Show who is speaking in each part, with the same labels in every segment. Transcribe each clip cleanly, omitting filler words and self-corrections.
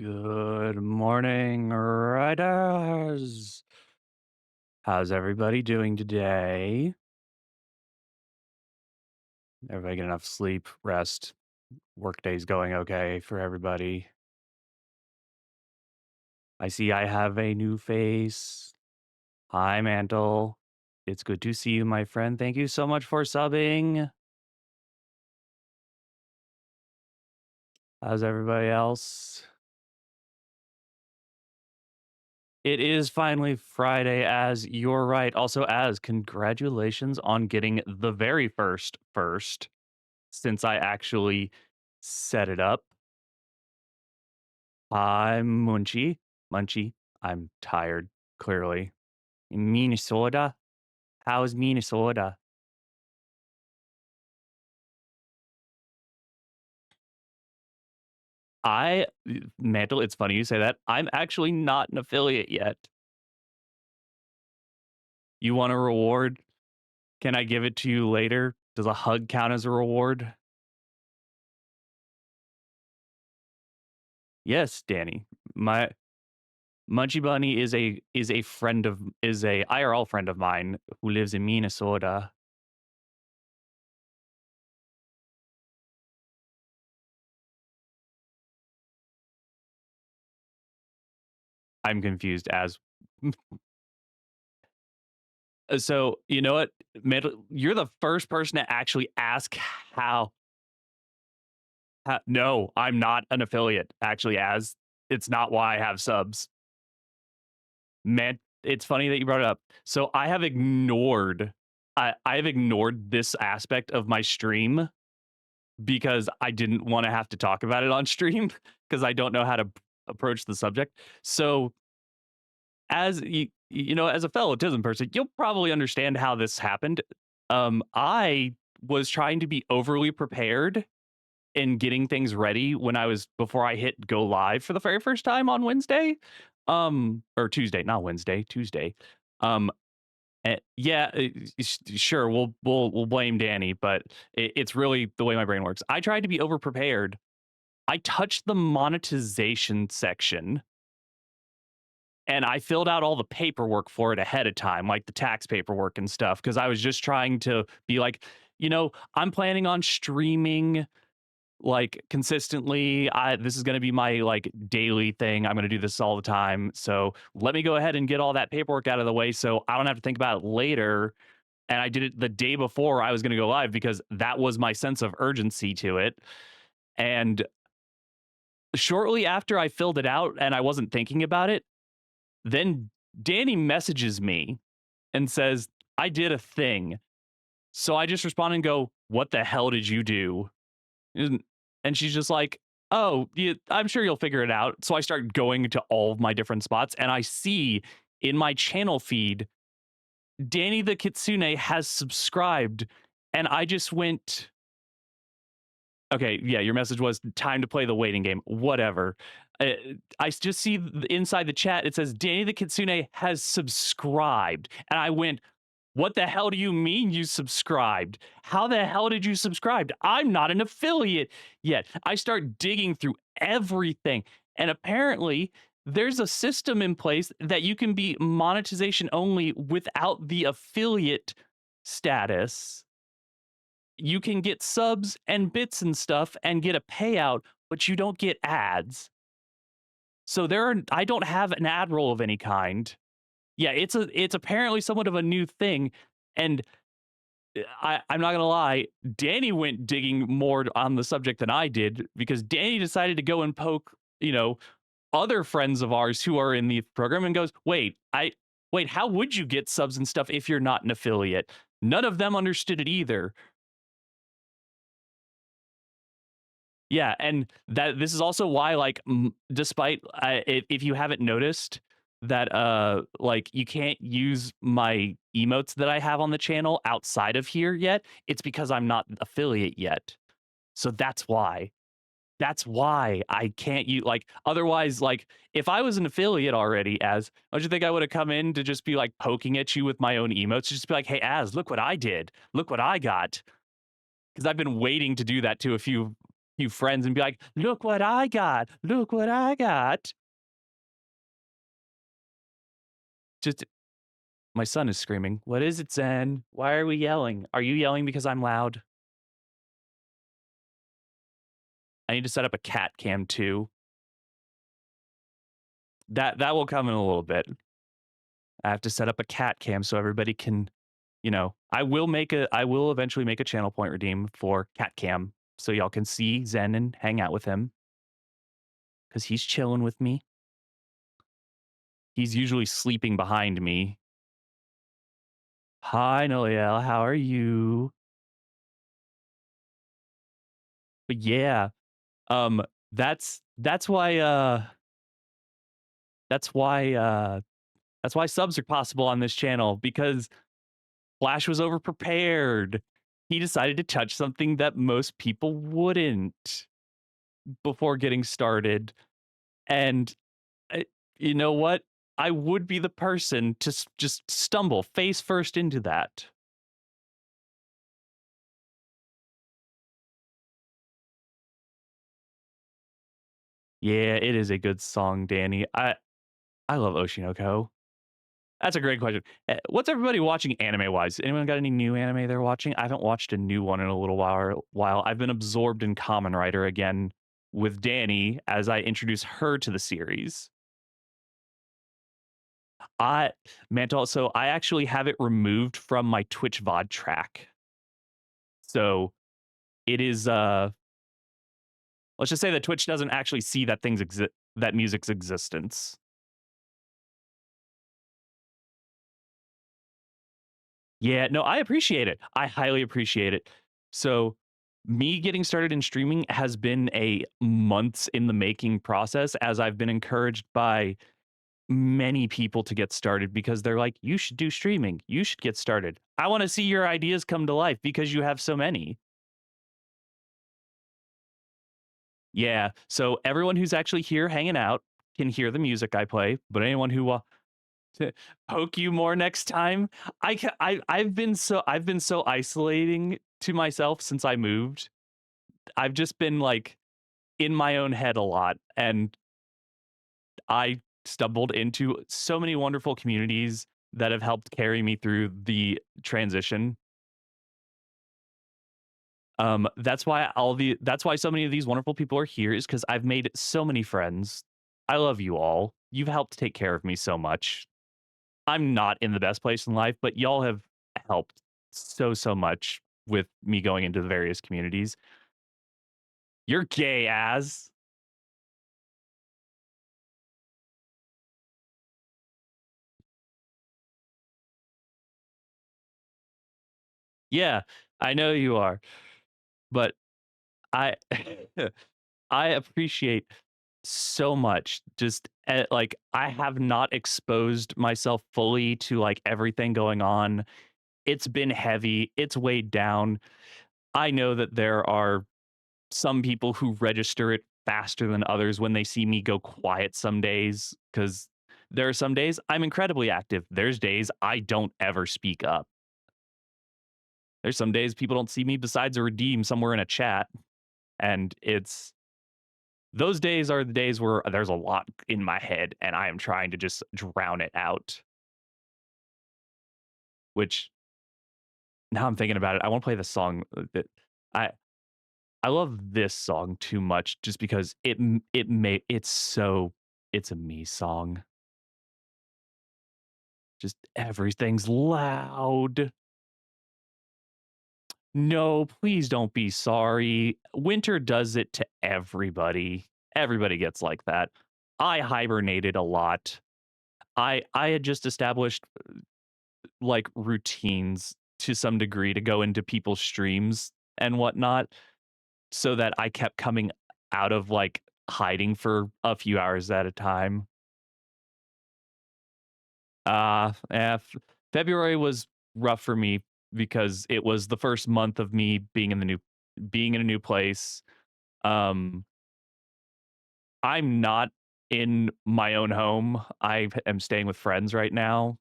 Speaker 1: Good morning, riders. How's everybody doing today? Everybody get enough sleep, rest, workday's going okay for everybody. I see I have a new face. Hi, Mantle. It's good to see you, my friend. Thank you so much for subbing. How's everybody else? It is finally Friday, as you're right. Also, as congratulations on getting the very first, since I actually set it up. I'm Munchy. Munchy. I'm tired, clearly. Minnesota? How's Minnesota? Mantle, it's funny you say that. I'm actually not an affiliate yet. You want a reward? Can I give it to you later? Does a hug count as a reward? Yes, Danny. My Munchy Bunny is a IRL friend of mine who lives in Minnesota. I'm confused as so, you know what? You're the first person to actually ask no, I'm not an affiliate, actually, as it's not why I have subs. Man, it's funny that you brought it up. So I have ignored this aspect of my stream because I didn't wanna have to talk about it on stream because I don't know how to approach the subject. So, as as a fellow autism person, you'll probably understand how this happened. I was trying to be overly prepared in getting things ready when I was before I hit go live for the very first time on Wednesday, or Tuesday, not Wednesday, Tuesday. Um, yeah, sure, we'll blame Danny, but it's really the way my brain works. I tried to be over prepared. I touched the monetization section and I filled out all the paperwork for it ahead of time, like the tax paperwork and stuff, because I was just trying to be like, I'm planning on streaming like consistently. This is going to be my like daily thing. I'm going to do this all the time. So let me go ahead and get all that paperwork out of the way so I don't have to think about it later. And I did it the day before I was going to go live because that was my sense of urgency to it. And shortly after I filled it out and I wasn't thinking about it, then Danny messages me and says, I did a thing. So I just respond and go, what the hell did you do? And she's just like, oh, I'm sure you'll figure it out. So I start going to all of my different spots and I see in my channel feed, Danny the Kitsune has subscribed. And I just went, okay, yeah, your message was time to play the waiting game. Whatever. I just see inside the chat, it says Danny the Kitsune has subscribed. And I went, what the hell do you mean you subscribed? How the hell did you subscribe? I'm not an affiliate yet. I start digging through everything. And apparently, there's a system in place that you can be monetization only without the affiliate status. You can get subs and bits and stuff and get a payout, but you don't get ads. So I don't have an ad roll of any kind. Yeah, it's apparently somewhat of a new thing, and I'm not gonna lie, Danny went digging more on the subject than I did because Danny decided to go and poke, other friends of ours who are in the program and goes, wait, how would you get subs and stuff if you're not an affiliate? None of them understood it either. Yeah, and that this is also why, like, despite if you haven't noticed that, like, you can't use my emotes that I have on the channel outside of here yet, it's because I'm not affiliate yet. So that's why. That's why I can't use like otherwise, like if I was an affiliate already, as don't you think I would have come in to just be like poking at you with my own emotes, just be like, hey, Az, look what I did, look what I got, because I've been waiting to do that to a few. few friends and be like, "Look what I got. Look what I got." Just my son is screaming. "What is it, Zen? Why are we yelling? Are you yelling because I'm loud?" I need to set up a cat cam too. That will come in a little bit. I have to set up a cat cam so everybody can, I will eventually make a channel point redeem for cat cam so y'all can see Zen and hang out with him because he's chilling with me. He's usually sleeping behind me. Hi, Noelle. How are you? But yeah, um, that's why that's why that's why subs are possible on this channel because Flash was overprepared. He decided to touch something that most people wouldn't before getting started. And I, you know what? I would be the person to just stumble face first into that. Yeah, it is a good song, Danny. I love Oshinoko. That's a great question. What's everybody watching anime wise? Anyone got any new anime they're watching? I haven't watched a new one in a little while. I've been absorbed in Kamen Rider again with Danny as I introduce her to the series. I Mantle, so I actually have it removed from my Twitch VOD track. So it is let's just say that Twitch doesn't actually see that music's existence. Yeah, no, I appreciate it. I highly appreciate it. So, me getting started in streaming has been a months in the making process as I've been encouraged by many people to get started because they're like, "You should do streaming. You should get started. I want to see your ideas come to life because you have so many." Yeah, so everyone who's actually here hanging out can hear the music I play, but anyone who to poke you more next time. I've been so isolating to myself since I moved. I've just been like in my own head a lot, and I stumbled into so many wonderful communities that have helped carry me through the transition. That's why so many of these wonderful people are here is because I've made so many friends. I love you all. You've helped take care of me so much. I'm not in the best place in life, but y'all have helped so much with me going into the various communities. You're gay as. Yeah, I know you are, but I I appreciate so much just like I have not exposed myself fully to like everything going on. It's been heavy, it's weighed down. I know that there are some people who register it faster than others when they see me go quiet some days because there are some days I'm incredibly active. There's days I don't ever speak up. There's some days people don't see me besides a redeem somewhere in a chat. And it's those days are the days where there's a lot in my head and I am trying to just drown it out. Which now I'm thinking about it. I want to play the song that I I love this song too much just because it's a me song. Just everything's loud. No, please don't be sorry. Winter does it to everybody. Everybody gets like that. I hibernated a lot. I had just established like routines to some degree to go into people's streams and whatnot so that I kept coming out of like hiding for a few hours at a time. February was rough for me because it was the first month of me being in a new place. Um, I'm not in my own home. I am staying with friends right now.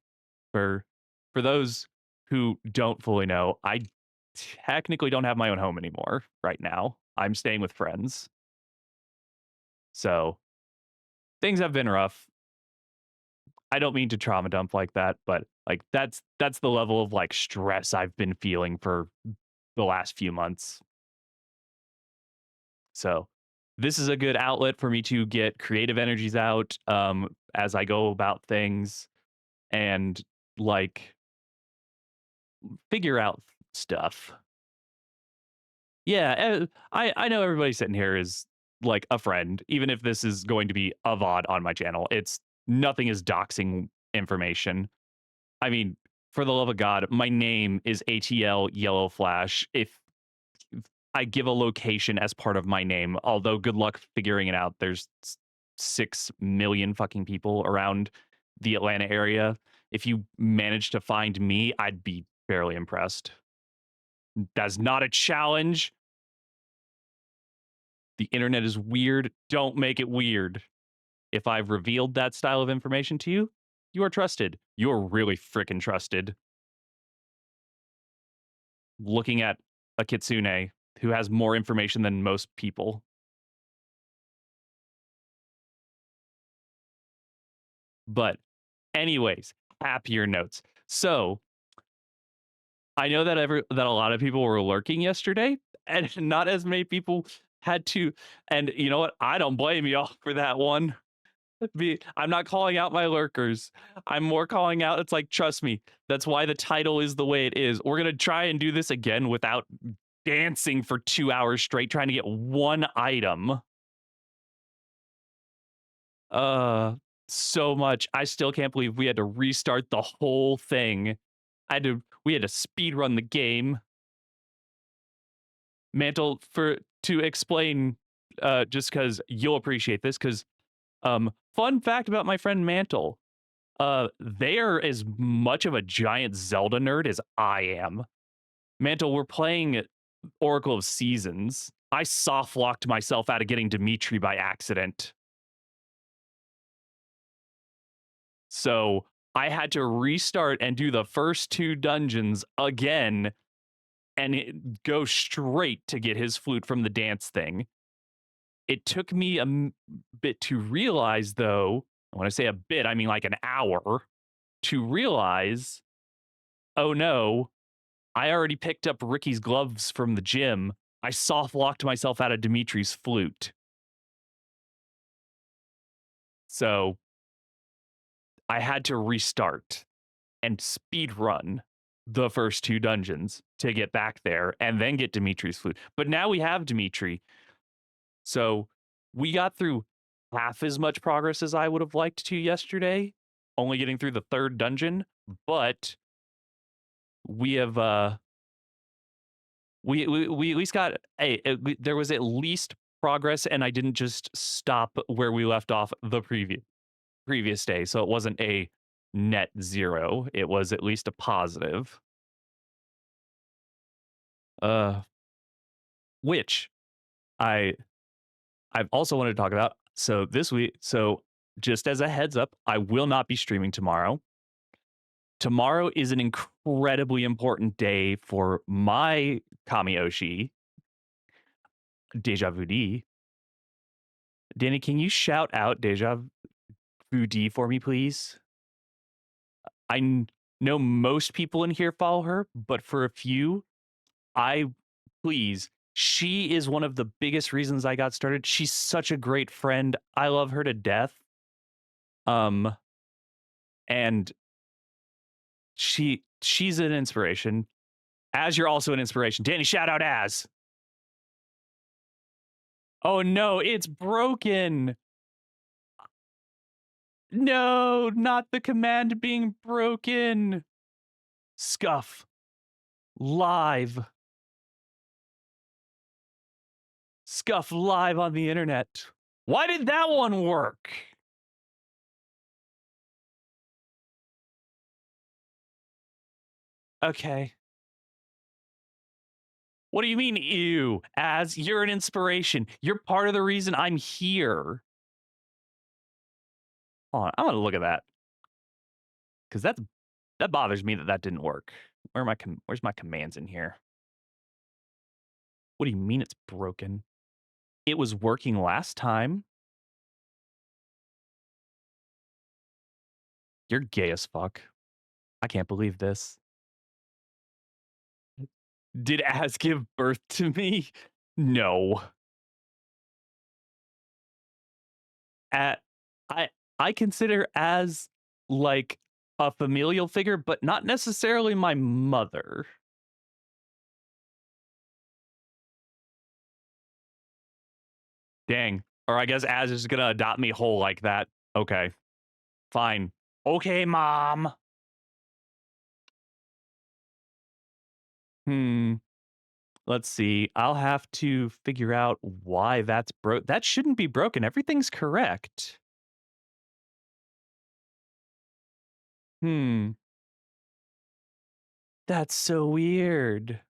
Speaker 1: For for those who don't fully know, I technically don't have my own home anymore right now. I'm staying with friends. So things have been rough. I don't mean to trauma dump like that, but like that's the level of like stress I've been feeling for the last few months. So this is a good outlet for me to get creative energies out as I go about things and like figure out stuff. Yeah, I know everybody sitting here is like a friend, even if this is going to be a VOD on my channel. It's nothing is doxing information. I mean, for the love of God, my name is ATL Yellow Flash. If I give a location as part of my name, although good luck figuring it out. There's 6 million fucking people around the Atlanta area. If you manage to find me, I'd be fairly impressed. That's not a challenge. The internet is weird. Don't make it weird. If I've revealed that style of information to you, you are trusted. You're really freaking trusted. Looking at a kitsune who has more information than most people. But anyways, happier notes. So I know that that a lot of people were lurking yesterday, and not as many people had to. And you know what? I don't blame y'all for that one. I'm not calling out my lurkers. I'm more calling out. It's like, trust me. That's why the title is the way it is. We're gonna try and do this again without dancing for 2 hours straight, trying to get one item. Uh, so much. I still can't believe we had to restart the whole thing. We had to speed run the game. Mantle, for to explain, just because you'll appreciate this, because fun fact about my friend Mantle, they're as much of a giant Zelda nerd as I am. Mantle, we're playing Oracle of Seasons. I soft locked myself out of getting Dimitri by accident. So I had to restart and do the first two dungeons again and go straight to get his flute from the dance thing. It took me a bit to realize, though, when I say a bit, I mean like an hour, to realize, oh no, I already picked up Ricky's gloves from the gym. I soft locked myself out of Dimitri's flute. So I had to restart and speed run the first two dungeons to get back there and then get Dimitri's flute. But now we have Dimitri. So we got through half as much progress as I would have liked to yesterday, only getting through the third dungeon, but we have we at least got there was at least progress, and I didn't just stop where we left off the previous day. So it wasn't a net zero. It was at least a positive. Uh which I I've also wanted to talk about. So this week, so just as a heads up, I will not be streaming tomorrow. Tomorrow is an incredibly important day for my Kamioshi, Deja Vu D. Danny, can you shout out Deja Vu D for me, please? Know most people in here follow her, but for a few, I please. She is one of the biggest reasons I got started. She's such a great friend. I love her to death. Um, and she's an inspiration. As you're also an inspiration. Danny, shout out as. Oh no, it's broken. No, not the command being broken. Scuff. Live. Scuff live on the internet. Why did that one work? Okay. What do you mean, ew? As you're an inspiration. You're part of the reason I'm here. Hold on, I'm gonna look at that. Because that bothers me that didn't work. Where's my commands in here? What do you mean it's broken? It was working last time. You're gay as fuck. I can't believe this. Did Az give birth to me? No. At I I consider Az like a familial figure, but not necessarily my mother. Dang. Or I guess Az is gonna adopt me whole like that. Okay. Fine. Okay, mom. Hmm. Let's see. I'll have to figure out why that's broke. That shouldn't be broken. Everything's correct. Hmm. That's so weird.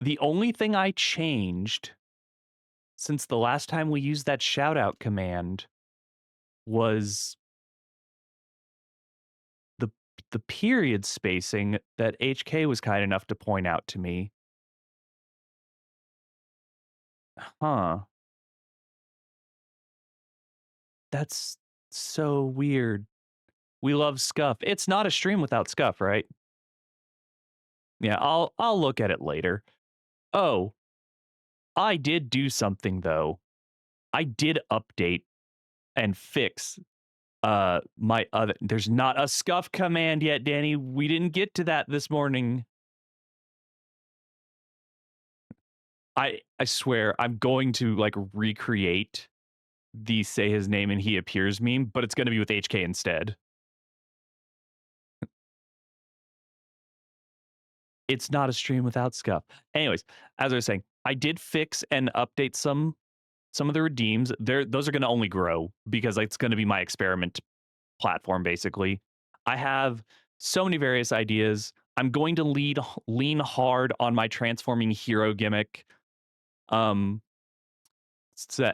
Speaker 1: The only thing I changed since the last time we used that shout out command was the the period spacing that HK was kind enough to point out to me. Huh. That's so weird. We love Scuff. It's not a stream without Scuff, right? Yeah, I'll look at it later. Oh, I did do something though. I did update and fix my other there's not a Scuff command yet, Danny. We didn't get to that this morning. I swear I'm going to like recreate the say his name and he appears meme, but it's going to be with HK instead. It's not a stream without Scuff. Anyways, as I was saying, I did fix and update some of the redeems. Those are going to only grow because it's going to be my experiment platform basically. I have so many various ideas. I'm going to lean hard on my transforming hero gimmick. Um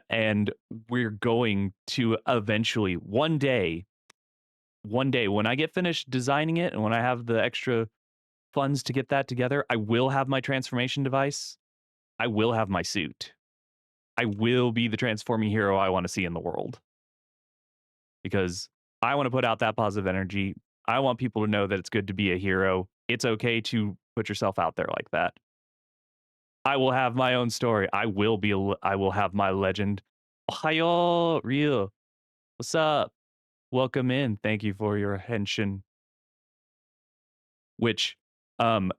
Speaker 1: and we're going to eventually one day when I get finished designing it and when I have the extra funds to get that together, I will have my transformation device. I will have my suit. I will be the transforming hero I want to see in the world because I want to put out that positive energy. I want people to know that it's good to be a hero. It's okay to put yourself out there like that. I will have my own story. I will have my legend. Ohayo, Ryu. What's up? Welcome in. Thank you for your attention. Which, um,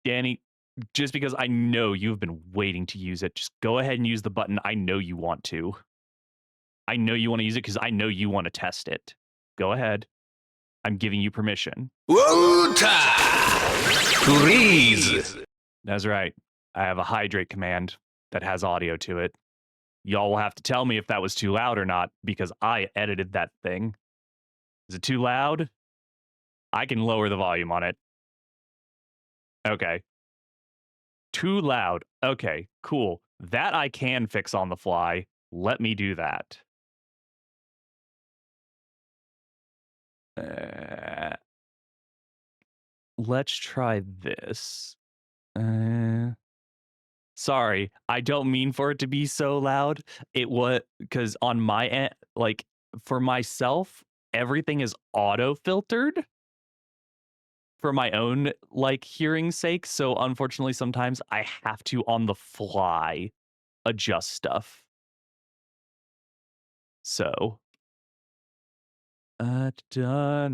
Speaker 1: Danny, just because I know you've been waiting to use it, just go ahead and use the button. I know you want to. I know you want to use it because I know you want to test it. Go ahead. I'm giving you permission. Freeze. That's right. I have a hydrate command that has audio to it. Y'all will have to tell me if that was too loud or not because I edited that thing. Is it too loud? I can lower the volume on it. Okay. Too loud. Okay, cool. That I can fix on the fly. Let me do that. Uh, let's try this. Sorry, I don't mean for it to be so loud. It was because on my end, like for myself, everything is auto filtered for my own like hearing sake. So unfortunately, sometimes I have to on the fly adjust stuff. So, dun-dun-dun.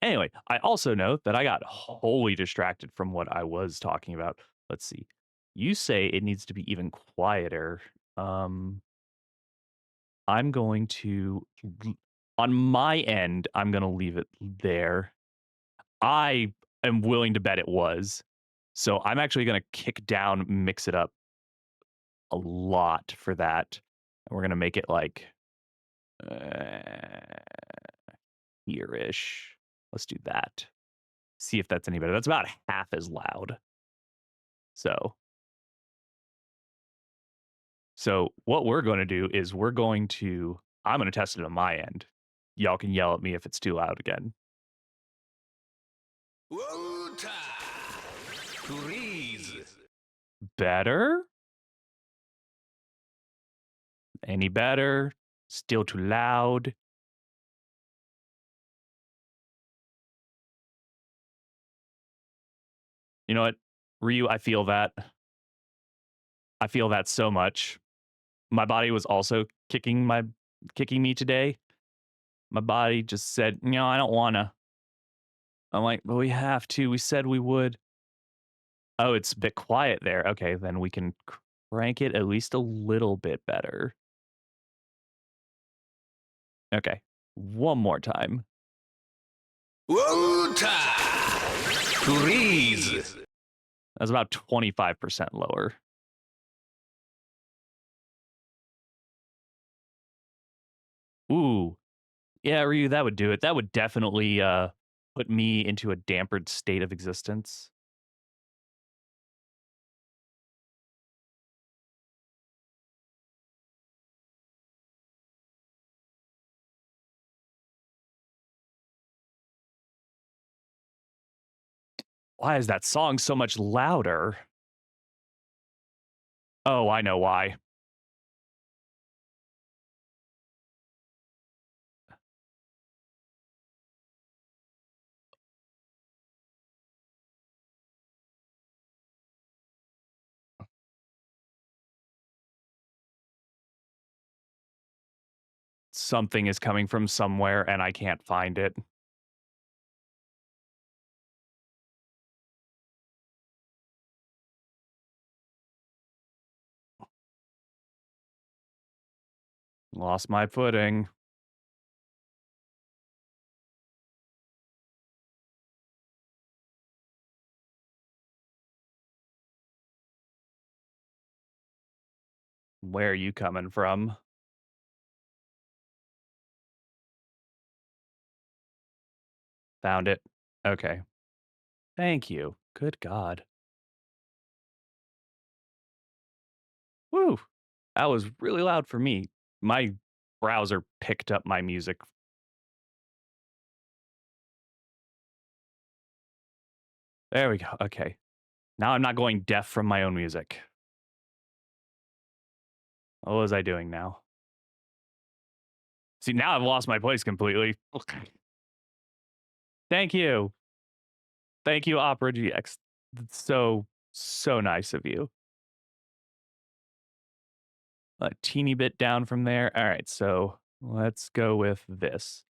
Speaker 1: Anyway, I also know that I got wholly distracted from what I was talking about. Let's see. You say it needs to be even quieter. I'm going to, on my end, I'm going to leave it there. I am willing to bet it was. So I'm actually going to kick down, mix it up a lot for that. And we're going to make it like here-ish. Let's do that. See if that's any better. That's about half as loud. So what we're going to do is I'm going to test it on my end. y'all can yell at me if it's too loud again.
Speaker 2: Water. Freeze.
Speaker 1: Better? Any better? Still too loud? You know what? Ryu, I feel that. I feel that so much. My body was also kicking me today. My body just said, "No, I don't wanna." I'm like, "But we have to. We said we would." Oh, it's a bit quiet there. Okay, then we can crank it at least a little bit better. Okay. One more time.
Speaker 2: Water. Freeze.
Speaker 1: That's about 25% lower. Ooh. Yeah, Ryu, that would do it. That would definitely put me into a dampened state of existence. Why is that song so much louder? Oh, I know why. Something is coming from somewhere and I can't find it. Lost my footing. Where are you coming from? Found it. Okay. Thank you. Good God. Woo. That was really loud for me. My browser picked up my music. There we go. Okay. Now I'm not going deaf from my own music. What was I doing now? See, now I've lost my place completely. Thank you. Thank you, Opera GX. That's so nice of you. A teeny bit down from there. All right, so let's go with this.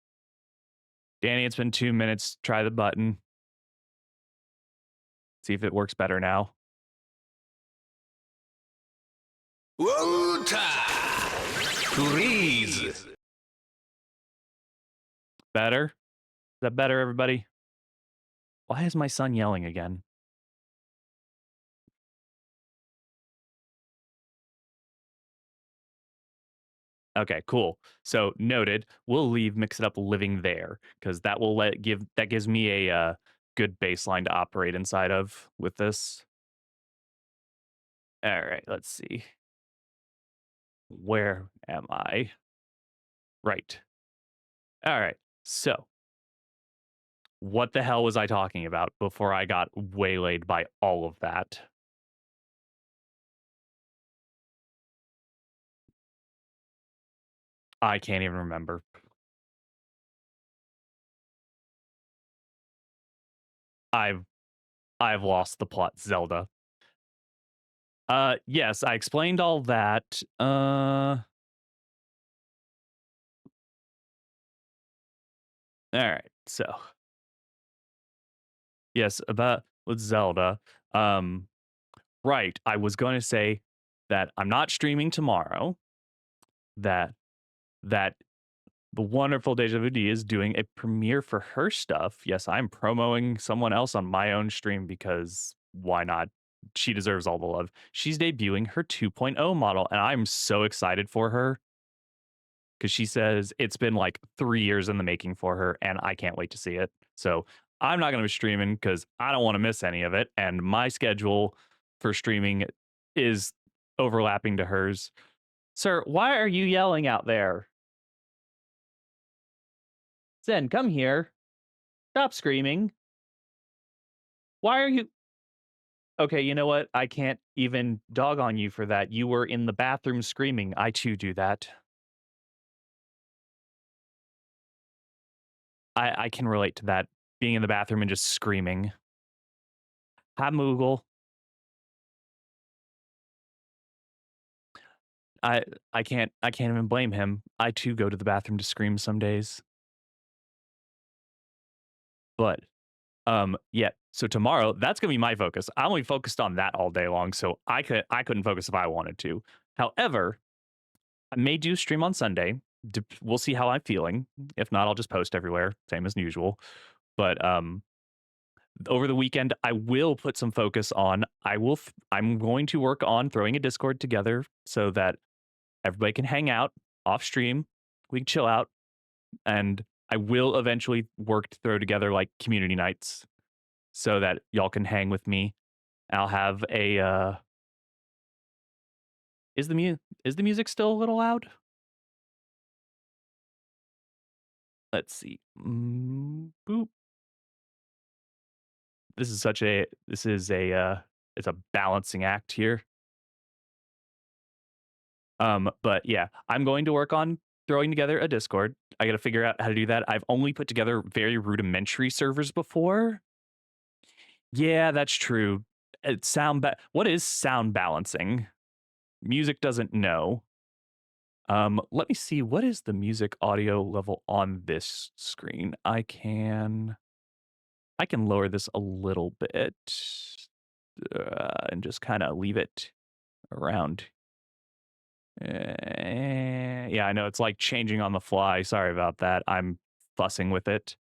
Speaker 1: Danny, it's been 2 minutes. Try the button. See if it works better now.
Speaker 2: Water. Freeze.
Speaker 1: Better? Is that better, everybody? Why is my son yelling again? Okay, cool. So noted. We'll leave Mix It Up living there because that will that gives me a good baseline to operate inside of with this. All right, let's see. Where am I? Right. All right. So, what the hell was I talking about before I got waylaid by all of that? I can't even remember. I've I've lost the plot, Zelda. Yes, I explained all that. All right. So, yes, about with Zelda. Um, right. I was going to say that I'm not streaming tomorrow. That that the wonderful Deja Vu D is doing a premiere for her stuff. Yes, I'm promoting someone else on my own stream because why not? She deserves all the love. She's debuting her 2.0 model, and I'm so excited for her because she says it's been like 3 years in the making for her, and I can't wait to see it. So I'm not going to be streaming because I don't want to miss any of it. And my schedule for streaming is overlapping to hers. Sir, why are you yelling out there? Zen, come here. Stop screaming. Why are you Okay, you know what? I can't even dog on you for that. You were in the bathroom screaming. I too do that. I can relate to that. Being in the bathroom and just screaming. Hi, Moogle. I I can't even blame him. I too go to the bathroom to scream some days. But yeah. So tomorrow, that's gonna be my focus. I'm only focused on that all day long, so I couldn't focus if I wanted to. However, I may do stream on Sunday. We'll see how I'm feeling. If not, I'll just post everywhere, same as usual. But over the weekend, I will put some focus on. I'm going to work on throwing a Discord together so that everybody can hang out off stream. We can chill out, and I will eventually work to throw together like community nights so that y'all can hang with me. I'll have a. Is the music still a little loud? Let's see. Boop. This is a it's a balancing act here. But yeah, I'm going to work on throwing together a Discord. I got to figure out how to do that. I've only put together very rudimentary servers before. Yeah, that's true. What is sound balancing? Music doesn't know. Let me see, what is the music audio level on this screen? I can lower this a little bit and just kind of leave it around. Yeah, I know it's like changing on the fly. Sorry about that. I'm fussing with it.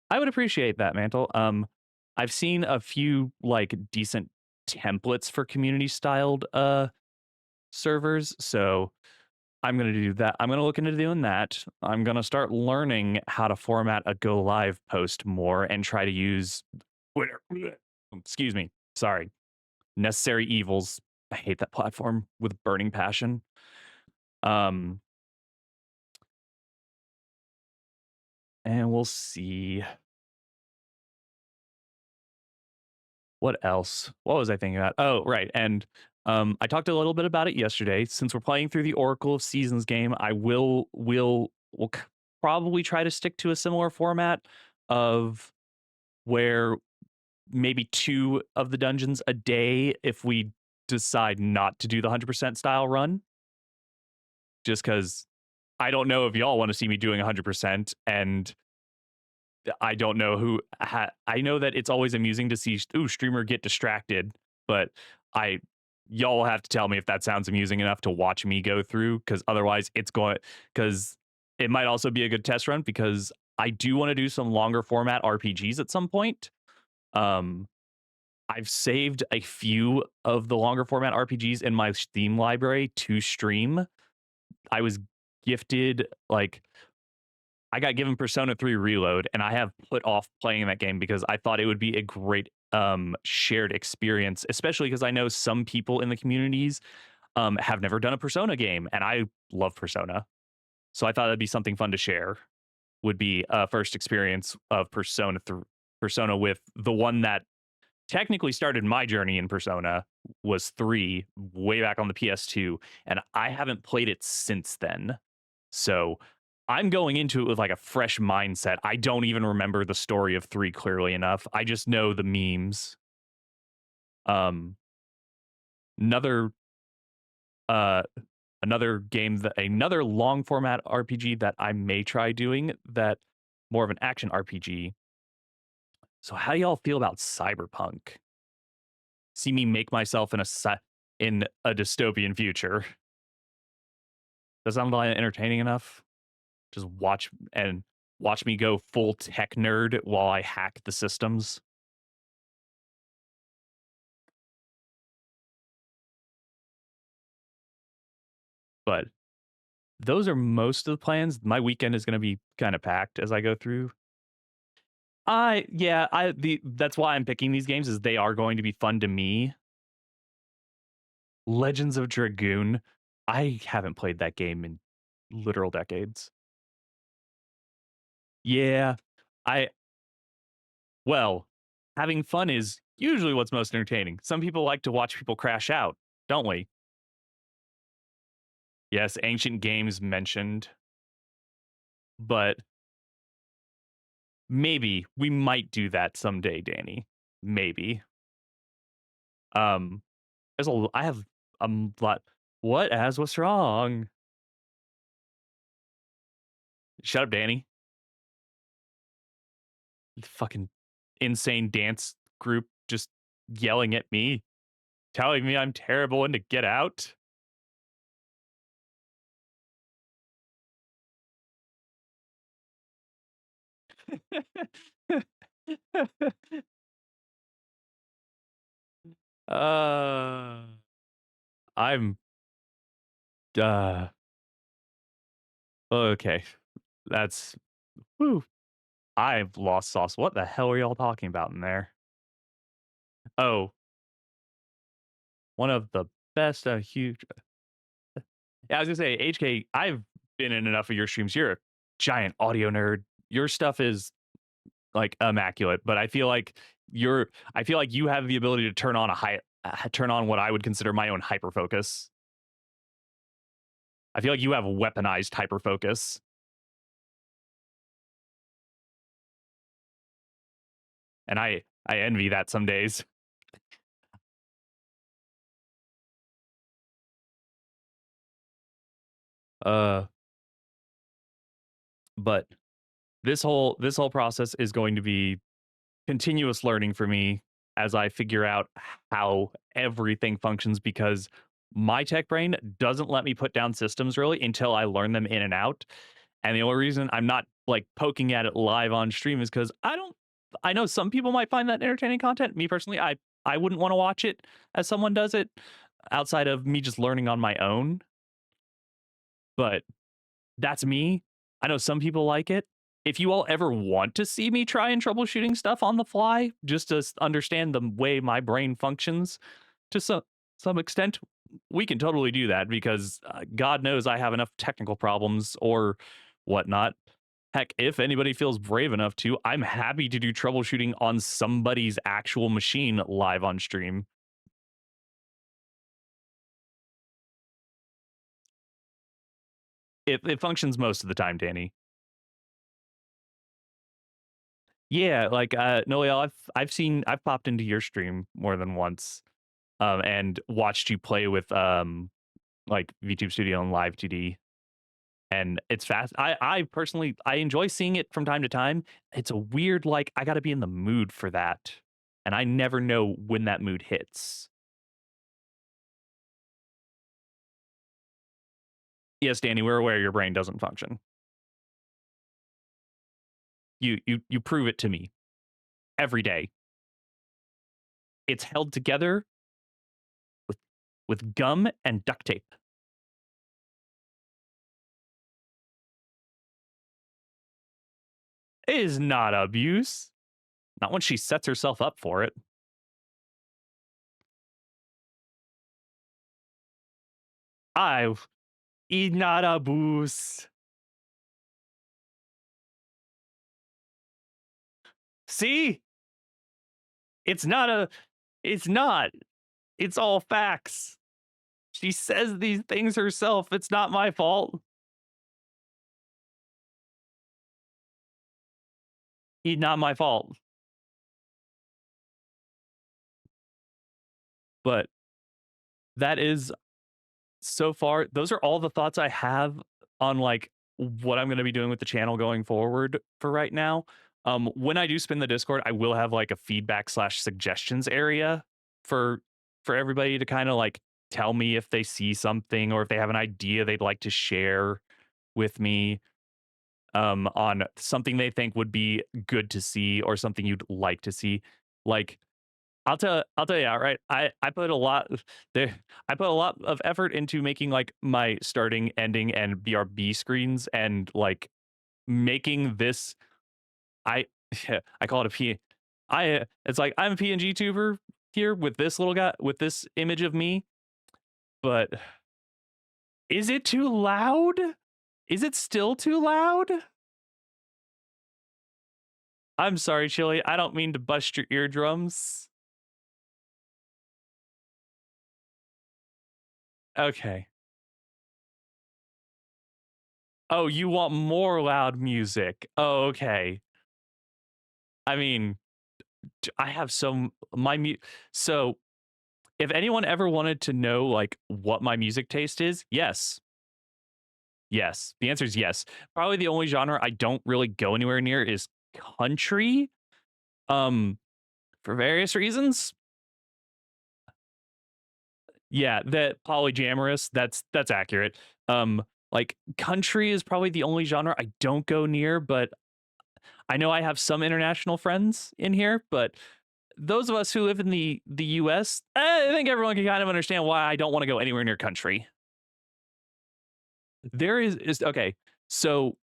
Speaker 1: I would appreciate that, Mantle. I've seen a few like decent templates for community styled servers, so I'm gonna do that. I'm gonna look into doing that. I'm gonna start learning how to format a go live post more and try to use Twitter. Excuse me. Sorry. Necessary evils. I hate that platform with burning passion. Um, and we'll see. What else? What was I thinking about? Oh, right. And I talked a little bit about it yesterday. Since we're playing through the Oracle of Seasons game, I will probably try to stick to a similar format of where maybe two of the dungeons a day if we decide not to do the 100% style run. Just because I don't know if y'all want to see me doing 100%, and I don't know I know that it's always amusing to see streamer get distracted, but I y'all will have to tell me if that sounds amusing enough to watch me go through, because otherwise because it might also be a good test run, because I do want to do some longer format RPGs at some point. Um, I've saved a few of the longer format RPGs in my Steam library to stream. I was gifted like I got given Persona 3 Reload, and I have put off playing that game because I thought it would be a great shared experience, especially because I know some people in the communities have never done a Persona game, and I love Persona. So I thought that'd be something fun to share. Would be a first experience of Persona with the one that technically started my journey in Persona was 3 way back on the PS2, and I haven't played it since then. So I'm going into it with like a fresh mindset. I don't even remember the story of 3 clearly enough. I just know the memes. Um another uh another long format RPG that I may try doing, that more of an action RPG. So how do y'all feel about Cyberpunk? See me make myself in a dystopian future. Does that sound like entertaining enough? Just watch me go full tech nerd while I hack the systems. But those are most of the plans. My weekend is going to be kind of packed as I go through. That's why I'm picking these games, is they are going to be fun to me. Legends of Dragoon. I haven't played that game in literal decades. Yeah. I well, having fun is usually what's most entertaining. Some people like to watch people crash out, don't we? Yes, ancient games mentioned, but maybe we might do that someday, Danny. Maybe. Um, I have lot. What as what's wrong? Shut up, Danny. The fucking insane dance group just yelling at me, telling me I'm terrible and to get out. uh, I'm uh okay. That's whew. I've lost sauce. What the hell are y'all talking about in there? Oh, one of the best, huge. Yeah, I was gonna say, HK. I've been in enough of your streams. You're a giant audio nerd. Your stuff is like immaculate, but you're. I feel like you have the ability to turn on what I would consider my own hyper focus. I feel like you have weaponized hyper focus, and I envy that some days. Uh, but this whole process is going to be continuous learning for me as I figure out how everything functions because my tech brain doesn't let me put down systems really until I learn them in and out. And the only reason I'm not like poking at it live on stream is because I know some people might find that entertaining content. Me personally, I wouldn't want to watch it as someone does it outside of me just learning on my own. But that's me. I know some people like it. If you all ever want to see me try and troubleshooting stuff on the fly, just to understand the way my brain functions to some extent, we can totally do that because God knows I have enough technical problems or whatnot. Heck, if anybody feels brave enough to, I'm happy to do troubleshooting on somebody's actual machine live on stream. It functions most of the time, Danny. Yeah, like Noel, I've popped into your stream more than once, and watched you play with like VTube Studio and Live 2D, and it's fast. I personally I enjoy seeing it from time to time. It's a weird like I got to be in the mood for that, and I never know when that mood hits. Yes, Danny, we're aware your brain doesn't function. You prove it to me every day. It's held together with gum and duct tape. It is not abuse. Not when she sets herself up for it. I is not abuse. See? It's not a it's not. It's all facts. She says these things herself. It's not my fault. It's not my fault. But that is so far, those are all the thoughts I have on like what I'm going to be doing with the channel going forward for right now. When I do spin the Discord, I will have like a feedback slash suggestions area for everybody to kind of like tell me if they see something or if they have an idea they'd like to share with me on something they think would be good to see or something you'd like to see. Like I'll tell you outright, I put a lot there I put a lot of effort into making, like, my starting, ending, and BRB screens and, like, making this I I call it a P it's like, I'm a PNG tuber here with this little guy with this image of me, but is it too loud? Is it still too loud? I'm sorry, Chili. I don't mean to bust your eardrums. Okay. Oh, you want more loud music. Oh, okay. I mean, I have some my mu so if anyone ever wanted to know, like, what my music taste is, yes. Yes. The answer is yes. Probably the only genre I don't really go anywhere near is country, um, for various reasons. Yeah, that polyamorous, that's accurate. Like, country is probably the only genre I don't go near, but I know I have some international friends in here, but those of us who live in the US, I think everyone can kind of understand why I don't wanna go anywhere near country. There is okay, so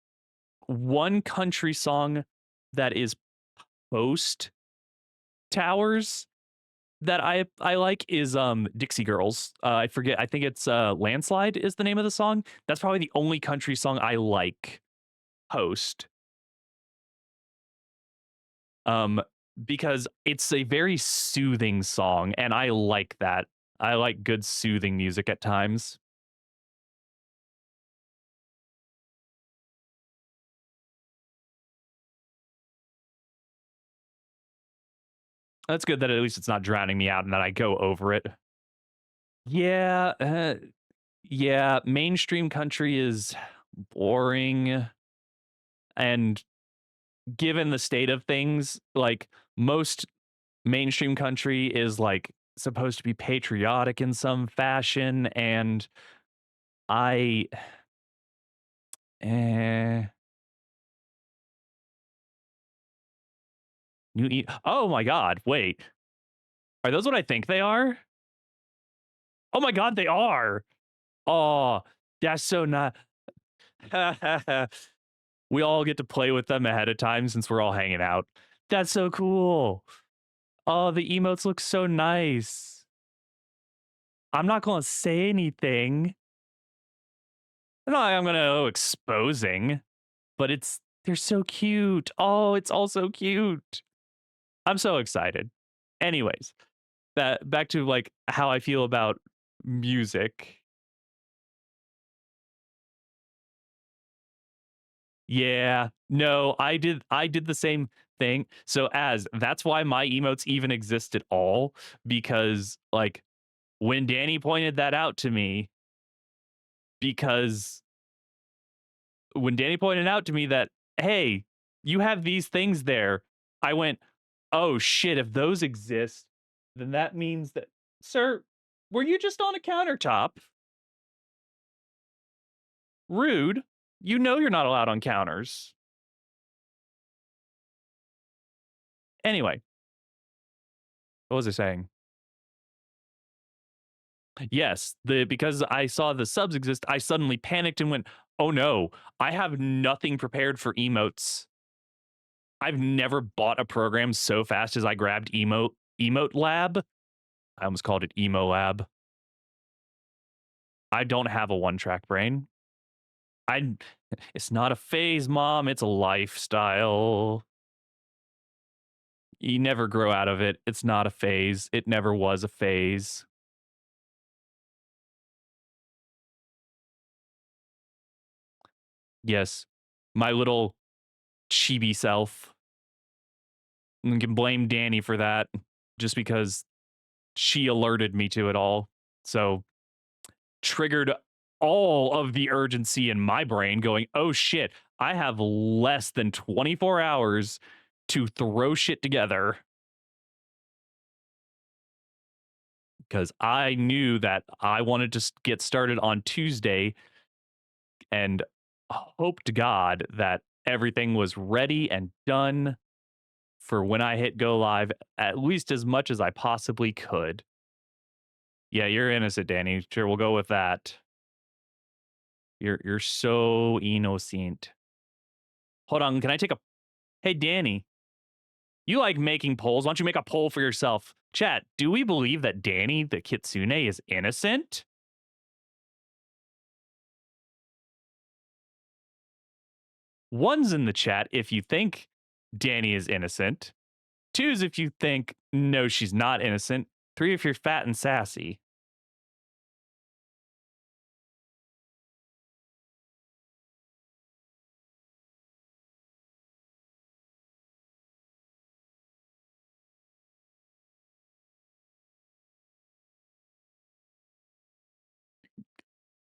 Speaker 1: one country song that is post Towers that I like is, Dixie Girls. I forget, I think it's, Landslide is the name of the song. That's probably the only country song I like post, um, because it's a very soothing song, and I like that. I like good soothing music at times. That's good that at least it's not drowning me out and that I go over it. Yeah, yeah, mainstream country is boring, and given the state of things, like, most mainstream country is, like, supposed to be patriotic in some fashion, and I eh, oh my god, wait. Are those what I think they are? Oh my god, they are! Oh, that's so not. We all get to play with them ahead of time since we're all hanging out. That's so cool. Oh, the emotes look so nice. I'm not gonna say anything. Not like I'm gonna exposing, but they're so cute. Oh, it's all so cute. I'm so excited. Anyways, that back to like how I feel about music. Yeah. No, I did the same thing. So as that's why my emotes even exist at all, because like when Danny pointed that out to me, because when Danny pointed out to me that, hey, you have these things there, I went, oh shit, if those exist, then that means that, sir, were you just on a countertop? Rude. You know you're not allowed on counters. Anyway, what was I saying? Yes, the because I saw the subs exist, I suddenly panicked and went, "Oh no, I have nothing prepared for emotes." I've never bought a program so fast as I grabbed Emote Lab. I almost called it Emo Lab. I don't have a one-track brain. I It's not a phase, mom, it's a lifestyle. You never grow out of it. It's not a phase. It never was a phase. Yes, my little chibi self. You can blame Danny for that just because she alerted me to it all. So, triggered all of the urgency in my brain going, "Oh shit, I have less than 24 hours to throw shit together." Because I knew that I wanted to get started on Tuesday and hope to God that everything was ready and done for when I hit go live, at least as much as I possibly could. Yeah, you're innocent, Danny. Sure, we'll go with that. You're so innocent. Hold on, can I take a Hey Danny, you like making polls. Why don't you make a poll for yourself? Chat, do we believe that Danny the Kitsune is innocent? One's in the chat if you think Danny is innocent. Two is if you think, no, she's not innocent. Three, if you're fat and sassy.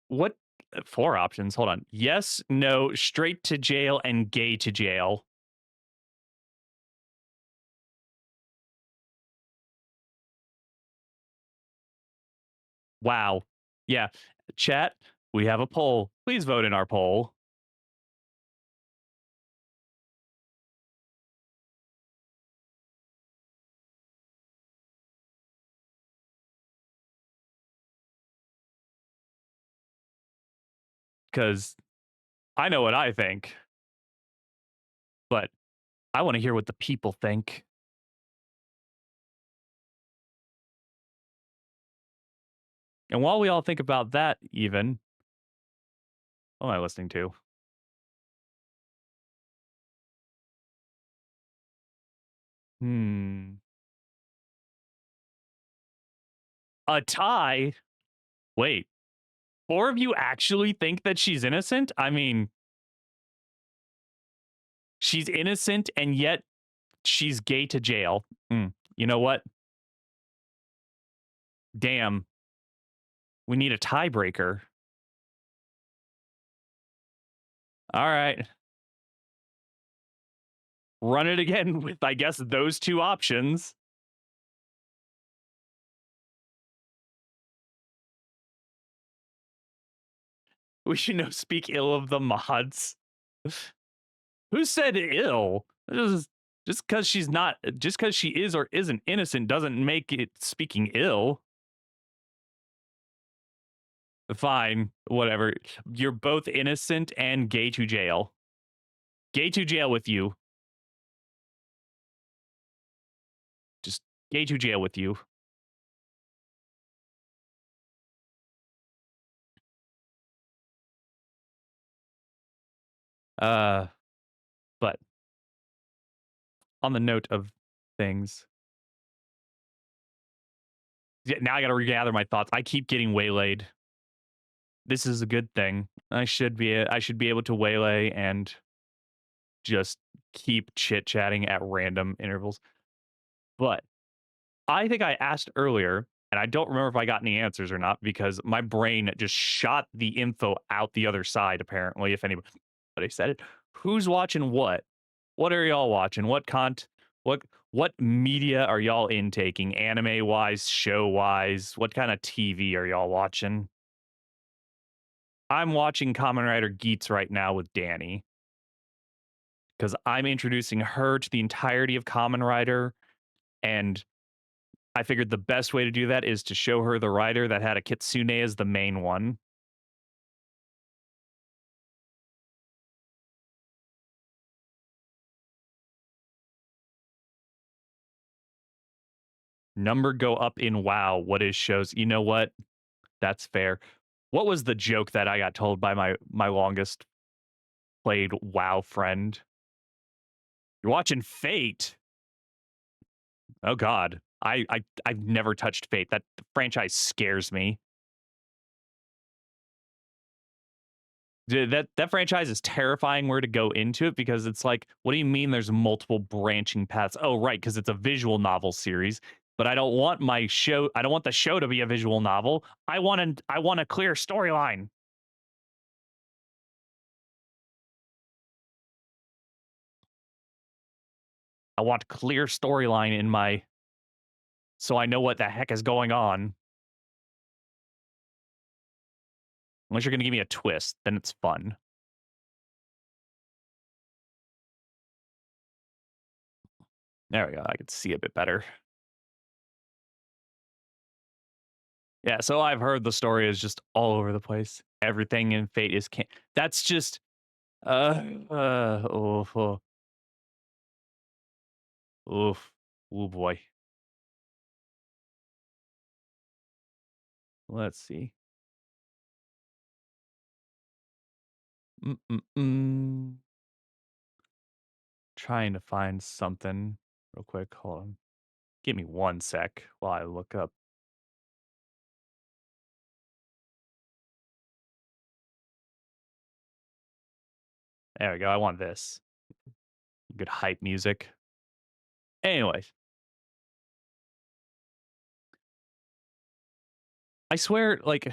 Speaker 1: What four options? Hold on. Yes, no, straight to jail, and gay to jail. Wow. Yeah. Chat, we have a poll. Please vote in our poll. Because I know what I think, but I want to hear what the people think. And while we all think about that, even, what am I listening to? Hmm. A tie? Wait, four of you actually think that she's innocent? I mean, she's innocent and yet she's gay to jail. You know what? Damn, we need a tiebreaker. All right. Run it again with, I guess, those two options. We should know speak ill of the mods. Who said ill? Just because she's not, just because she is or isn't innocent doesn't make it speaking ill. Fine, whatever. You're both innocent and gay to jail. Gay to jail with you. Just gay to jail with you. Uh, but on the note of things, yeah, now I got to regather my thoughts. I keep getting waylaid. This is a good thing. I should be able to waylay and just keep chit chatting at random intervals. But I think I asked earlier, and I don't remember if I got any answers or not because my brain just shot the info out the other side. Apparently, if anybody said it, who's watching what? What are y'all watching? What what media are y'all intaking? Anime wise, show wise, what kind of TV are y'all watching? I'm watching Common Rider Geats right now with Danny because I'm introducing her to the entirety of Common Rider, and I figured the best way to do that is to show her the rider that had a kitsune as the main one. Number go up in WoW. What is shows? You know what? That's fair. What was the joke that I got told by my longest played WoW friend? You're watching Fate. Oh God. I've never touched Fate. That franchise scares me. Dude, that franchise is terrifying where to go into it because it's like, what do you mean there's multiple branching paths? Oh, right, because it's a visual novel series. But I don't want the show to be a visual novel. I want a clear storyline. I want clear storyline in my so I know what the heck is going on. Unless you're gonna give me a twist, then it's fun. There we go. I can see a bit better. Yeah, so I've heard the story is just all over the place. Everything in Fate is that's just oof, oof. Oh boy. Let's see. Mm-mm-mm. Trying to find something real quick. Hold on. Give me one sec while I look up. There we go. I want this. Good hype music. Anyways, I swear, like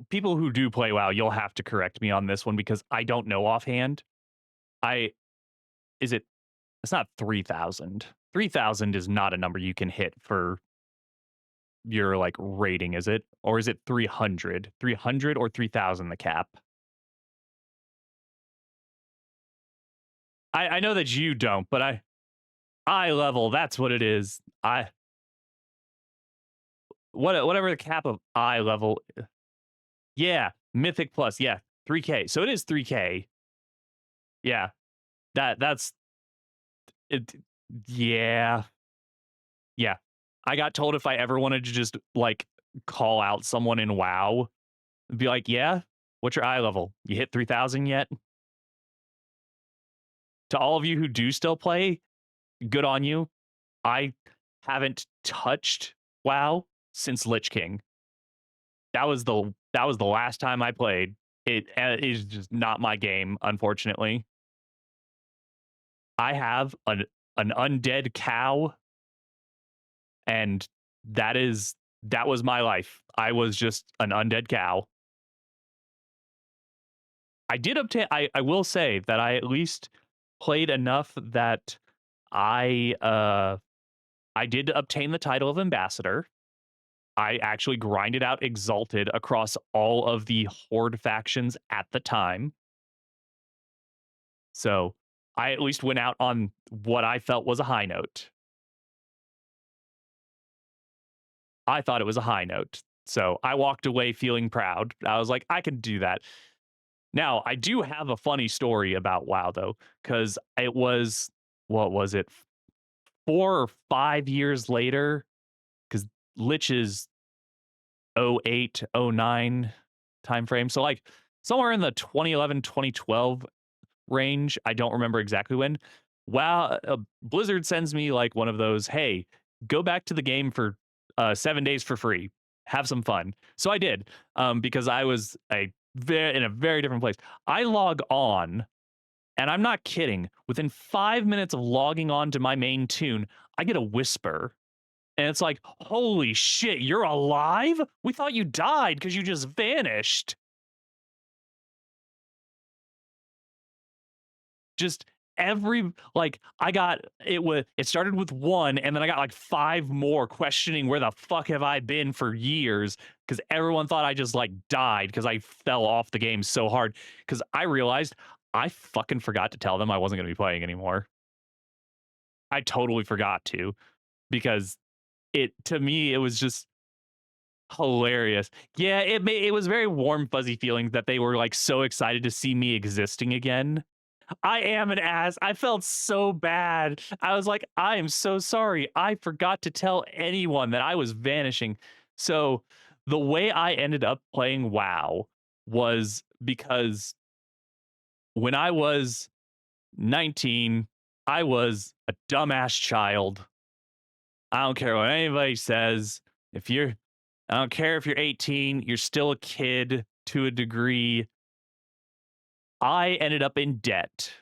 Speaker 1: people who do play WoW, you'll have to correct me on this one because I don't know offhand. I is it it's not 3,000. 3,000 is not a number you can hit for your like rating, is it? Or is it 300? 300 or 3,000 the cap? I know that you don't, but eye level, that's what it is. Whatever the cap of eye level. Yeah, Mythic Plus, yeah, 3K. So it is 3K. Yeah, that's it. Yeah, yeah. I got told if I ever wanted to just like call out someone in WoW, be like, "Yeah, what's your eye level? You hit 3,000 yet?" To all of you who do still play, good on you. I haven't touched WoW since Lich King. That was the last time I played. It is just not my game, unfortunately. I have an undead cow, and that was my life. I was just an undead cow. I did obtain. I will say that I at least played enough that I I did obtain the title of ambassador. I actually grinded out exalted across all of the horde factions at the time. So I at least went out on what I felt was a high note. I thought it was a high note. So I walked away feeling proud. I was like, I can do that. Now, I do have a funny story about WoW though, because it was, what was it, 4 or 5 years later? Because Lich is '08, '09 time frame. So like somewhere in the 2011, 2012 range. I don't remember exactly when. Wow, Blizzard sends me like one of those, "Hey, go back to the game for 7 days for free. Have some fun." So I did, because I was in a very different place. I log on, and I'm not kidding. Within 5 minutes of logging on to my main tune, I get a whisper, and it's like, "Holy shit, you're alive? We thought you died because you just vanished." Just every like I got it started with one and then I got like five more questioning where the fuck have I been for years because everyone thought I just like died because I fell off the game so hard because I realized I fucking forgot to tell them I wasn't going to be playing anymore. I totally forgot to because it to me it was just hilarious. Yeah, it was very warm fuzzy feelings that they were like so excited to see me existing again. I am an ass. I felt so bad. I was like, I am so sorry. I forgot to tell anyone that I was vanishing. So the way I ended up playing WoW was because when I was 19, I was a dumbass child. I don't care what anybody says. If you're, I don't care if you're 18, you're still a kid to a degree. I ended up in debt.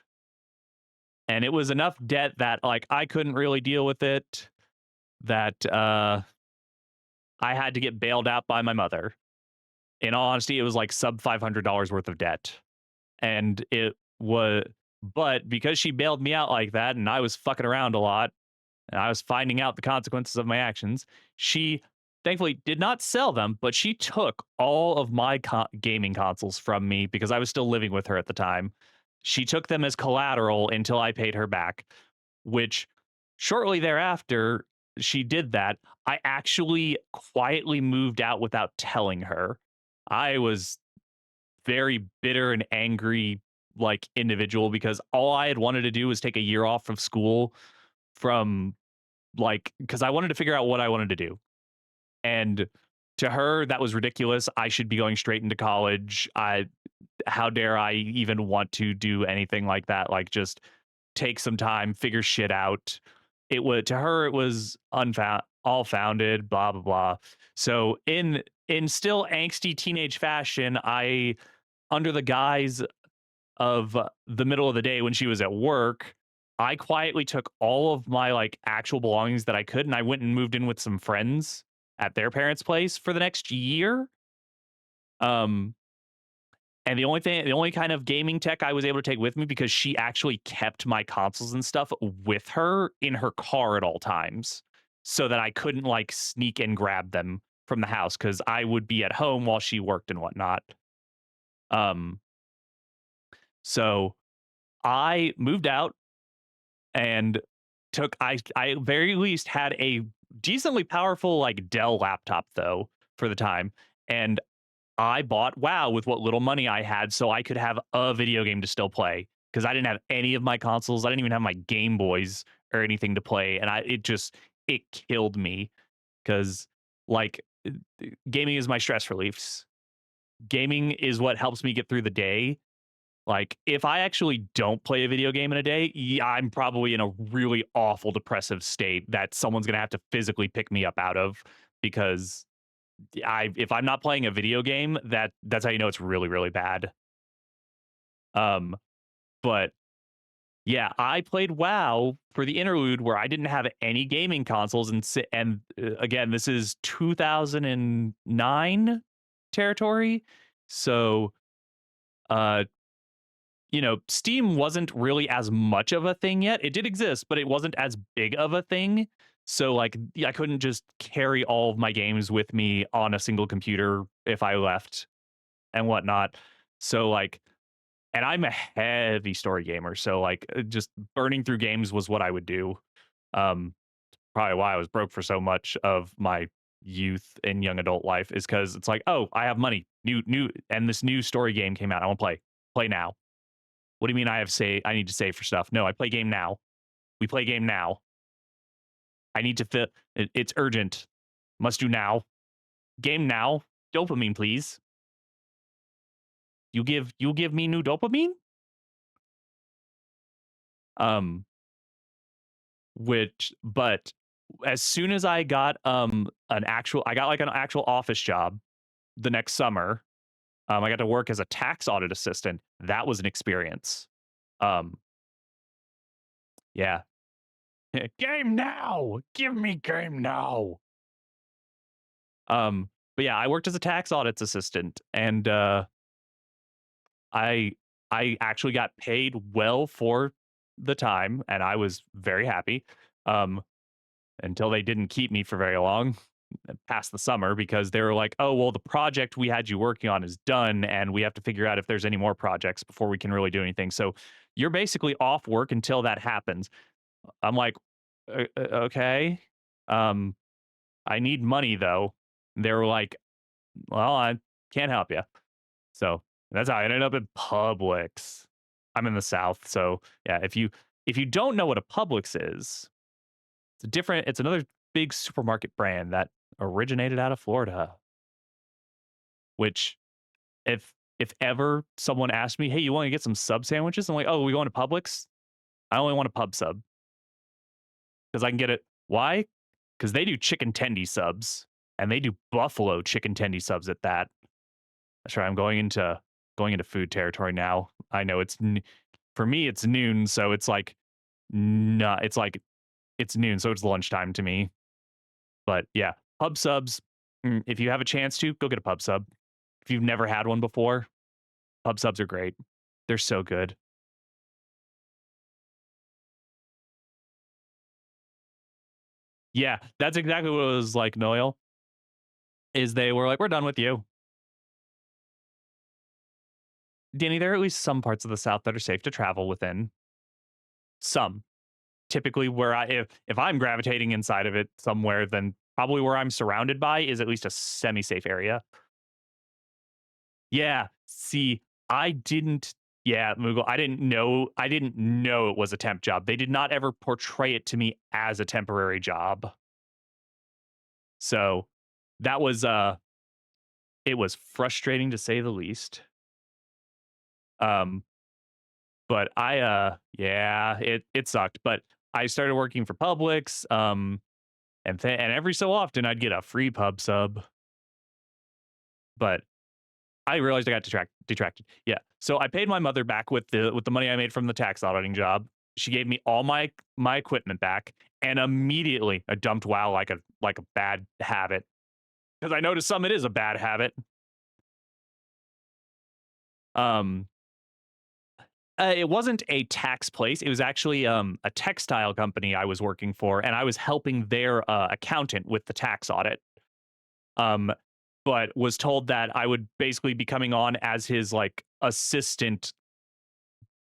Speaker 1: And it was enough debt that like I couldn't really deal with it, that I had to get bailed out by my mother. In all honesty, it was like sub $500 worth of debt. And it was, but because she bailed me out like that and I was fucking around a lot and I was finding out the consequences of my actions, she thankfully did not sell them, but she took all of my gaming consoles from me because I was still living with her at the time. She took them as collateral until I paid her back, which shortly thereafter she did that. I actually quietly moved out without telling her. I was very bitter and angry like individual because all I had wanted to do was take a year off of school from like because I wanted to figure out what I wanted to do. And to her that was ridiculous. I should be going straight into college. I How dare I even want to do anything like that? Like just take some time, figure shit out. It would to her it was unfound all founded, blah blah blah. So in still angsty teenage fashion, I under the guise of the middle of the day when she was at work, I quietly took all of my like actual belongings that I could and I went and moved in with some friends at their parents' place for the next year. Um and the only kind of gaming tech I was able to take with me because she actually kept my consoles and stuff with her in her car at all times so that I couldn't like sneak and grab them from the house because I would be at home while she worked and whatnot. Um, so I moved out and I very least had a decently powerful like Dell laptop though for the time. And I bought WoW with what little money I had so I could have a video game to still play because I didn't have any of my consoles. I didn't even have my Game Boys or anything to play. And it killed me because like gaming is my stress reliefs. Gaming is what helps me get through the day. Like if I actually don't play a video game in a day, yeah, I'm probably in a really awful depressive state that someone's going to have to physically pick me up out of because I if I'm not playing a video game, that's how you know it's really, really bad. Um, but yeah, I played WoW for the interlude where I didn't have any gaming consoles again, this is 2009 territory. So, uh, Steam wasn't really as much of a thing yet. It did exist, but it wasn't as big of a thing. So like I couldn't just carry all of my games with me on a single computer if I left and whatnot. So like, and I'm a heavy story gamer. So like, just burning through games was what I would do. Um, Probably why I was broke for so much of my youth and young adult life is because it's like, oh, I have money, and this new story game came out. I want to play now. What do you mean I need to save for stuff? No, I play game now. We play game now. I need to fit. It's urgent. Must do now. Game now. Dopamine, please. You give me new dopamine? Um, but as soon as I got I got like an actual office job the next summer. I got to work as a tax audit assistant. That was an experience. Um, yeah. Game now. Give me game now. But yeah, I worked as a tax audits assistant and I I actually got paid well for the time and I was very happy. Um until they didn't keep me for very long past the summer because they were like, "Oh, well the project we had you working on is done and we have to figure out if there's any more projects before we can really do anything." So, you're basically off work until that happens. I'm like, Okay. Um I need money though." They were like, "Well, I can't help you." So that's how I ended up in Publix. I'm in the South, so yeah. If you don't know what a Publix is, it's another big supermarket brand that originated out of Florida. Which if ever someone asked me, "Hey, you want to get some sub sandwiches?" I'm like, "Oh, we going to Publix? I only want a pub sub because I can get it." Why? Because they do chicken tendy subs and they do buffalo chicken tendy subs at that. That's right. I'm going into food territory now. I know for me it's noon, so it's like not it's like it's noon, so it's lunchtime to me. But yeah, pub subs. If you have a chance to go get a pub sub. If you've never had one before, pub subs are great. They're so good. Yeah, that's exactly what it was like, Noel. Is they were like, "We're done with you." Danny, there are at least some parts of the South that are safe to travel within. Some. Typically where if I'm gravitating inside of it somewhere, then probably where I'm surrounded by is at least a semi-safe area. Yeah. See, I didn't yeah, Moogle, I didn't know it was a temp job. They did not ever portray it to me as a temporary job. So, that was, it was frustrating to say the least. Um, But yeah, it sucked. But I started working for Publix, and every so often I'd get a free pub sub. But I realized I got detracted. Yeah. So I paid my mother back with the money I made from the tax auditing job. She gave me all my equipment back, and immediately I dumped WoW like a bad habit because I noticed some it is a bad habit. Um, it wasn't a tax place. It was actually a textile company I was working for, and I was helping their accountant with the tax audit. Um, but was told that I would basically be coming on as his like assistant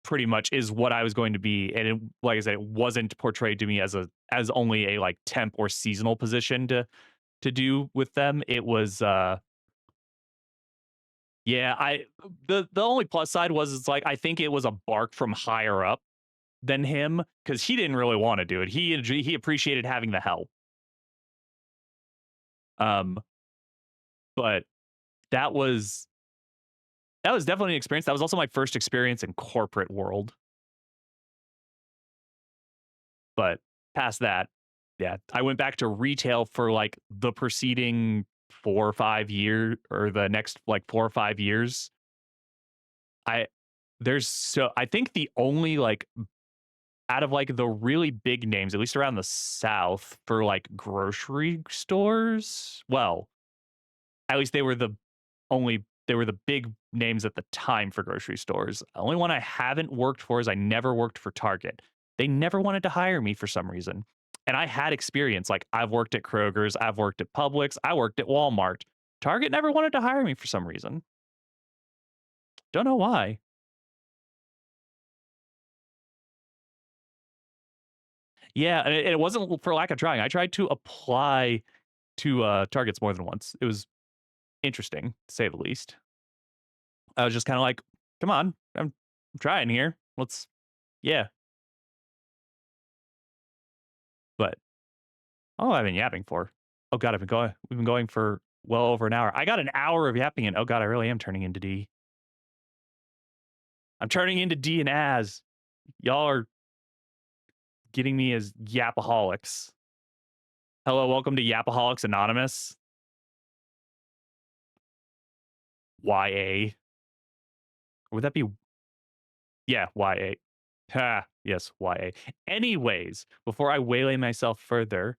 Speaker 1: pretty much is what I was going to be. And it, like I said, it wasn't portrayed to me as only a like temp or seasonal position to do with them. It was yeah, the only plus side was it's like I think it was a bark from higher up than him because he didn't really want to do it. He appreciated having the help. Um, but that was that was definitely an experience. That was also my first experience in corporate world. But past that, yeah, I went back to retail for like the preceding 4 or 5 year or the next like 4 or 5 years. I I think the only like out of like the really big names, at least around the South for like grocery stores, well, at least they were the big names at the time for grocery stores. The only one I haven't worked for is I never worked for Target. They never wanted to hire me for some reason. And I had experience. Like I've worked at Kroger's, I've worked at Publix, I worked at Walmart. Target never wanted to hire me for some reason. Don't know why. Yeah, and it wasn't for lack of trying. I tried to apply to Targets more than once. It was interesting, to say the least. I was just kind of like, come on, I'm trying here. Let's, yeah. But oh, I've been yapping for. Oh god, we've been going for well over an hour. I got an hour of yapping and oh god, I really am turning into D. I'm turning into D and as. Y'all are getting me as yapaholics. Hello, welcome to Yapaholics Anonymous. YA. Would that be yeah, YA. Ha, yes, YA. Anyways, before I waylay myself further,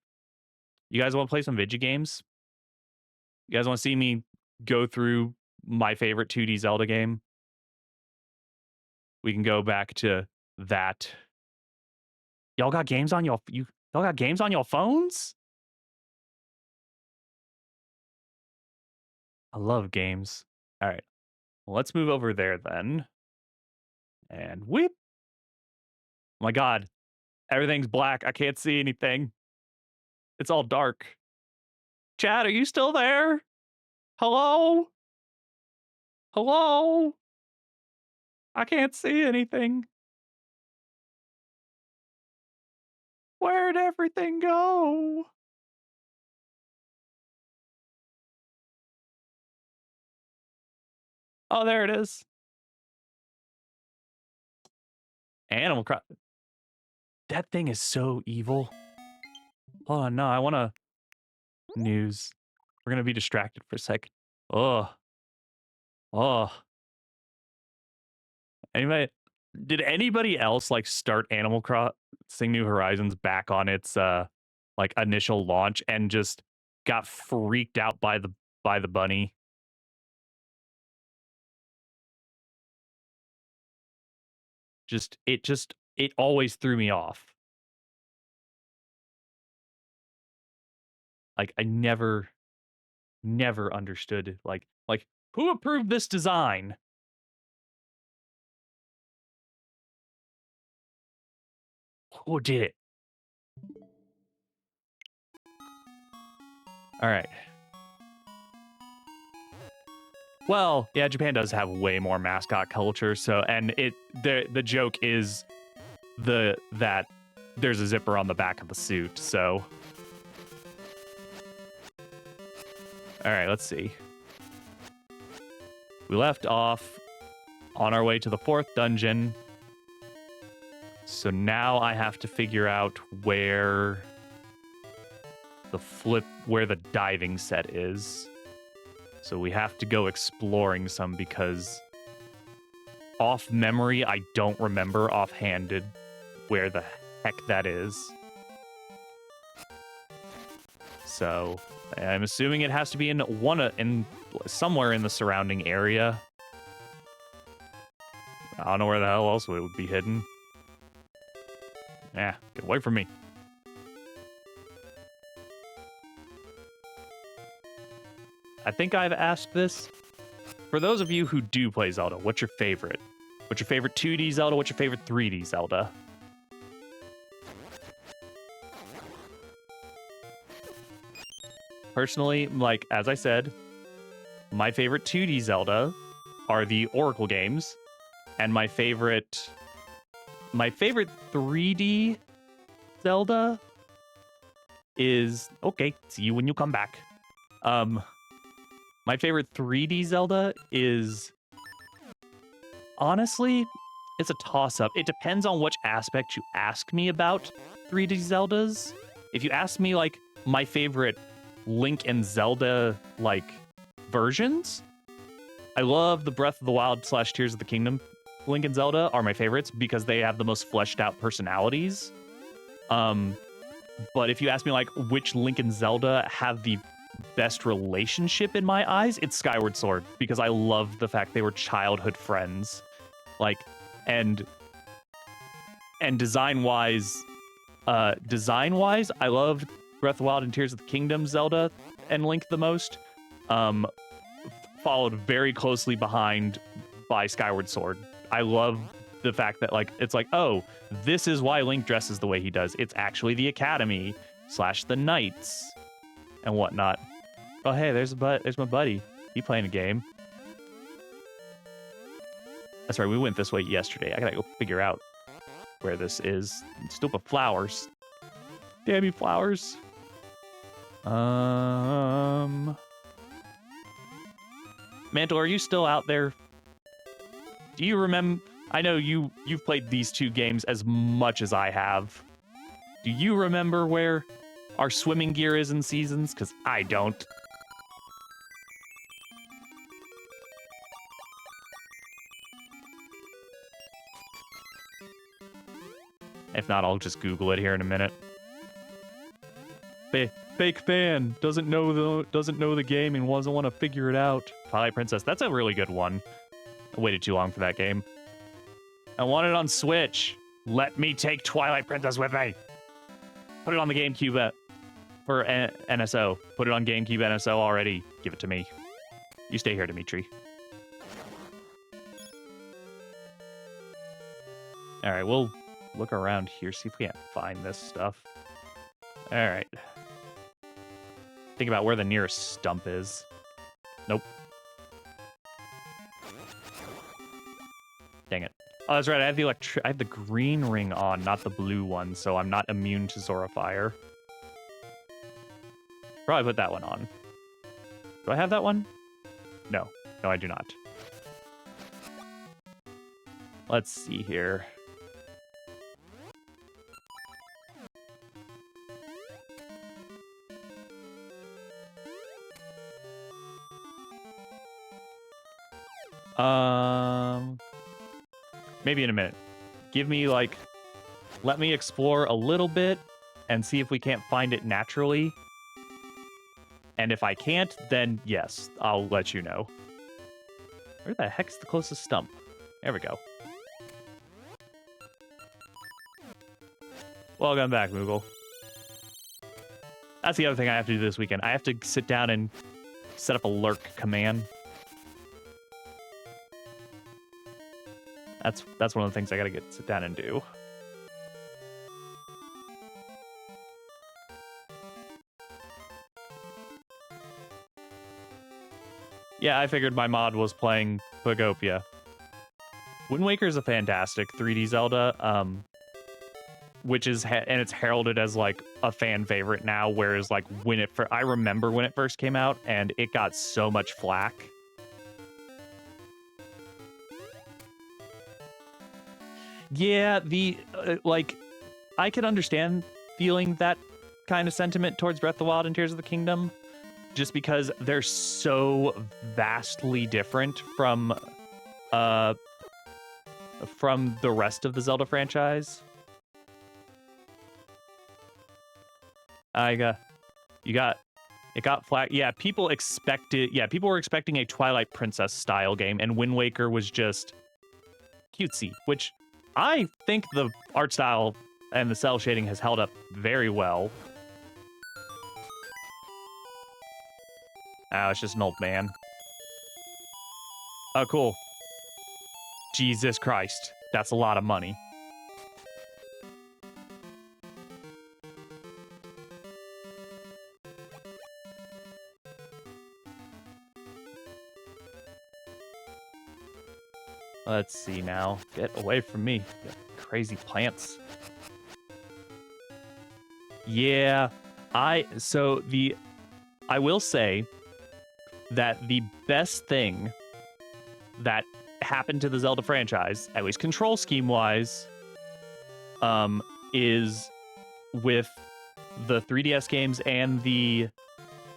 Speaker 1: you guys want to play some video games? You guys want to see me go through my favorite 2D Zelda game? We can go back to that. Y'all got games on y'all got games on your phones? I love games. All right. Well, let's move over there then. And whip. Oh my god. Everything's black. I can't see anything. It's all dark. Chad, are you still there? Hello? Hello? I can't see anything. Where'd everything go? Oh, there it is. Animal Crossing. That thing is so evil. Hold on, no, I want to news. We're gonna be distracted for a sec. Oh, oh. Anybody? Did anybody else like start Animal Crossing New Horizons back on its like initial launch and just got freaked out by the bunny? It always threw me off. Like I never understood like who approved this design? Who did it? All right. Well, yeah, Japan does have way more mascot culture, so and the joke is that there's a zipper on the back of the suit, so all right, let's see. We left off on our way to the 4th dungeon. So now I have to figure out where the diving set is. So we have to go exploring some because off memory, I don't remember offhanded where the heck that is. So I'm assuming it has to be in somewhere in the surrounding area. I don't know where the hell else it would be hidden. Yeah, get away from me. I think I've asked this. For those of you who do play Zelda, what's your favorite? What's your favorite 2D Zelda? What's your favorite 3D Zelda? Personally, like, as I said, my favorite 2D Zelda are the Oracle games, and my favorite 3D Zelda is... Okay, see you when you come back. My favorite 3D Zelda is... Honestly, it's a toss-up. It depends on which aspect you ask me about 3D Zeldas. If you ask me, like, my favorite Link and Zelda, like, versions, I love the Breath of the Wild / Tears of the Kingdom Link and Zelda are my favorites because they have the most fleshed out personalities. But if you ask me, like, which Link and Zelda have the best relationship in my eyes, it's Skyward Sword, because I love the fact they were childhood friends. Like, and design-wise, I loved Breath of the Wild and Tears of the Kingdom Zelda and Link the most. Followed very closely behind by Skyward Sword. I love the fact that, like, it's like, oh, this is why Link dresses the way he does. It's actually the Academy / the Knights and whatnot. Oh, hey, there's my buddy. He playing a game. That's right, we went this way yesterday. I gotta go figure out where this is. Stupid flowers. Damn you, flowers. Mantle, are you still out there? Do you remember? I know you've played these two games as much as I have. Do you remember where our swimming gear is in Seasons? Because I don't. If not, I'll just Google it here in a minute. Fake fan doesn't know the game and doesn't want to figure it out. Twilight Princess, that's a really good one. I waited too long for that game. I want it on Switch. Let me take Twilight Princess with me. Put it on the GameCube for NSO. Put it on GameCube NSO already. Give it to me. You stay here, Dimitri. All right, we'll look around here, see if we can't find this stuff. All right. Think about where the nearest stump is. Nope. Dang it. Oh, that's right. I have the green ring on, not the blue one, so I'm not immune to Zora Fire. Probably put that one on. Do I have that one? No. No, I do not. Let's see here. Maybe in a minute. Give me, like, let me explore a little bit and see if we can't find it naturally. And if I can't, then yes, I'll let you know. Where the heck's the closest stump? There we go. Welcome back, Moogle. That's the other thing I have to do this weekend. I have to sit down and set up a lurk command. That's one of the things I gotta sit down and do. Yeah, I figured my mod was playing Pagopia. Wind Waker is a fantastic 3D Zelda, which is and it's heralded as like a fan favorite now. Whereas like I remember when it first came out and it got so much flack. Yeah, like, I can understand feeling that kind of sentiment towards Breath of the Wild and Tears of the Kingdom, just because they're so vastly different uh from the rest of the Zelda franchise. I got you got it got flat. Yeah, people expected. Yeah, people were expecting a Twilight Princess style game, and Wind Waker was just cutesy, which I think the art style and the cell shading has held up very well. Oh, it's just an old man. Oh, cool. Jesus Christ. That's a lot of money. Let's see now. Get away from me. You crazy plants. Yeah. I will say that the best thing that happened to the Zelda franchise, at least control scheme wise, is with the 3DS games and the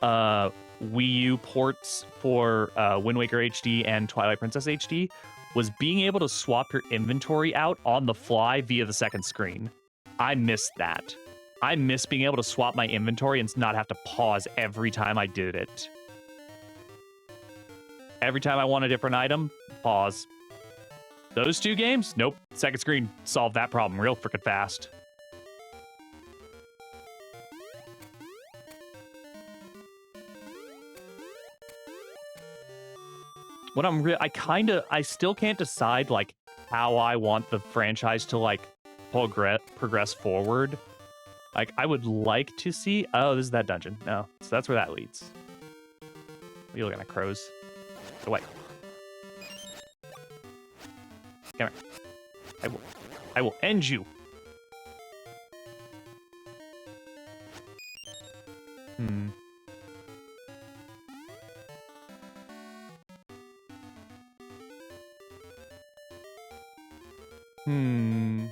Speaker 1: Wii U ports for Wind Waker HD and Twilight Princess HD, was being able to swap your inventory out on the fly via the second screen. I missed that. I miss being able to swap my inventory and not have to pause every time I did it. Every time I want a different item, pause. Those two games? Nope. Second screen solved that problem real freaking fast. What I still can't decide like how I want the franchise to like progress forward. Like I would like to see. Oh, this is that dungeon. No, so that's where that leads. What are you looking at, crows? Get away. Come here. I will end you. Hmm.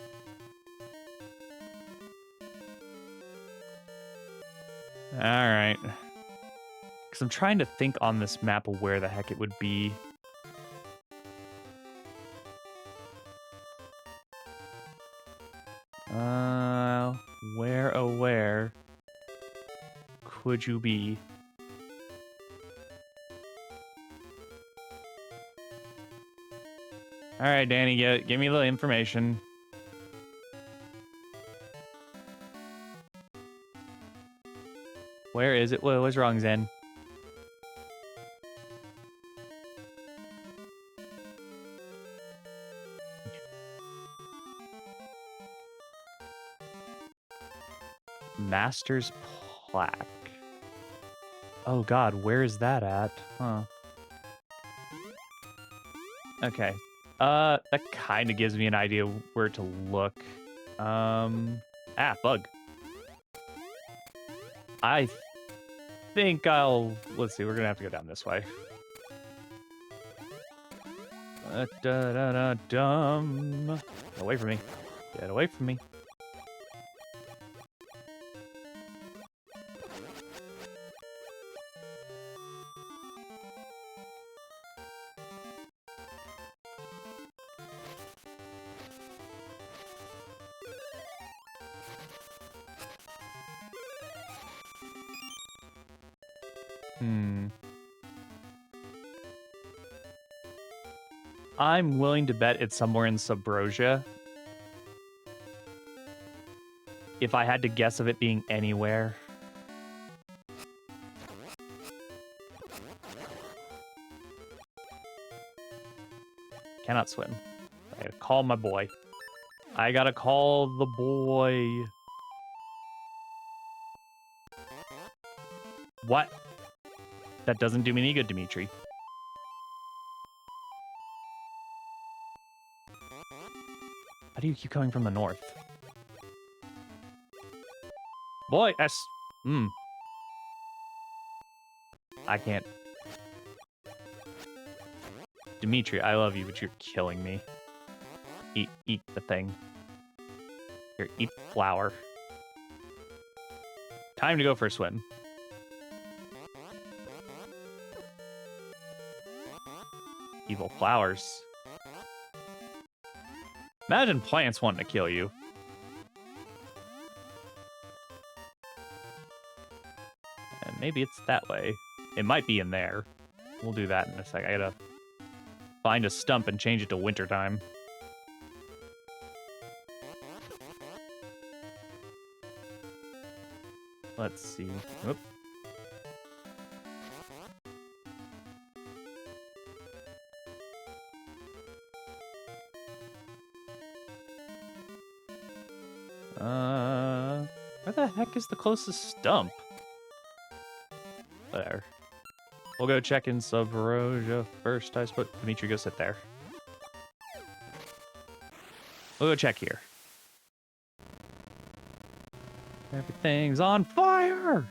Speaker 1: All right. Because I'm trying to think on this map of where the heck it would be. Where, oh, where could you be? All right, Danny, give me the information. Where is it? What's wrong, Zen? Master's Plaque. Oh god, where is that at? Huh. Okay. That kind of gives me an idea where to look. Bug. I think let's see, we're gonna have to go down this way. Get away from me. Get away from me. I'm willing to bet it's somewhere in Subrosia. If I had to guess of it being anywhere. Cannot swim. I gotta call my boy. I gotta call the boy. What? That doesn't do me any good, Dimitri. How do you keep coming from the north? Boy, I can't. Dimitri, I love you, but you're killing me. Eat the thing. Here, eat the flower. Time to go for a swim. Evil flowers. Imagine plants wanting to kill you. And maybe it's that way. It might be in there. We'll do that in a sec. I gotta find a stump and change it to wintertime. Let's see. Whoop. Where the heck is the closest stump? There. We'll go check in Subrosia first, I suppose. Dimitri, go sit there. We'll go check here. Everything's on fire!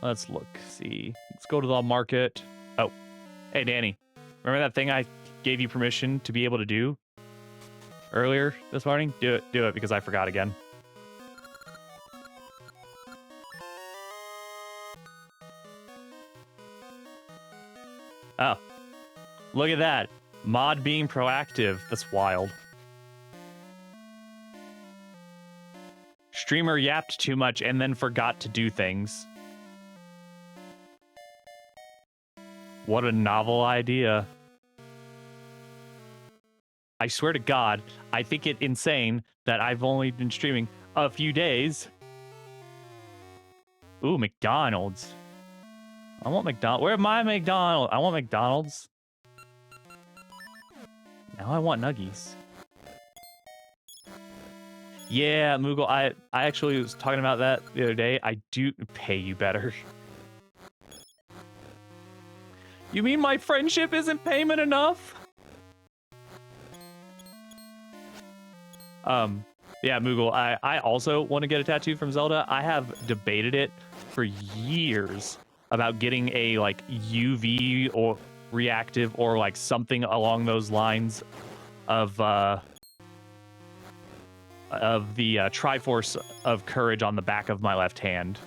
Speaker 1: Let's look, see. Let's go to the market. Oh, hey, Danny. Remember that thing I gave you permission to be able to do earlier this morning? Do it, because I forgot again. Oh, look at that. Mod being proactive. That's wild. Streamer yapped too much and then forgot to do things. What a novel idea. I swear to God, I think it insane that I've only been streaming a few days. Ooh, McDonald's. I want McDonald's. Where my McDonald's? I want McDonald's. Now I want Nuggies. Yeah, Moogle, I actually was talking about that the other day. I do pay you better. You mean my friendship isn't payment enough? Yeah, Moogle, I also want to get a tattoo from Zelda. I have debated it for years about getting a like UV or reactive or like something along those lines of the Triforce of Courage on the back of my left hand.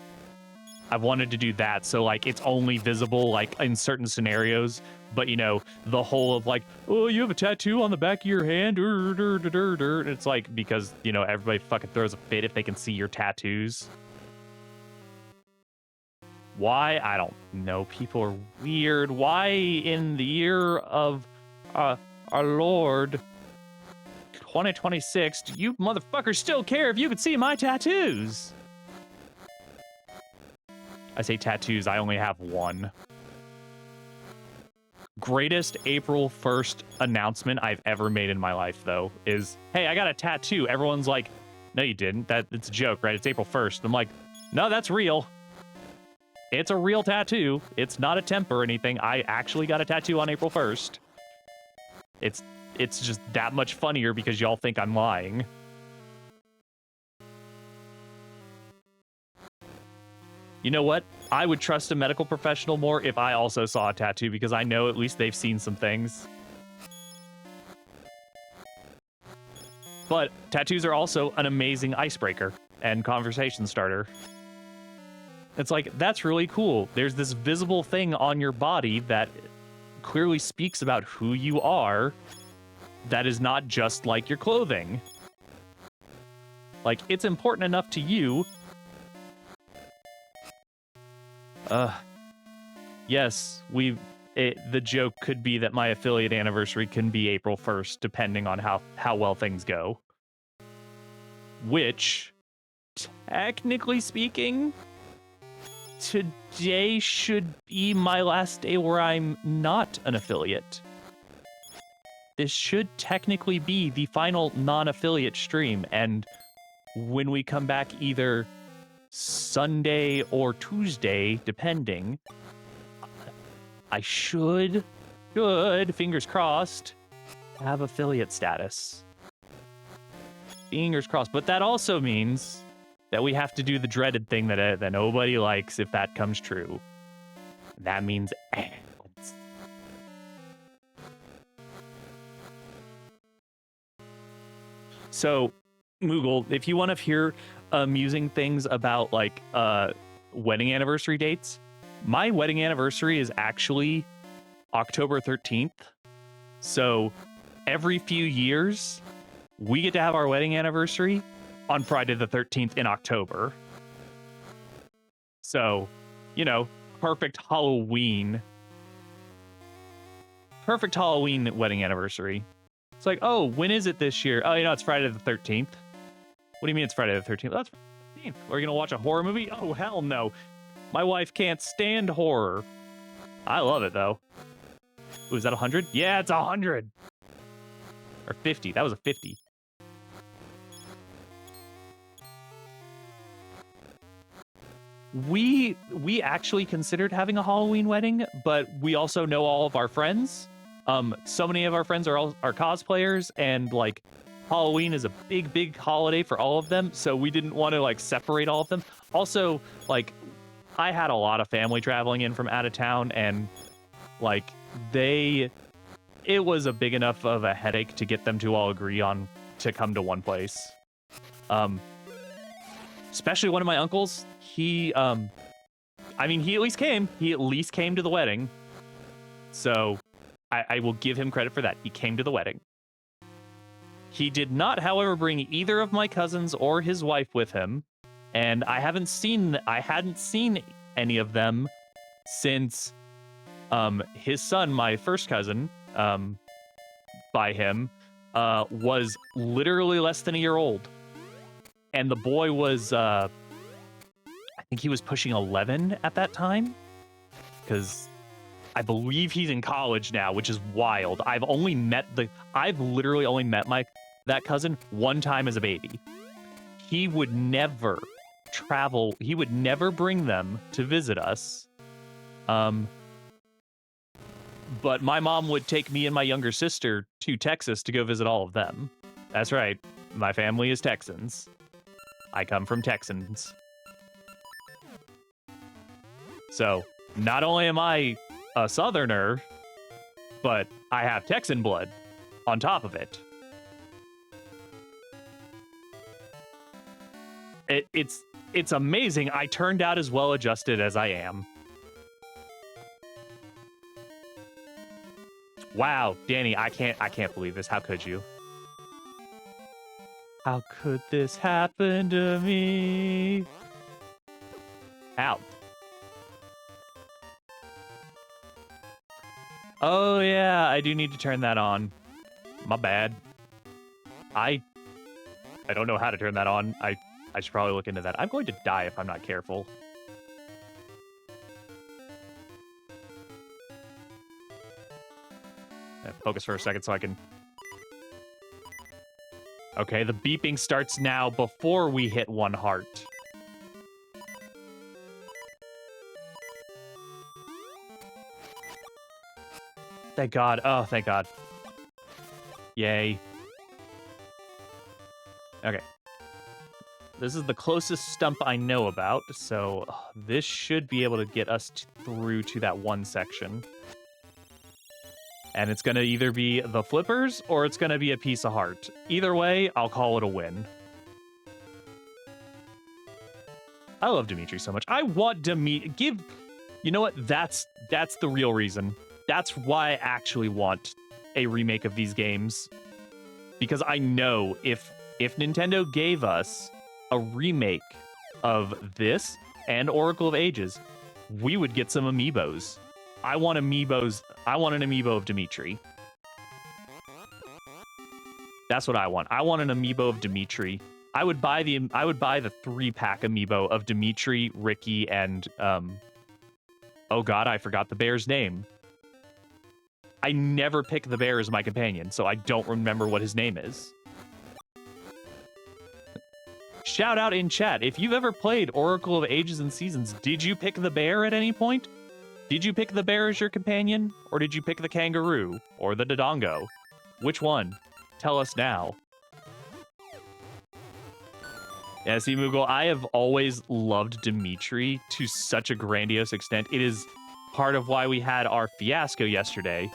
Speaker 1: I've wanted to do that, so like it's only visible like in certain scenarios, but you know, the whole of like, oh, you have a tattoo on the back of your hand, it's like because, you know, everybody fucking throws a fit if they can see your tattoos. Why? I don't know. People are weird. Why in the year of our Lord 2026 do you motherfuckers still care if you could see my tattoos? I say tattoos, I only have one. Greatest April 1st announcement I've ever made in my life, though, is, hey, I got a tattoo. Everyone's like, no, you didn't. It's a joke, right? It's April 1st. I'm like, no, that's real. It's a real tattoo. It's not a temp or anything. I actually got a tattoo on April 1st. It's just that much funnier because y'all think I'm lying. You know what? I would trust a medical professional more if I also saw a tattoo because I know at least they've seen some things. But tattoos are also an amazing icebreaker and conversation starter. It's like, that's really cool. There's this visible thing on your body that clearly speaks about who you are that is not just like your clothing. Like, it's important enough to you. Yes, the joke could be that my affiliate anniversary can be April 1st, depending on how well things go. Which, technically speaking, today should be my last day where I'm not an affiliate. This should technically be the final non-affiliate stream, and when we come back either Sunday or Tuesday, depending, I should, fingers crossed, have affiliate status. Fingers crossed. But that also means that we have to do the dreaded thing that nobody likes if that comes true. That means ads. So, Moogle, if you want to hear amusing things about like wedding anniversary dates, my wedding anniversary is actually October 13th. So, every few years, we get to have our wedding anniversary on Friday the 13th in October. So, you know, perfect Halloween. Perfect Halloween wedding anniversary. It's like, oh, when is it this year? Oh, you know, it's Friday the 13th. What do you mean it's Friday the 13th? That's Friday the 13th. We're going to watch a horror movie? Oh, hell no. My wife can't stand horror. I love it, though. Ooh, is that 100? Yeah, it's 100. Or 50. That was a 50. We actually considered having a Halloween wedding, but we also know all of our friends. So many of our friends are cosplayers, and like Halloween is a big holiday for all of them, so we didn't want to like separate all of them. Also, like I had a lot of family traveling in from out of town, and like it was a big enough of a headache to get them to all agree on to come to one place. Especially one of my uncles, he at least came. He at least came to the wedding. So I will give him credit for that. He came to the wedding. He did not, however, bring either of my cousins or his wife with him, and I hadn't seen any of them since his son, my first cousin, by him, was literally less than a year old. And the boy was, I think he was pushing 11 at that time, because I believe he's in college now, which is wild. I've literally only met that cousin one time as a baby. He would never travel. He would never bring them to visit us. But my mom would take me and my younger sister to Texas to go visit all of them. That's right. My family is Texans. I come from Texans. So, not only am I a Southerner, but I have Texan blood on top of it. It's amazing. I turned out as well adjusted as I am. Wow, Danny, I can't believe this. How could you? How could this happen to me? Ow. Oh yeah, I do need to turn that on. My bad. I don't know how to turn that on. I should probably look into that. I'm going to die if I'm not careful. Focus for a second so I can... Okay, the beeping starts now before we hit 1 heart. Thank God. Oh, thank God. Yay. Okay. This is the closest stump I know about, so this should be able to get us through to that one section. And it's going to either be the flippers or it's going to be a piece of heart. Either way, I'll call it a win. I love Dimitri so much. I want Dimitri... You know what? That's the real reason. That's why I actually want a remake of these games. Because I know if Nintendo gave us a remake of this and Oracle of Ages, we would get some amiibos. I want amiibos. I want an amiibo of Dimitri. That's what I want. I want an amiibo of Dimitri. I would buy the 3-pack amiibo of Dimitri, Ricky, and oh God, I forgot the bear's name. I never pick the bear as my companion, so I don't remember what his name is. Shout out in chat, if you've ever played Oracle of Ages and Seasons, did you pick the bear at any point? Did you pick the bear as your companion? Or did you pick the kangaroo? Or the dodongo? Which one? Tell us now. Yeah, see, Moogle, I have always loved Dimitri to such a grandiose extent. It is part of why we had our fiasco yesterday.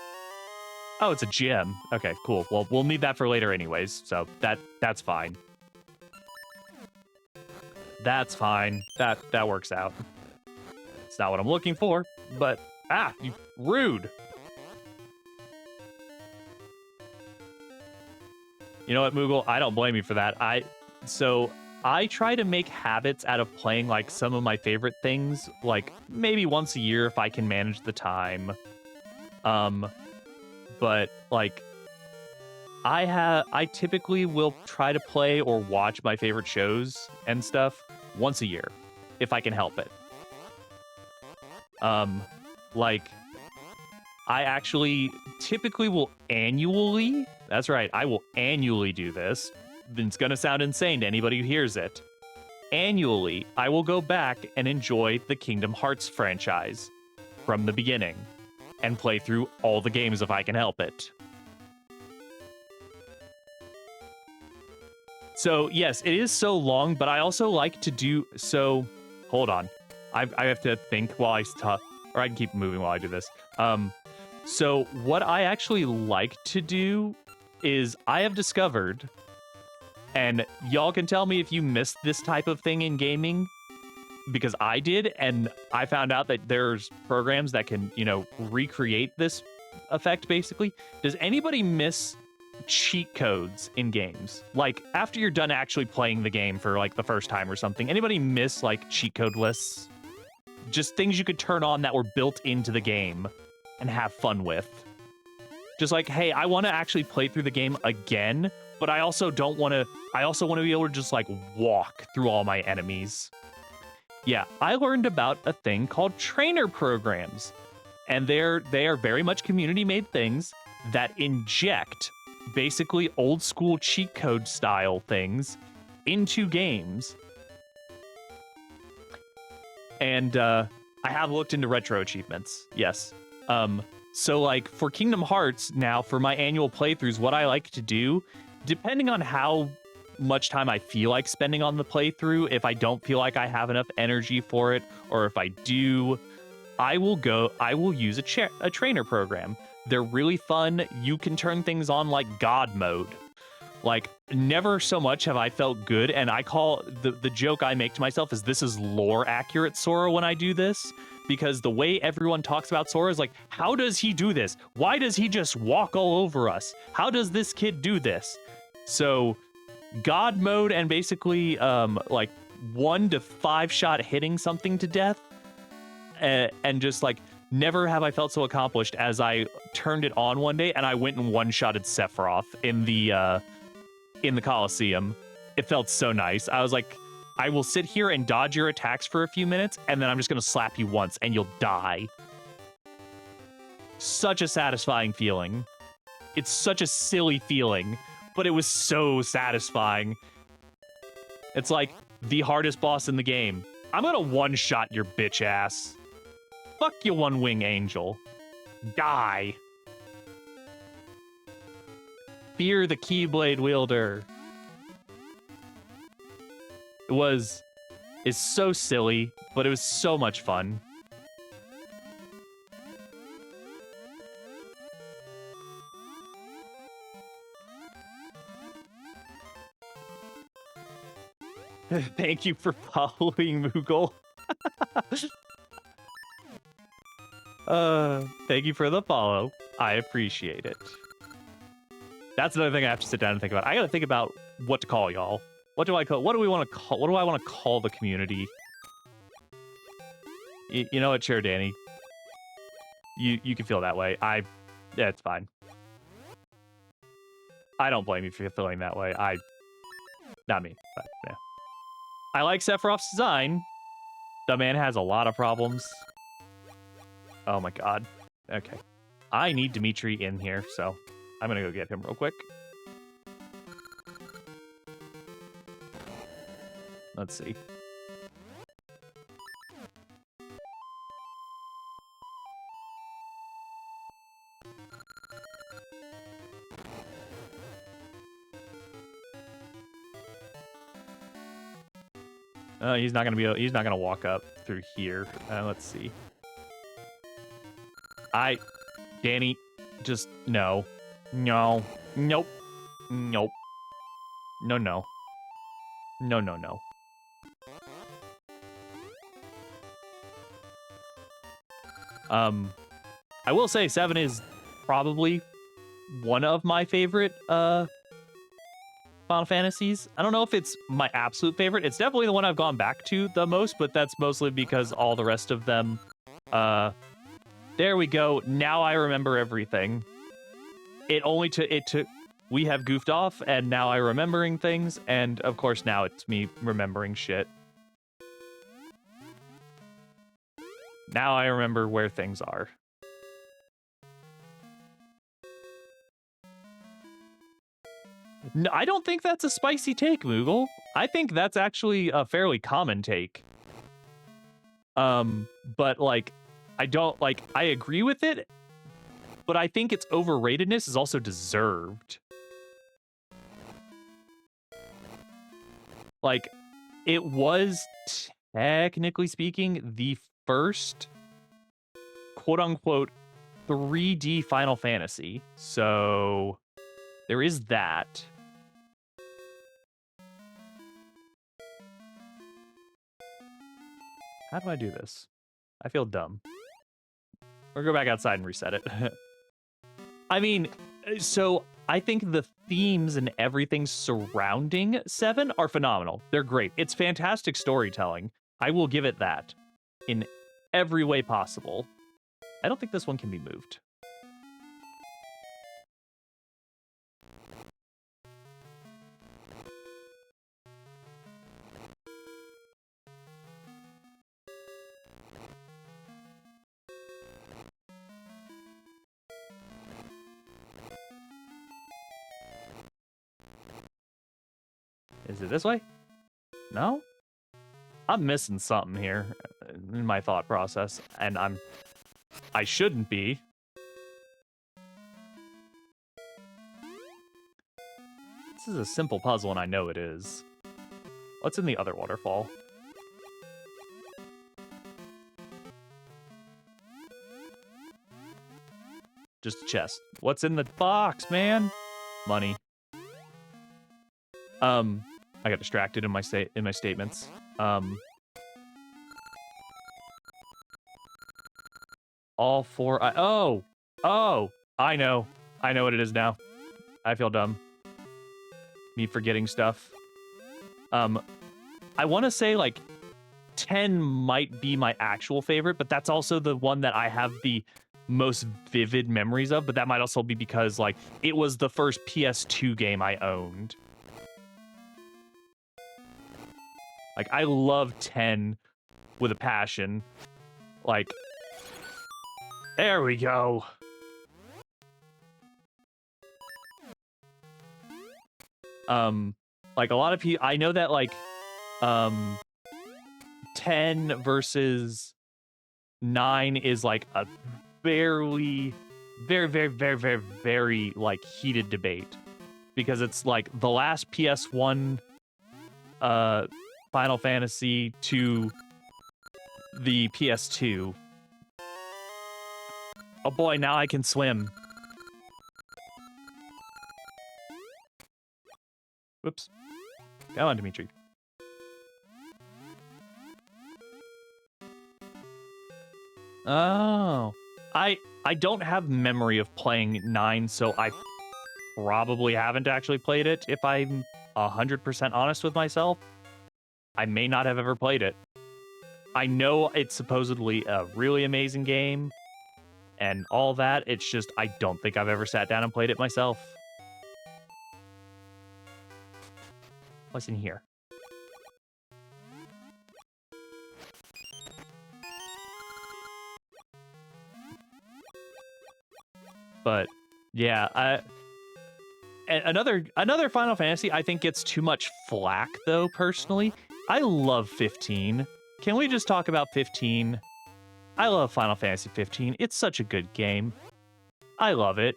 Speaker 1: Oh, it's a gym. Okay, cool. Well, we'll need that for later anyways, so that's fine. That's fine. That works out. It's not what I'm looking for, but you rude. You know what, Moogle? I don't blame you for that. I try to make habits out of playing like some of my favorite things, like maybe once a year if I can manage the time. But like I typically will try to play or watch my favorite shows and stuff once a year if I can help it. Like I actually typically will annually, that's right, I will annually do this. It's going to sound insane to anybody who hears it. Annually, I will go back and enjoy the Kingdom Hearts franchise from the beginning and play through all the games if I can help it. So, yes, it is so long, but I also like to do so. Hold on. I have to think while I talk, or I can keep moving while I do this. So what I actually like to do is I have discovered, and y'all can tell me if you missed this type of thing in gaming, because I did, and I found out that there's programs that can, recreate this effect, basically. Does anybody miss cheat codes in games? Like, after you're done actually playing the game for, like, the first time or something, anybody miss, like, cheat code lists? Just things you could turn on that were built into the game and have fun with. Just like, hey, I want to actually play through the game again, but I also want to be able to just like walk through all my enemies. Yeah, I learned about a thing called trainer programs, and they are very much community-made things that inject basically old school cheat code style things into games. And I have looked into retro achievements. Yes. So like for Kingdom Hearts now, for my annual playthroughs, what I like to do, depending on how much time I feel like spending on the playthrough, if I don't feel like I have enough energy for it, or if I do, I will use a trainer program. They're really fun. You can turn things on like God mode. Like, never so much have I felt good, and I call the joke I make to myself is this is lore accurate Sora when I do this, because the way everyone talks about Sora is like, how does he do this? Why does he just walk all over us? How does this kid do this? So, God mode and basically like 1 to 5 shot hitting something to death, and just like never have I felt so accomplished as I turned it on one day and I went and one-shotted Sephiroth in the Coliseum. It felt so nice. I was like, I will sit here and dodge your attacks for a few minutes, and then I'm just going to slap you once, and you'll die. Such a satisfying feeling. It's such a silly feeling, but it was so satisfying. It's like the hardest boss in the game. I'm going to one-shot your bitch ass. Fuck you, one-wing angel. Die. Fear the Keyblade wielder. It's so silly, but it was so much fun. Thank you for following, Moogle. Thank you for the follow. I appreciate it. That's another thing I have to sit down and think about. I gotta think about what to call y'all. What do I want to call the community? You know what, sure, Danny. You can feel that way. Yeah, it's fine. I don't blame you for feeling that way. Not me, but yeah. I like Sephiroth's design. The man has a lot of problems. Oh my god. Okay. I need Dimitri in here, so I'm gonna go get him real quick. Let's see. He's not gonna walk up through here. Let's see. Danny, just no. No. Nope. Nope. No, no. No, no, no. I will say 7 is probably one of my favorite Final Fantasies. I don't know if it's my absolute favorite. It's definitely the one I've gone back to the most, but that's mostly because all the rest of them there we go. Now I remember everything. It took we have goofed off and now I'm remembering things, and of course now it's me remembering shit. Now I remember where things are. No, I don't think that's a spicy take, Moogle. I think that's actually a fairly common take. But like, I don't like, I agree with it, but I think its overratedness is also deserved. Like, it was, technically speaking, the first quote-unquote 3D Final Fantasy. So there is that. How do I do this? I feel dumb. Or go back outside and reset it. I mean, so I think the themes and everything surrounding 7 are phenomenal. They're great. It's fantastic storytelling. I will give it that in every way possible. I don't think this one can be moved. Is it this way? No? I'm missing something here in my thought process, and I shouldn't be. This is a simple puzzle, and I know it is. What's in the other waterfall? Just a chest. What's in the box, man? Money. I got distracted in my statements. All 4. Oh, I know what it is now. I feel dumb. Me forgetting stuff. I want to say like 10 might be my actual favorite, but that's also the one that I have the most vivid memories of. But that might also be because like it was the first PS2 game I owned. Like, I love 10 with a passion. Like, there we go. Like, a lot of people, I know that, like, 10 versus 9 is, like, a very, like, heated debate. Because it's, like, the last PS1, Final Fantasy to the PS2. Oh boy, now I can swim. Whoops. Come on, Dimitri. Oh. I don't have memory of playing 9, so I probably haven't actually played it, if I'm 100% honest with myself. I may not have ever played it. I know it's supposedly a really amazing game and all that. It's just, I don't think I've ever sat down and played it myself. What's in here? But yeah, another Final Fantasy I think gets too much flack though, personally. I love 15. Can we just talk about 15? I love Final Fantasy 15. It's such a good game. I love it.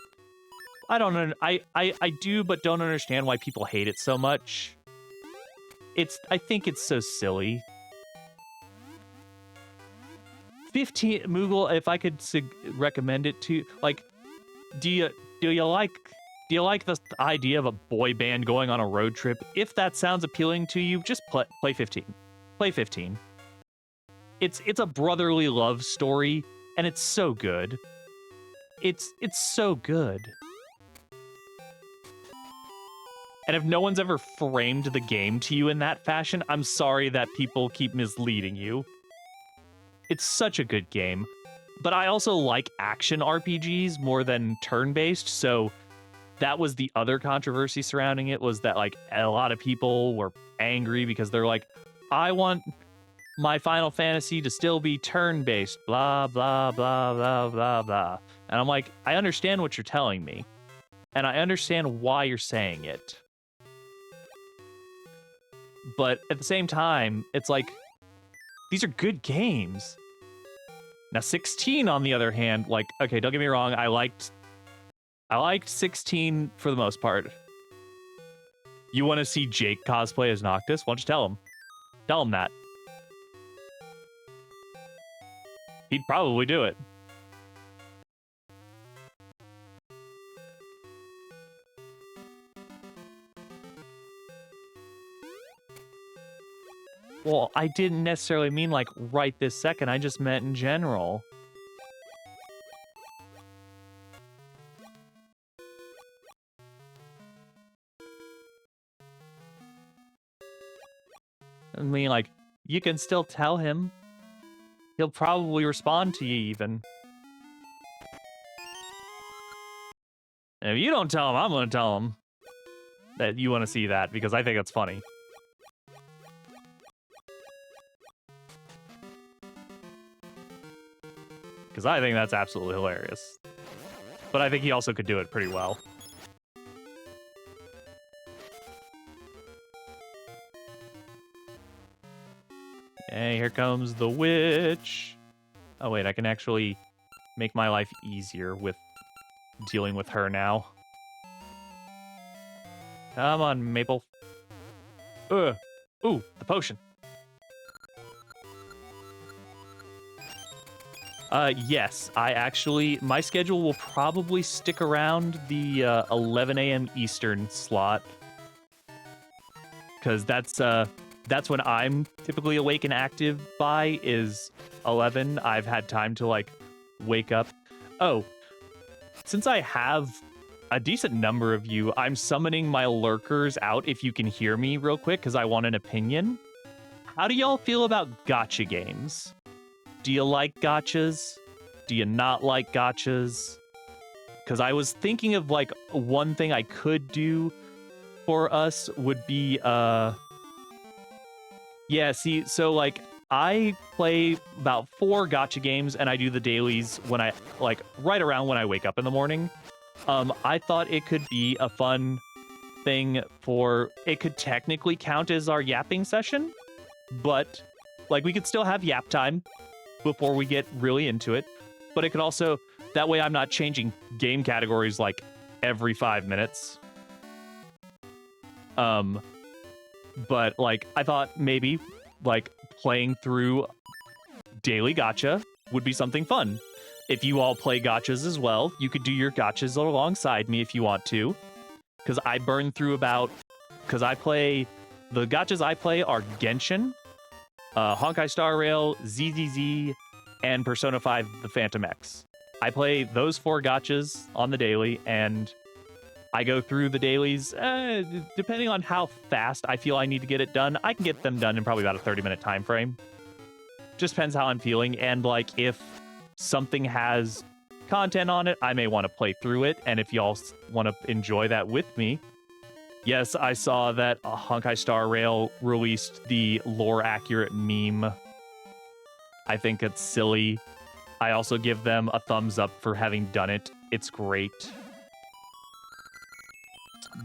Speaker 1: I do, but don't understand why people hate it so much. I think it's so silly. 15, Moogle, if I could recommend it to, like, Do you do you like do you like the idea of a boy band going on a road trip? If that sounds appealing to you, just play 15. Play 15. It's a brotherly love story, and it's so good. It's so good. And if no one's ever framed the game to you in that fashion, I'm sorry that people keep misleading you. It's such a good game. But I also like action RPGs more than turn-based, so that was the other controversy surrounding it, was that, like, a lot of people were angry because they're like, I want my Final Fantasy to still be turn-based, blah, blah, blah, blah, blah, blah. And I'm like, I understand what you're telling me, and I understand why you're saying it. But at the same time, it's like, these are good games. Now, 16, on the other hand, like, okay, don't get me wrong, I liked 16 for the most part. You want to see Jake cosplay as Noctis? Why don't you tell him? Tell him that. He'd probably do it. Well, I didn't necessarily mean, like, right this second. I just meant in general. I mean, like, you can still tell him. He'll probably respond to you, even. And if you don't tell him, I'm going to tell him that you want to see that, because I think it's funny. Because I think that's absolutely hilarious. But I think he also could do it pretty well. Hey, here comes the witch. Oh, wait, I can actually make my life easier with dealing with her now. Come on, Maple. Ooh, the potion. Yes, my schedule will probably stick around the 11 a.m. Eastern slot. Because that's when I'm typically awake and active by, is 11. I've had time to, like, wake up. Oh, since I have a decent number of you, I'm summoning my lurkers out if you can hear me real quick, because I want an opinion. How do y'all feel about gacha games? Do you like gachas? Do you not like gachas? Because I was thinking of, like, one thing I could do for us would be, yeah, see, so, like, I play about 4 gacha games, and I do the dailies when I, like, right around when I wake up in the morning. I thought it could be a fun thing it could technically count as our yapping session, but, like, we could still have yap time before we get really into it, but it could also, that way I'm not changing game categories, like, every 5 minutes. But, like, I thought maybe, like, playing through daily gacha would be something fun. If you all play gachas as well, you could do your gachas alongside me if you want to. Because I burn through the gachas I play are Genshin, Honkai Star Rail, ZZZ, and Persona 5 The Phantom X. I play those 4 gachas on the daily, and I go through the dailies, depending on how fast I feel I need to get it done. I can get them done in probably about a 30-minute time frame. Just depends how I'm feeling, and, like, if something has content on it, I may want to play through it, and if y'all want to enjoy that with me. Yes, I saw that Honkai Star Rail released the lore-accurate meme. I think it's silly. I also give them a thumbs up for having done it. It's great.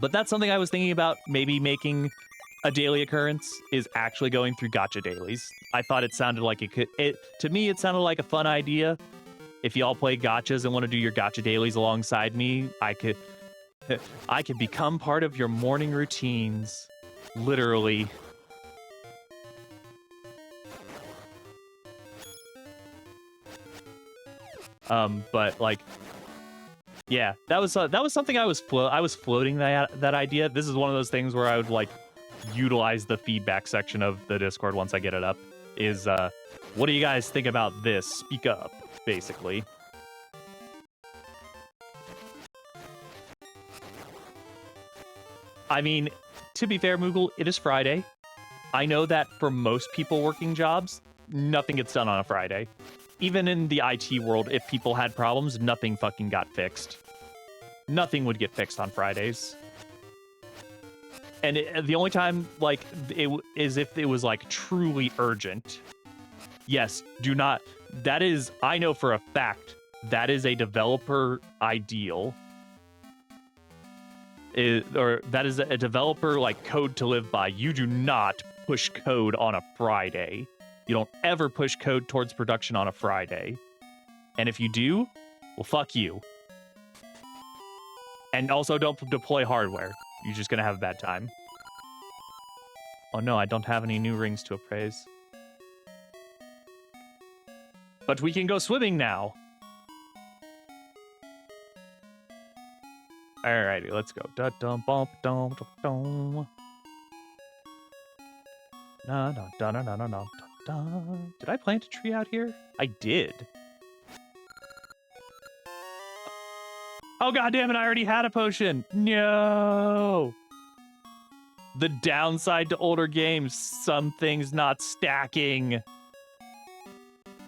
Speaker 1: But that's something I was thinking about, maybe making a daily occurrence, is actually going through gacha dailies. I thought it sounded like to me, it sounded like a fun idea. If y'all play gachas and want to do your gacha dailies alongside me, I could become part of your morning routines. Literally. But, like, Yeah, that was something I was floating that idea. This is one of those things where I would like utilize the feedback section of the Discord once I get it up. Is what do you guys think about this? Speak up, basically. I mean, to be fair, Moogle, it is Friday. I know that for most people working jobs, nothing gets done on a Friday. Even in the IT world, if people had problems, nothing fucking got fixed. Nothing would get fixed on Fridays. And the only time, like, is if it was, like, truly urgent. Yes, do not... That is... I know for a fact that is a developer ideal. Or that is a developer, like, code to live by. You do not push code on a Friday. You don't ever push code towards production on a Friday. And if you do, well, fuck you. And also don't deploy hardware. You're just gonna have a bad time. Oh no, I don't have any new rings to appraise. But we can go swimming now. Alrighty, let's go. Da dum bump dum dum. Na na da na na na na da. Did I plant a tree out here? I did. Oh god damn it! I already had a potion. No. The downside to older games: some things not stacking.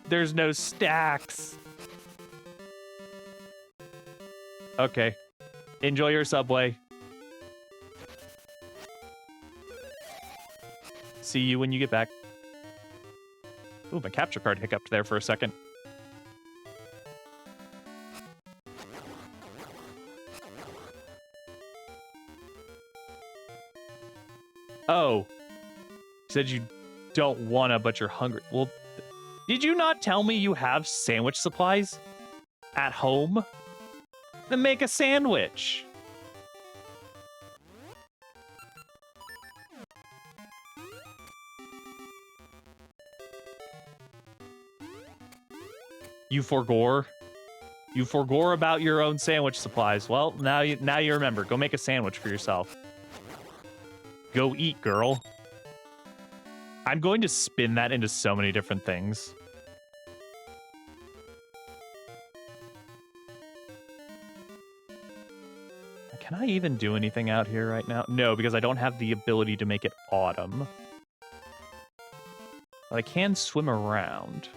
Speaker 1: There's no stacks. Okay. Enjoy your subway. See you when you get back. Ooh, my capture card hiccuped there for a second. Oh. You said you don't wanna, but you're hungry. Well, did you not tell me you have sandwich supplies at home? Then make a sandwich. You forgore? You forgore about your own sandwich supplies. Well, now you remember. Go make a sandwich for yourself. Go eat, girl. I'm going to spin that into so many different things. Can I even do anything out here right now? No, because I don't have the ability to make it autumn. But I can swim around.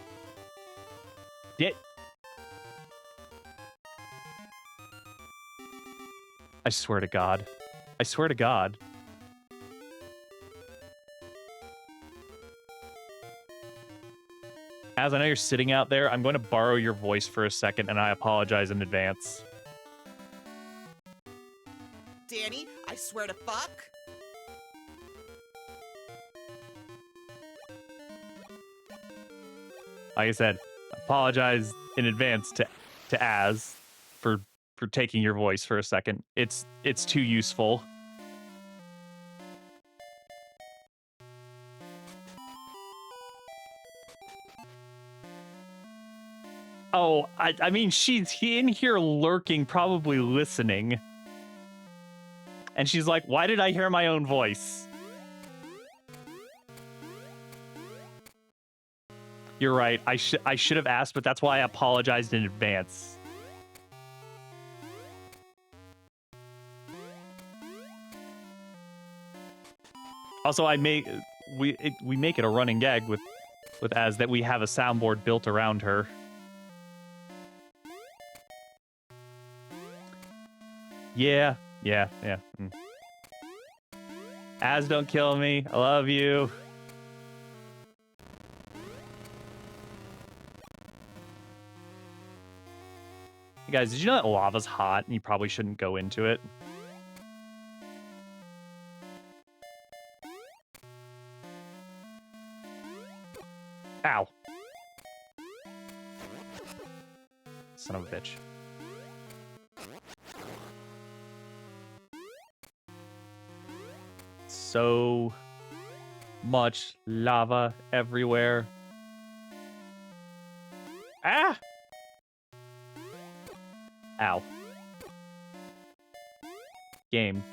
Speaker 1: I swear to God. I swear to God. As I know you're sitting out there, I'm going to borrow your voice for a second, and I apologize in advance.
Speaker 3: Danny, I swear to fuck.
Speaker 1: Like I said, apologize in advance to Az for taking your voice for a second. It's too useful. Oh, I mean, she's in here lurking, probably listening. And she's like, why did I hear my own voice? You're right. I should have asked, but that's why I apologized in advance. Also, we make it a running gag with Az that we have a soundboard built around her. Yeah. Az, don't kill me. I love you. Hey guys, did you know that lava's hot and you probably shouldn't go into it? Ow. Son of a bitch. So much lava everywhere. Ah! Ow. Game,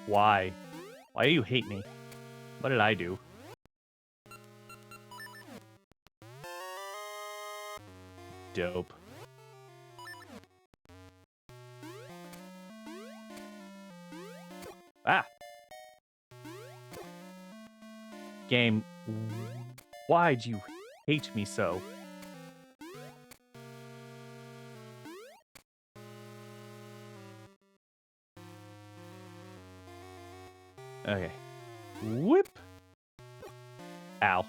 Speaker 1: why? Why do you hate me? What did I do? Dope. Ah! Game, why'd you hate me so? Okay. Whip! Ow.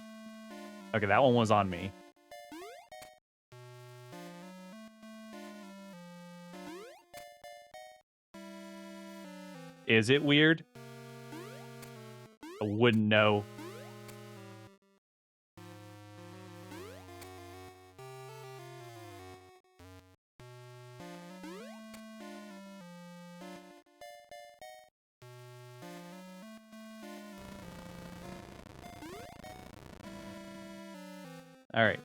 Speaker 1: Okay, that one was on me. Is it weird? I wouldn't know. All right.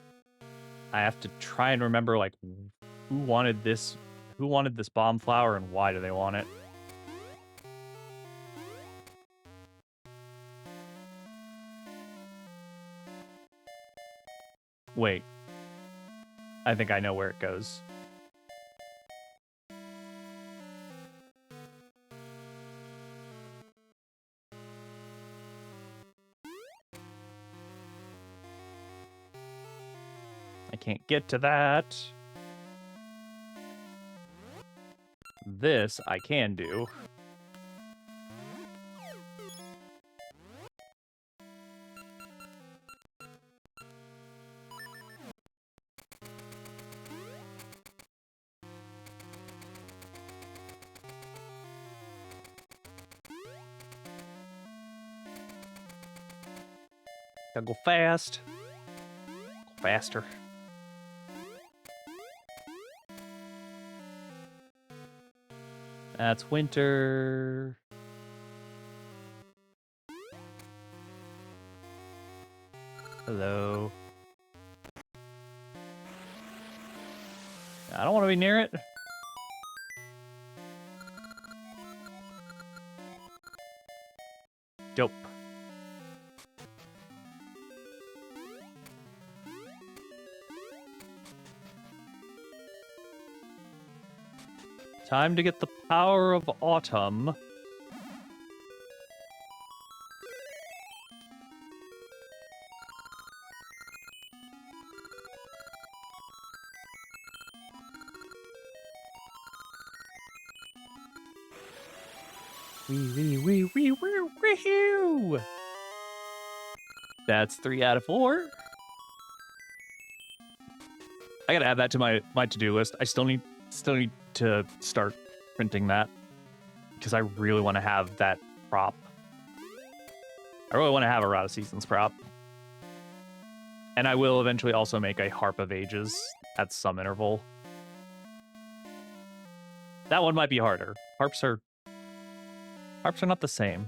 Speaker 1: I have to try and remember, like, who wanted this bomb flower and why do they want it? Wait. I think I know where it goes. I can't get to that. This I can do. Gotta go fast. Go faster. That's winter. Hello. I don't want to be near it. Dope. Time to get the power of autumn. Wee-hoo! That's 3 out of 4. I gotta add that to my to-do list. I still need to start printing that because I really want to have that prop. I really want to have a Rod of Seasons prop. And I will eventually also make a Harp of Ages at some interval. That one might be harder. Harps are not the same.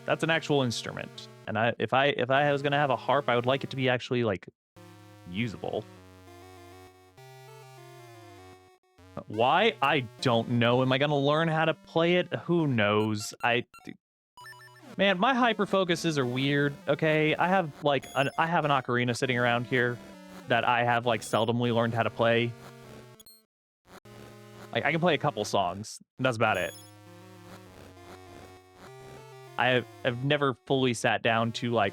Speaker 1: That's an actual instrument. And if I was gonna have a harp, I would like it to be actually like usable. Why? I don't know. Am I gonna learn how to play it? Who knows? Man, my hyper focuses are weird. Okay, I have like an ocarina sitting around here that I have like seldomly learned how to play. Like I can play a couple songs. And that's about it. I've never fully sat down to like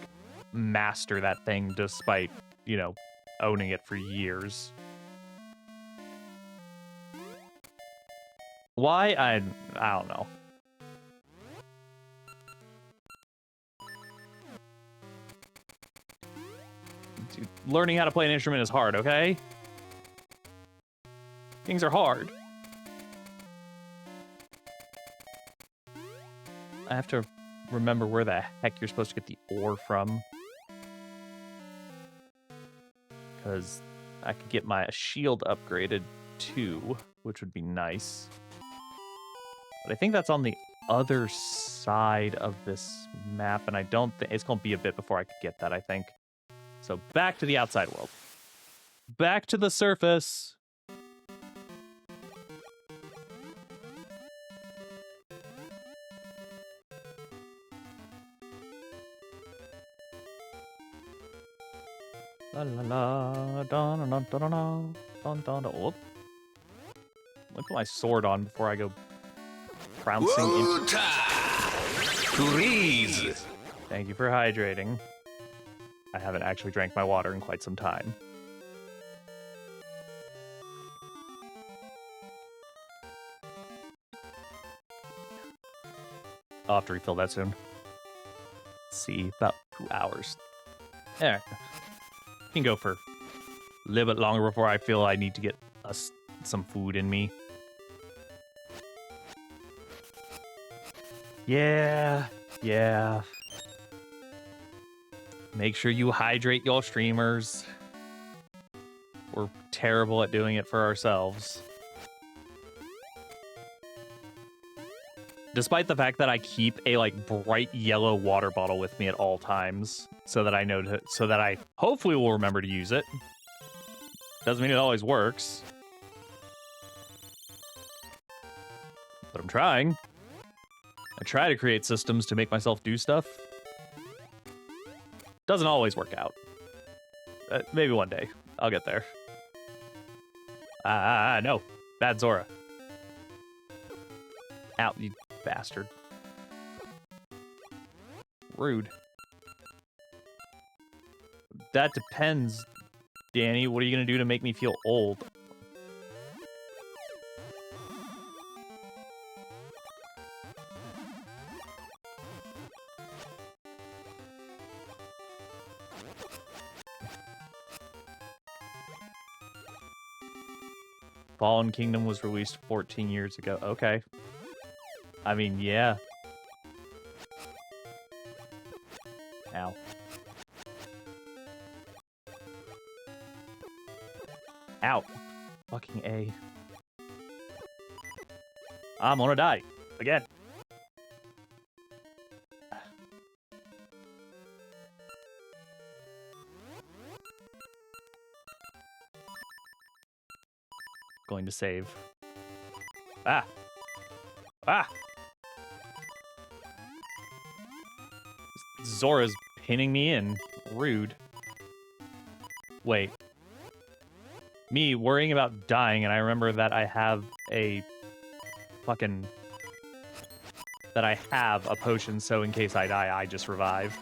Speaker 1: master that thing, despite owning it for years. Why? I don't know. Dude, learning how to play an instrument is hard, okay? Things are hard. I have to remember where the heck you're supposed to get the ore from. Because I could get my shield upgraded too, which would be nice. But I think that's on the other side of this map, and I don't think it's going to be a bit before I could get that, I think. So back to the outside world. Back to the surface. La la la, dun, dun, dun, dun, dun, dun, dun, dun, dun. Whoop. Let me put my sword on before I go trouncing into.
Speaker 2: Water! Freeze!
Speaker 1: Thank you for hydrating. I haven't actually drank my water in quite some time. I'll have to refill that soon. Let's see, about 2 hours. Alright. Can go for a little bit longer before I feel I need to get some food in me. Yeah. Make sure you hydrate your streamers. We're terrible at doing it for ourselves. Despite the fact that I keep a bright yellow water bottle with me at all times, so that I hopefully will remember to use it. Doesn't mean it always works, but I'm trying. I try to create systems to make myself do stuff. Doesn't always work out. Maybe one day I'll get there. No, bad Zora. Out, you bastard. Rude. That depends, Danny. What are you gonna do to make me feel old? Fallen Kingdom was released 14 years ago. Okay. I mean, yeah. Ow. Ow. Fucking A. I'm gonna die. Again. Going to save. Ah! Zora's pinning me in. Rude. Wait. Me worrying about dying, and I remember that I have a potion, so in case I die, I just revive.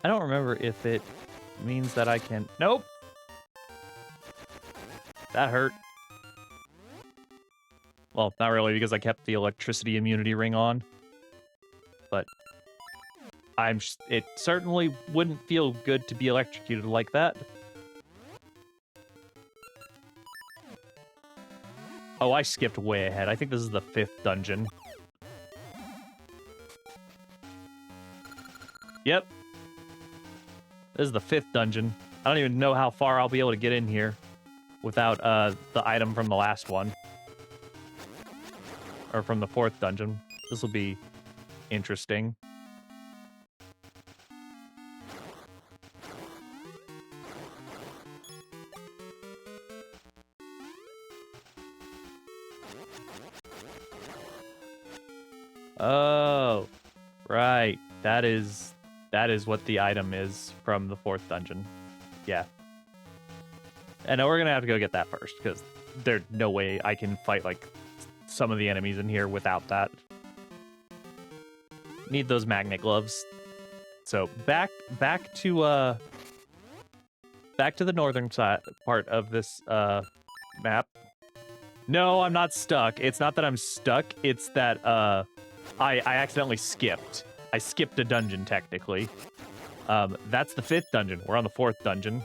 Speaker 1: I don't remember if it means that I can... Nope! That hurt. Well, not really, because I kept the electricity immunity ring on. But... it certainly wouldn't feel good to be electrocuted like that. Oh, I skipped way ahead. I think this is the 5th dungeon. Yep. This is the 5th dungeon. I don't even know how far I'll be able to get in here without the item from the last one. Or from the 4th dungeon. This will be interesting. Oh, right. That is what the item is from the 4th dungeon. Yeah. And we're gonna have to go get that first, because there's no way I can fight some of the enemies in here without that. Need those magnet gloves. So back to the northern side part of this map. No, I'm not stuck. It's not that I'm stuck. It's that I accidentally skipped. I skipped a dungeon technically. That's the 5th dungeon. We're on the 4th dungeon.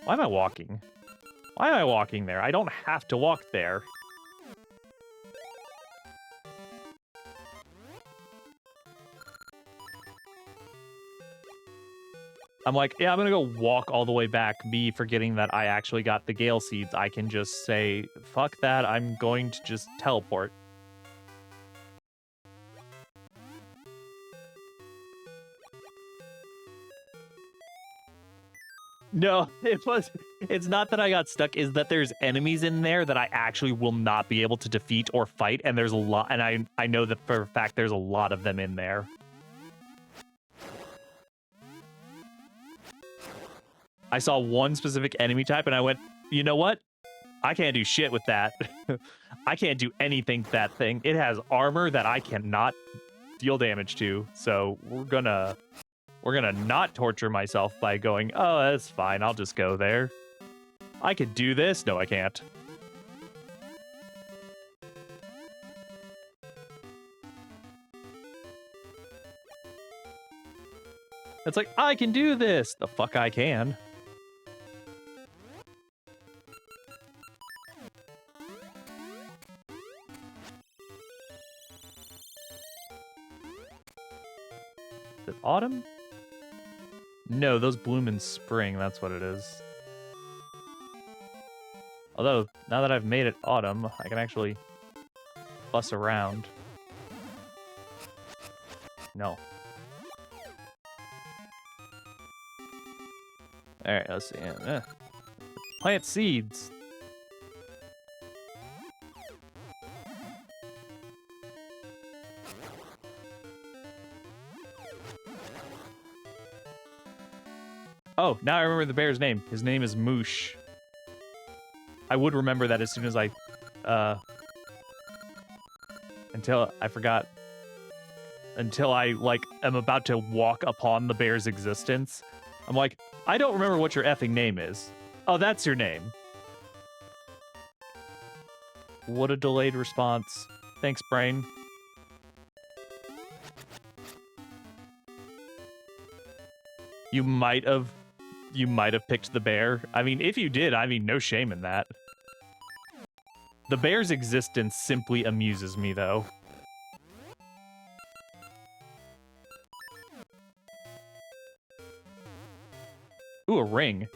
Speaker 1: Why am I walking? Why am I walking there? I don't have to walk there. I'm like, yeah, I'm gonna go walk all the way back, me forgetting that I actually got the Gale Seeds. I can just say, fuck that, I'm going to just teleport. No, it's not that I got stuck, is that there's enemies in there that I actually will not be able to defeat or fight, and there's a lot, and I know that for a fact there's a lot of them in there. I saw one specific enemy type and I went, you know what? I can't do shit with that. I can't do anything to that thing. It has armor that I cannot deal damage to. So we're gonna not torture myself by going, oh, that's fine. I'll just go there. I could do this. No, I can't. It's like, I can do this. The fuck I can. Is it autumn? No, those bloom in spring. That's what it is. Although, now that I've made it autumn, I can actually fuss around. No. Alright, let's see. Plant seeds. Oh, now I remember the bear's name. His name is Moosh. I would remember that as soon as I, until I forgot. Until I, like, am about to walk upon the bear's existence. I'm like, I don't remember what your effing name is. Oh, that's your name. What a delayed response. Thanks, brain. You might have picked the bear. I mean, if you did, I mean, no shame in that. The bear's existence simply amuses me, though. Ooh, a ring.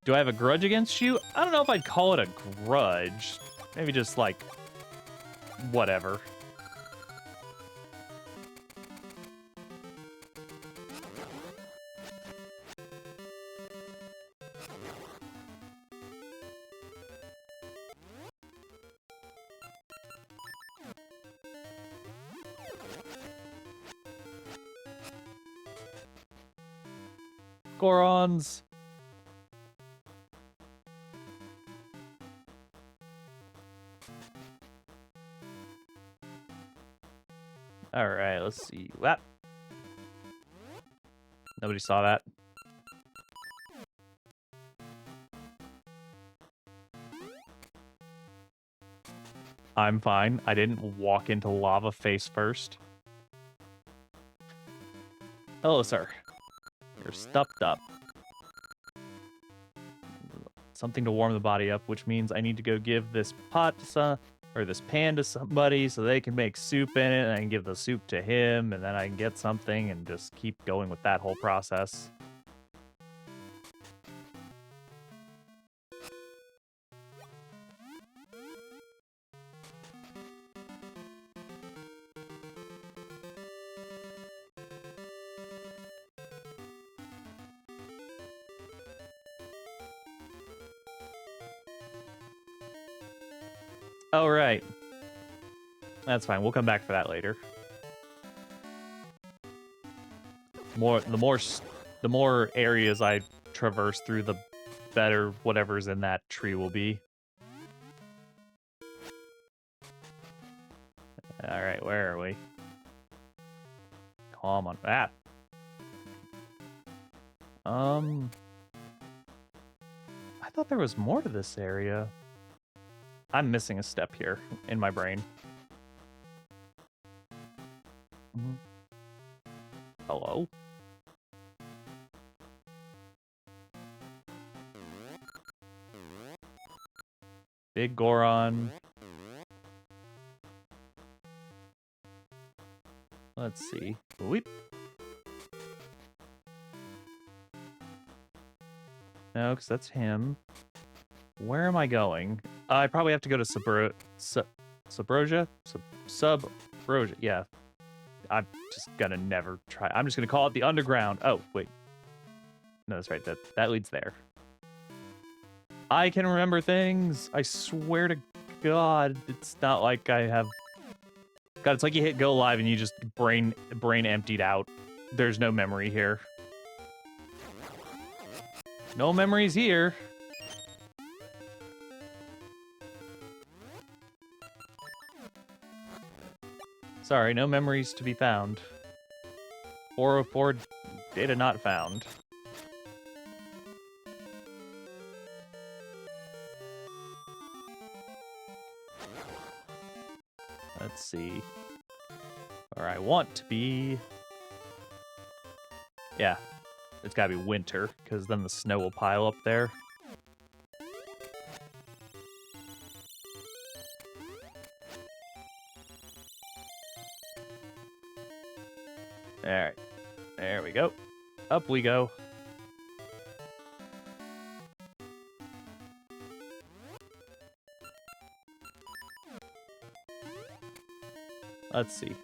Speaker 1: Do I have a grudge against you? I don't know if I'd call it a grudge. Maybe just, like, whatever. Gorons. All right, let's see. That. Nobody saw that. I'm fine. I didn't walk into lava face first. Hello, sir. You're stuffed up. Something to warm the body up, which means I need to go give this pot to this pan to somebody so they can make soup in it, and I can give the soup to him, and then I can get something and just keep going with that whole process. Oh, right. That's fine. We'll come back for that later. The more areas I traverse through, the better whatever's in that tree will be. All right, where are we? Come on, that. I thought there was more to this area. I'm missing a step here in my brain. Hello? Big Goron. Let's see. Weep. No, because that's him. Where am I going? I probably have to go to Subrosia? Subrosia, yeah. I'm just gonna never try. I'm just gonna call it the underground. Oh, wait. No, that's right. That leads there. I can remember things. I swear to God, it's not like I have. God, it's like you hit go live and you just brain emptied out. There's no memory here. No memories here. Sorry, no memories to be found. 404 data not found. Let's see. Where I want to be. Yeah, it's gotta be winter, because then the snow will pile up there. Alright, there we go. Up we go. Let's see.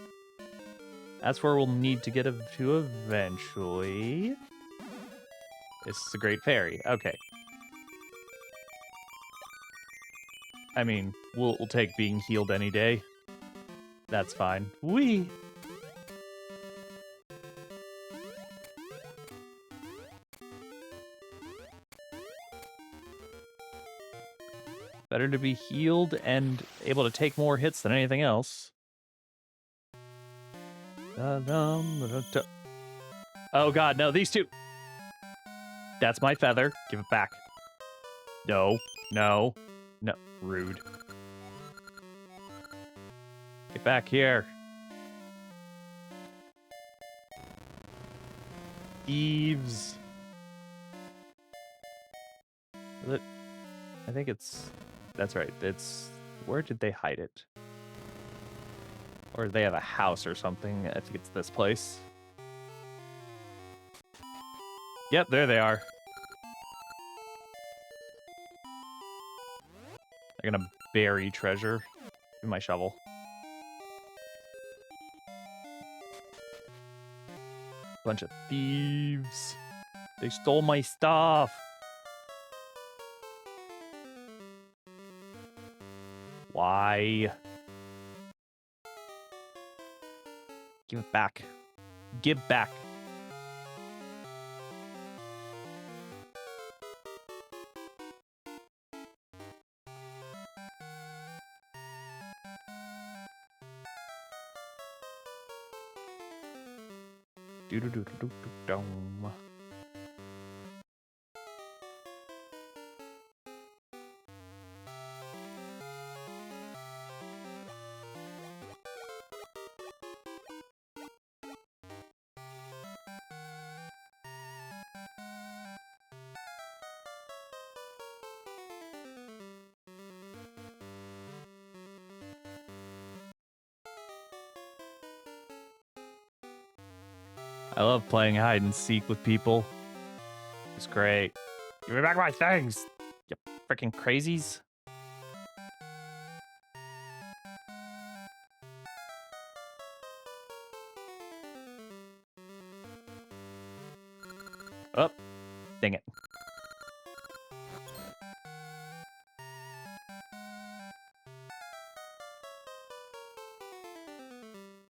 Speaker 1: That's where we'll need to get to eventually. This is a great fairy. Okay. I mean, we'll take being healed any day. That's fine. Whee! Better to be healed and able to take more hits than anything else. Oh god, no, these two! That's my feather. Give it back. No, no, no. Rude. Get back here. Thieves. I think it's... That's right. It's... Where did they hide it? Or they have a house or something. I think it's this place. Yep, there they are. They're gonna bury treasure. Give me my shovel. Bunch of thieves. They stole my stuff. Why? Give it back. Give back. Do-do-do-do-do-dum. I love playing hide and seek with people. It's great. Give me back my things, you freaking crazies. Oh, dang it.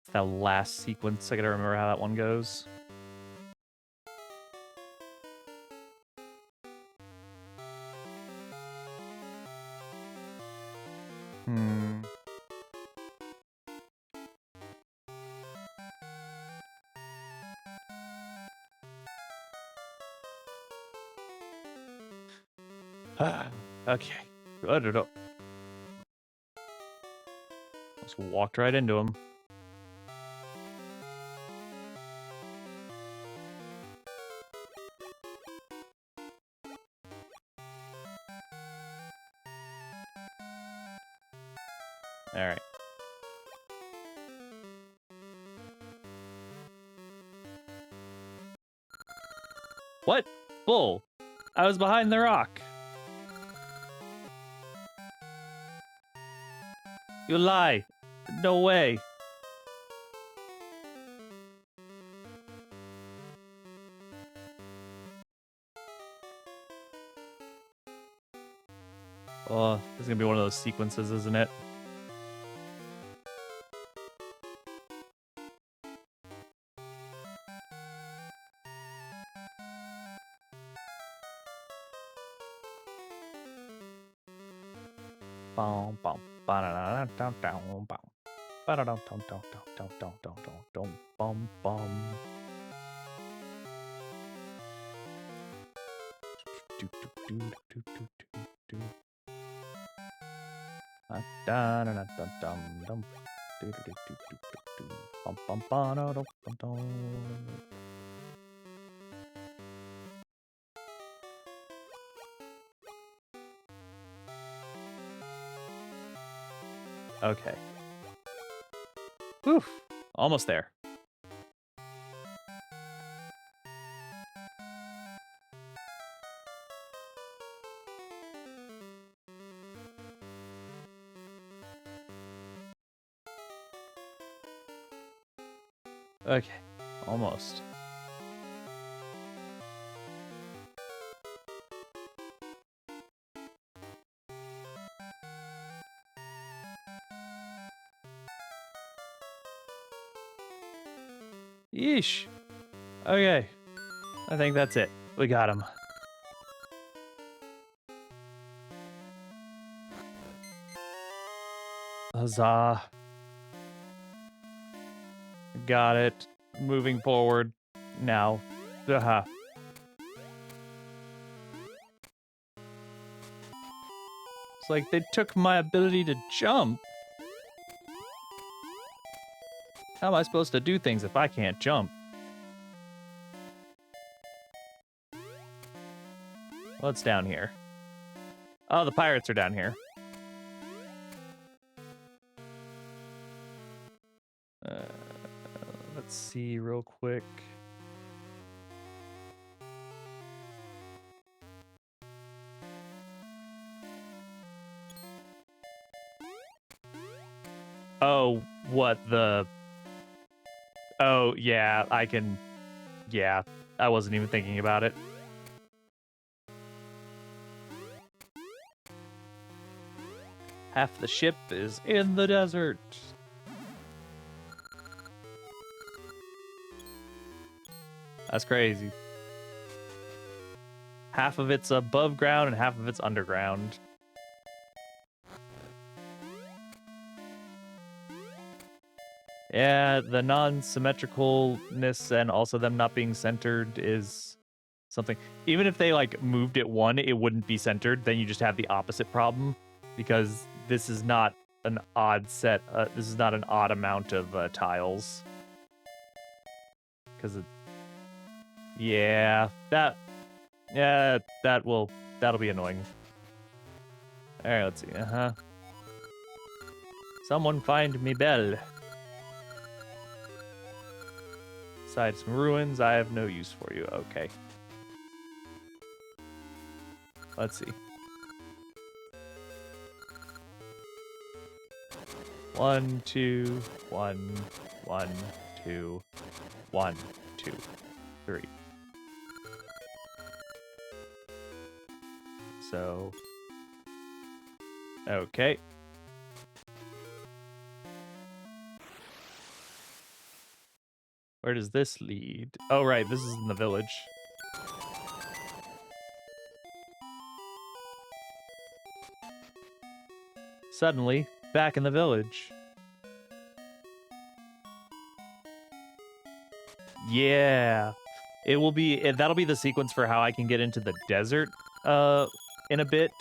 Speaker 1: It's that last sequence. I gotta remember how that one goes. Okay. I don't know. Just walked right into him. All right. What? Bull. I was behind the rock. You lie. No way. This is gonna be one of those sequences, isn't it? Bum, bum, ba-da-da-da-dum, bum. Ba-da-dum-dum-dum-dum-dum-dum-dum, bum, bum. Do-do-do-do-do-do-do. Da-da-da-da-dum-dum. Do-do-do-do-do-do. Bum, bum, ba-da-dum-dum-dum. Okay. Whew. Almost there. Okay. Almost. Yeesh. Okay. I think that's it. We got him. Huzzah. Got it. Moving forward. Now. Aha. It's like they took my ability to jump. How am I supposed to do things if I can't jump? What's down here? Oh, the pirates are down here. Let's see real quick. Oh, what the... Oh, yeah, I can... Yeah, I wasn't even thinking about it. Half the ship is in the desert. That's crazy. Half of it's above ground and half of it's underground. Yeah, the non-symmetricalness and also them not being centered is something. Even if they like moved it one, it wouldn't be centered. Then you just have the opposite problem because this is not an odd set. This is not an odd amount of tiles. Because that'll be annoying. All right, let's see. Someone find me bell. Besides some ruins, I have no use for you. Okay. Let's see. 1, 2, 1, 1, 2, 1, 2, 3. So, okay. Where does this lead? Oh, right, this is in the village. Suddenly, back in the village. Yeah. That'll be the sequence for how I can get into the desert in a bit.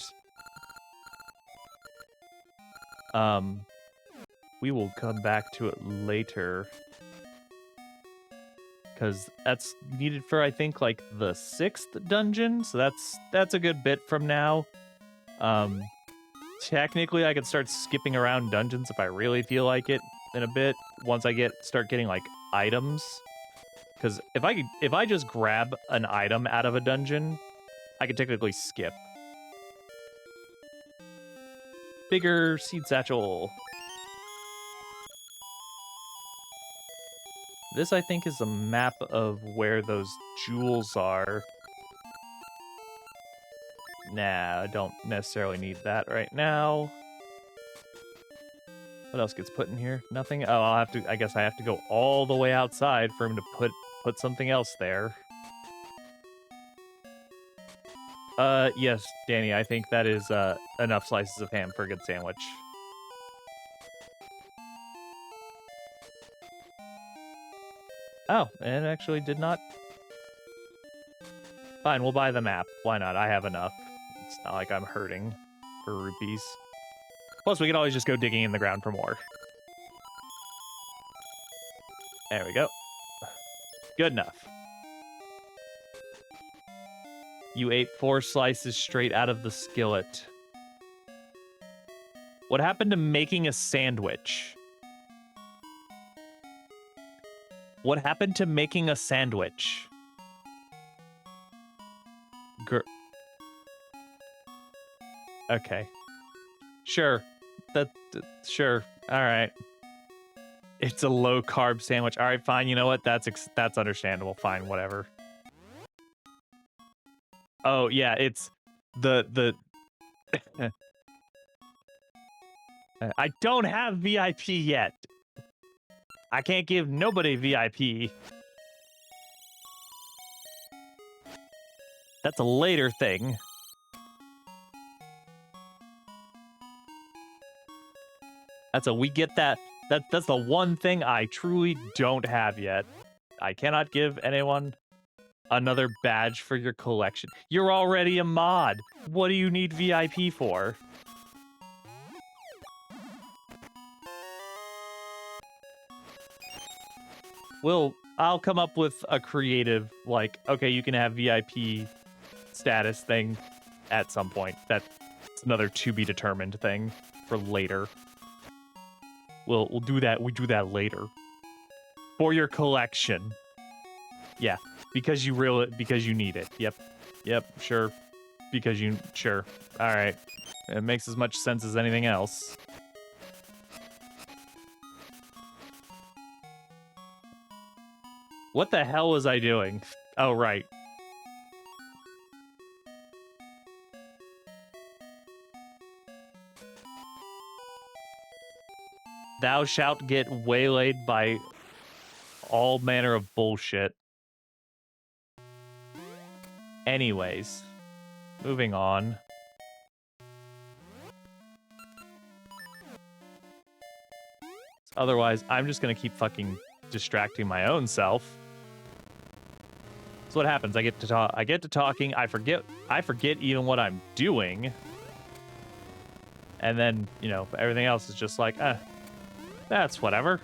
Speaker 1: We will come back to it later. Because that's needed for, I think, like the 6th dungeon. So that's a good bit from now. Technically, I could start skipping around dungeons if I really feel like it in a bit. Once I start getting like items. Because if I just grab an item out of a dungeon, I could technically skip. Bigger seed satchel. This, I think, is a map of where those jewels are. Nah, I don't necessarily need that right now. What else gets put in here? Nothing? Oh, I guess I have to go all the way outside for him to put something else there. Yes, Danny, I think that is, enough slices of ham for a good sandwich. Oh, and it actually did not. Fine, we'll buy the map. Why not? I have enough. It's not like I'm hurting for rupees. Plus, we can always just go digging in the ground for more. There we go. Good enough. You ate 4 slices straight out of the skillet. What happened to making a sandwich? What happened to making a sandwich? Okay. Sure. Sure. All right. It's a low carb sandwich. All right, fine. You know what? That's understandable. Fine, whatever. Oh, yeah, it's the I don't have VIP yet. I can't give nobody VIP. That's a later thing. We get that. That's the one thing I truly don't have yet. I cannot give anyone another badge for your collection. You're already a mod. What do you need VIP for? I'll come up with a creative, like, okay, you can have VIP status thing at some point. That's another to be determined thing for later. We'll do that. We do that later. For your collection. Yeah, because you need it. Yep, sure. Sure. All right. It makes as much sense as anything else. What the hell was I doing? Oh, right. Thou shalt get waylaid by all manner of bullshit. Anyways, moving on. Otherwise, I'm just gonna keep fucking distracting my own self. So what happens? I get to talking. I forget even what I'm doing. And then, you know, everything else is just like, that's whatever.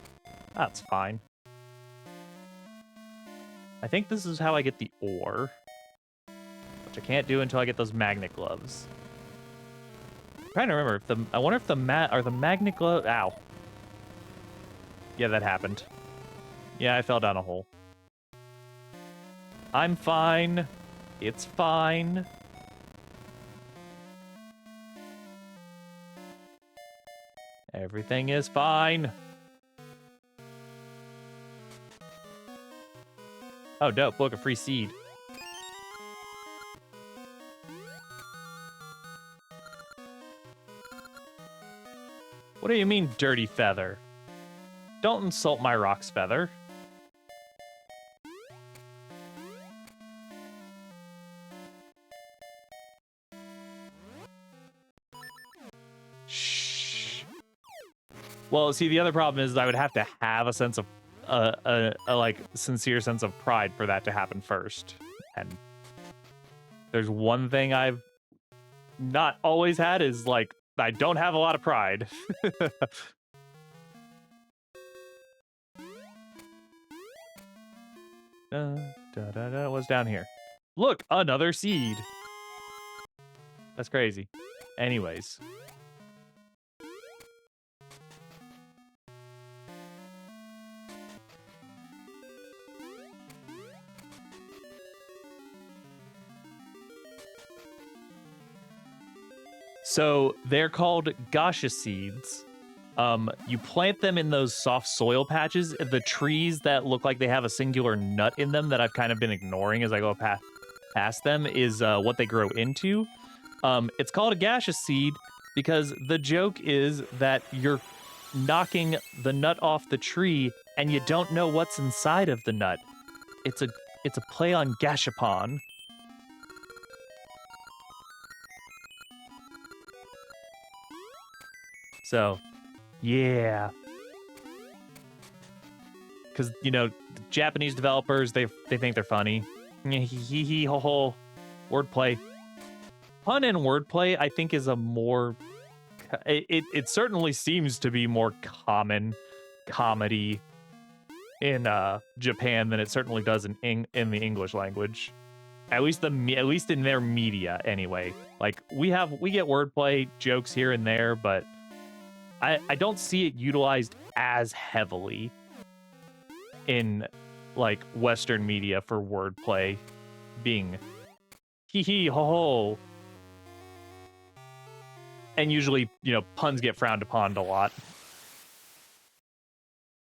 Speaker 1: That's fine. I think this is how I get the ore. Which I can't do until I get those magnet gloves. I'm trying to remember if I wonder if the magnet gloves. Ow. Yeah, that happened. Yeah, I fell down a hole. I'm fine. It's fine. Everything is fine. Oh, dope. Look, a free seed. What do you mean, dirty feather? Don't insult my rock's feather. Shh. Well, see, the other problem is I would have to have a sense of a like sincere sense of pride for that to happen first. And there's one thing I've not always had is like I don't have a lot of pride. What's down here? Look, another seed. That's crazy. Anyways. So they're called gacha seeds. You plant them in those soft soil patches. The trees that look like they have a singular nut in them that I've kind of been ignoring as I go past them is what they grow into.
Speaker 4: It's called a gaseous seed because the joke is that you're knocking the nut off the tree and you don't know what's inside of the nut. It's a play on gashapon. So, yeah. Because, you know, Japanese developers, they think they're funny. Hee hee hee ho ho. Wordplay. Pun and wordplay, I think, is a more... It certainly seems to be more common comedy in Japan than it certainly does in the English language. At least in their media, anyway. Like, we get wordplay jokes here and there, but I don't see it utilized as heavily in, like, Western media for wordplay being hee hee ho ho. And usually, you know, puns get frowned upon a lot.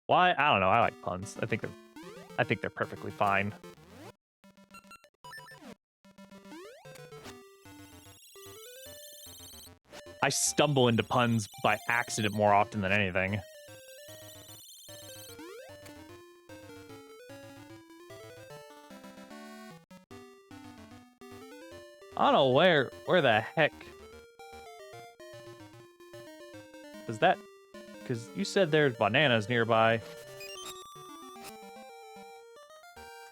Speaker 4: Why? I don't know. I like puns. I think they're perfectly fine. I stumble into puns by accident more often than anything. I don't know where the heck. Because you said there's bananas nearby.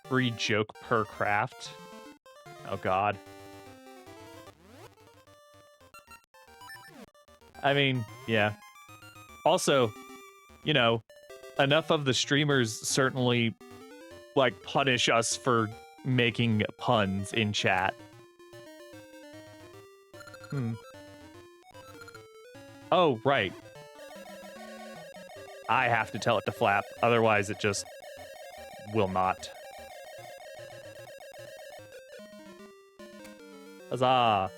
Speaker 4: Free joke per craft. Oh god. I mean, yeah. Also, you know, enough of the streamers certainly, like, punish us for making puns in chat. Oh, right. I have to tell it to flap, otherwise it just will not. Huzzah!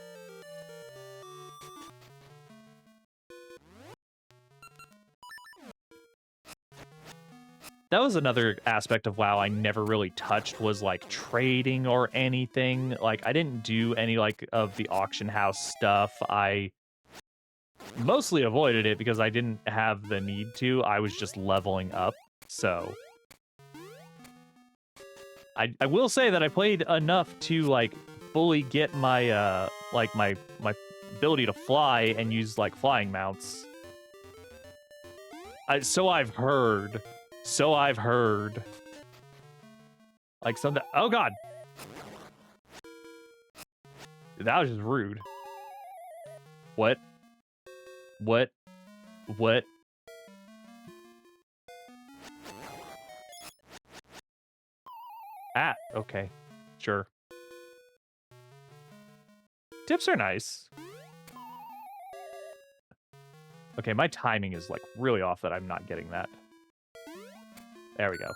Speaker 4: That was another aspect of WoW I never really touched, was like trading or anything. Like, I didn't do any like of the auction house stuff. I mostly avoided it because I didn't have the need to. I was just leveling up. So I will say that I played enough to like fully get my like my ability to fly and use like flying mounts. So I've heard. Like some... Oh god! That was just rude. What? Ah, okay. Sure. Tips are nice. Okay, my timing is like really off that I'm not getting that. There we go.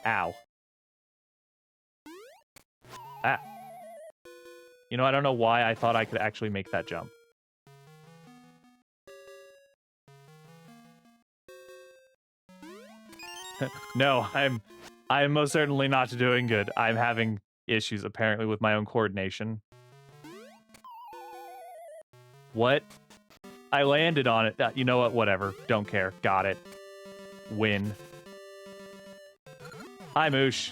Speaker 4: Ow. Ah. You know, I don't know why I thought I could actually make that jump. No, I'm most certainly not doing good. I'm having issues apparently with my own coordination. What? I landed on it. You know what? Whatever. Don't care. Got it. Win. Hi, Moosh.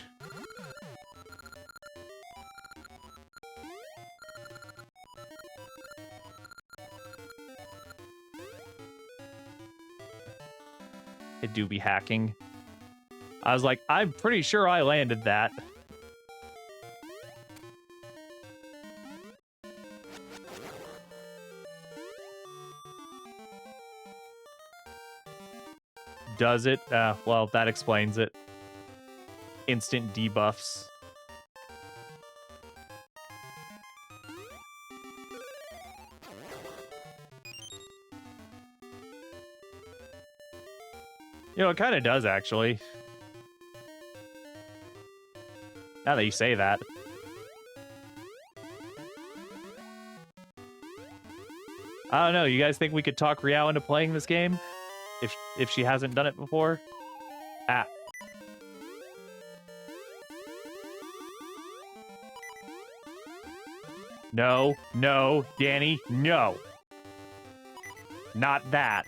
Speaker 4: It do be hacking. I was like, I'm pretty sure I landed that. Does it? Well, that explains it. Instant debuffs. You know, it kind of does, actually. Now that you say that. I don't know, you guys think we could talk Riao into playing this game? If she hasn't done it before? Ah. No, no, Danny, no. Not that.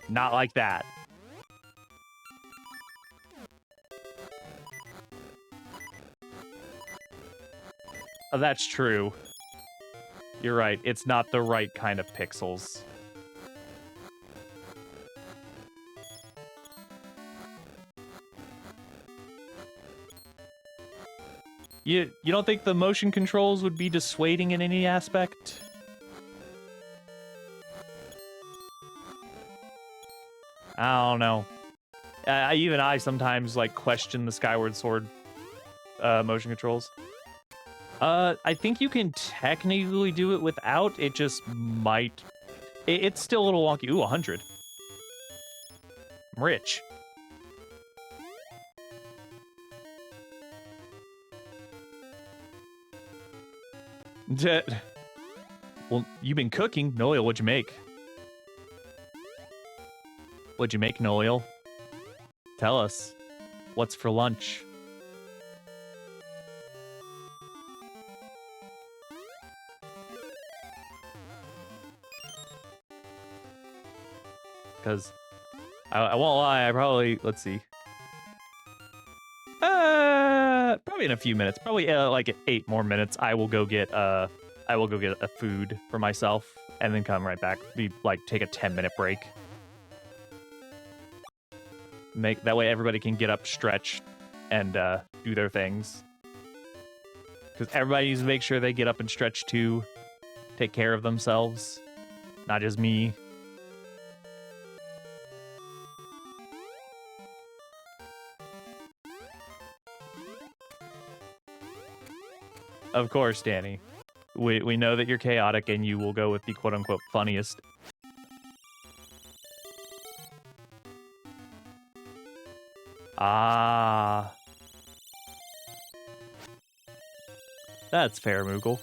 Speaker 4: Not like that. Oh, that's true. You're right. It's not the right kind of pixels. You don't think the motion controls would be dissuading in any aspect? I don't know. Even I sometimes like question the Skyward Sword motion controls. I think you can technically do it without. It just might. It's still a little wonky. Ooh, 100. I'm rich. Well, you've been cooking. Noel, what'd you make? What'd you make, Noel? Tell us. What's for lunch? Because I won't lie, I probably, let's see. Probably in a few minutes, probably like 8 more minutes, I will go get a food for myself and then come right back. Take a 10-minute break. That way everybody can get up, stretch, and do their things. Because everybody needs to make sure they get up and stretch too. Take care of themselves. Not just me. Of course, Danny. We know that you're chaotic and you will go with the quote-unquote funniest. Ah. That's fair, Moogle.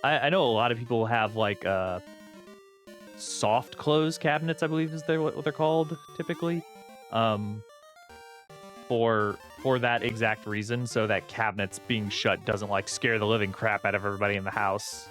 Speaker 4: I know a lot of people have like soft close cabinets, I believe is what they're called typically. For that exact reason, so that cabinets being shut doesn't like scare the living crap out of everybody in the house.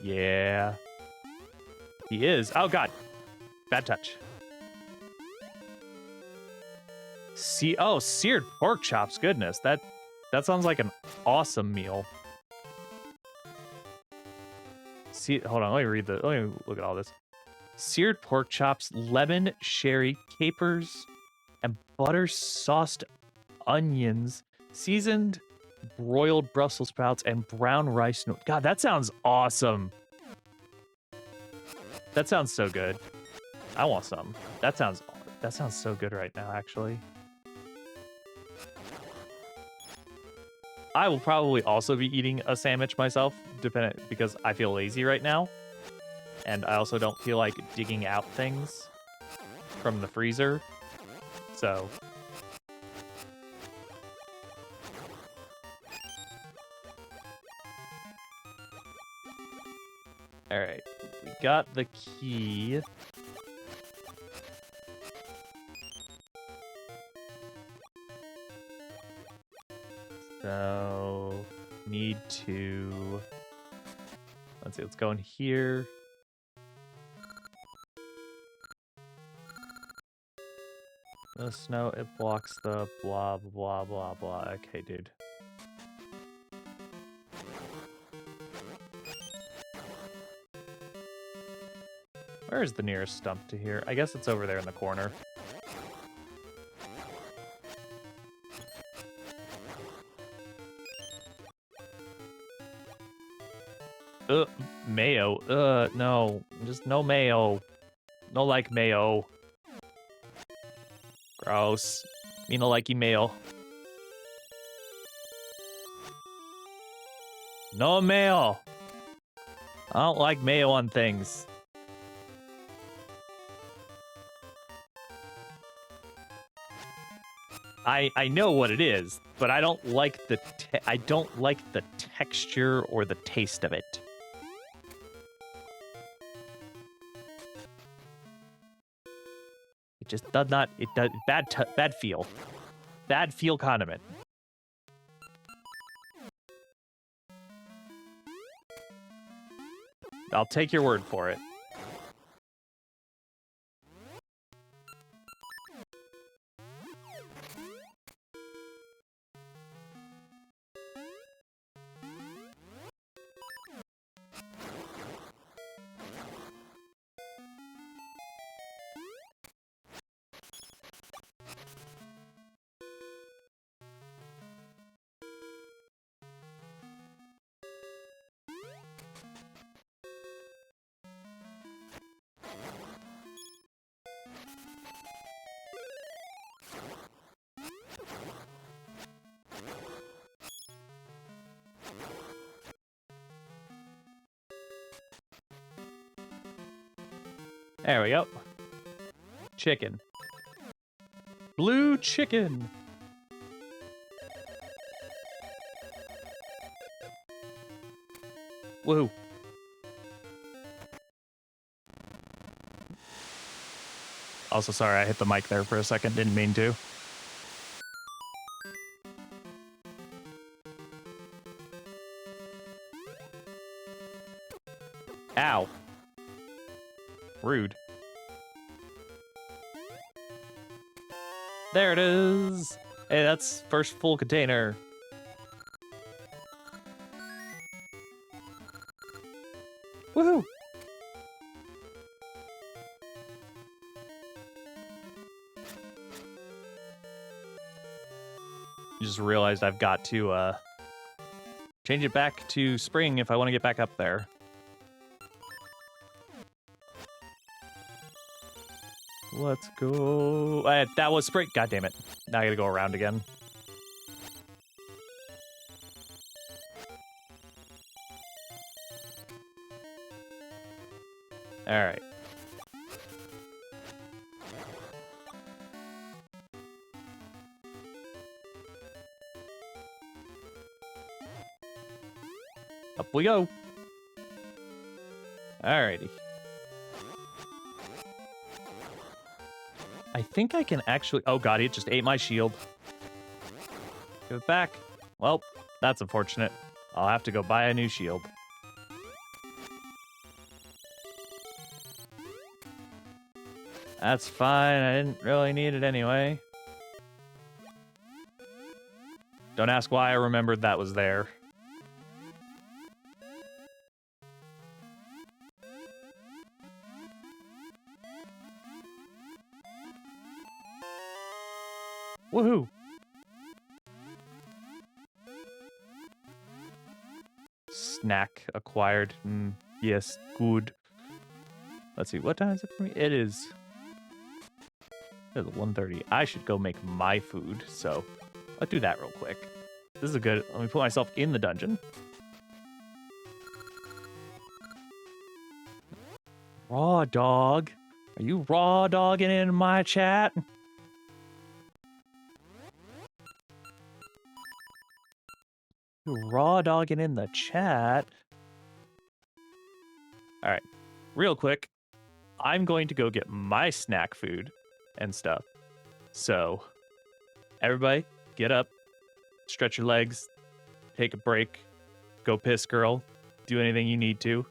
Speaker 4: Yeah. He is. Oh, God. Bad touch. Seared pork chops. Goodness. That sounds like an awesome meal. Hold on. Let me look at all this. Seared pork chops, lemon, sherry, capers, and butter sauced onions, seasoned broiled Brussels sprouts, and brown rice noodles. God, that sounds awesome. That sounds so good. I want some. That sounds so good right now, actually. I will probably also be eating a sandwich myself, because I feel lazy right now. And I also don't feel like digging out things from the freezer. So all right, we got the key. So, need to... Let's see, let's go in here. The snow, it blocks the blah, blah, blah, blah. Okay, dude. Where is the nearest stump to here? I guess it's over there in the corner. Mayo. No. Just no mayo. No like mayo. Gross. Me no likey mayo. No mayo. I don't like mayo on things. I know what it is, but I don't like the texture or the taste of it. It just does not. It does bad feel. Bad feel condiment. I'll take your word for it. There we go. Chicken. Blue chicken. Woohoo. Also, sorry, I hit the mic there for a second. Didn't mean to. Ow. Rude. There it is. Hey, that's first full container. Woohoo! Just realized I've got to change it back to spring if I want to get back up there. Let's go. That was spring. God damn it. Now I gotta go around again. All right. Up we go. Alrighty. I think I can actually... Oh god, it just ate my shield. Give it back. Well, that's unfortunate. I'll have to go buy a new shield. That's fine. I didn't really need it anyway. Don't ask why I remembered that was there. Woohoo! Snack acquired. Yes, good. Let's see, what time is it for me? It is 1:30. I should go make my food, so let's do that real quick. This is a good... Let me put myself in the dungeon. Raw dog. Are you raw dogging in my chat? You raw dogging in the chat? Alright. Real quick. I'm going to go get my snack food and stuff. So, everybody, get up, stretch your legs, take a break, go piss, girl, do anything you need to,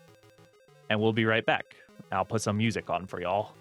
Speaker 4: and we'll be right back. I'll put some music on for y'all.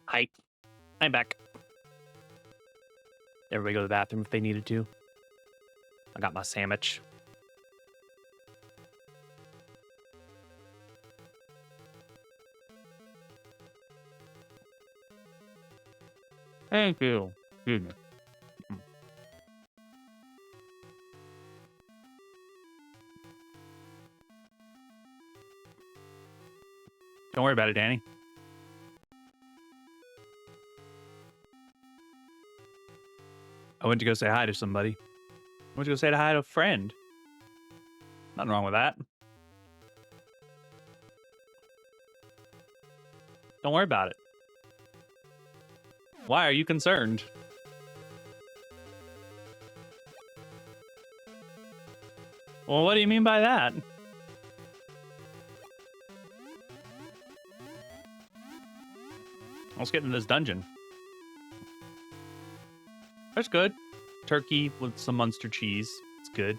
Speaker 1: Hi. I'm back. Everybody go to the bathroom if they needed to. I got my sandwich. Thank you. Excuse me. Don't worry about it, Danny. I went to go say hi to somebody. I went to go say hi to a friend. Nothing wrong with that. Don't worry about it. Why are you concerned? Well, what do you mean by that? Let's get in this dungeon. That's good. Turkey with some Munster cheese. It's good.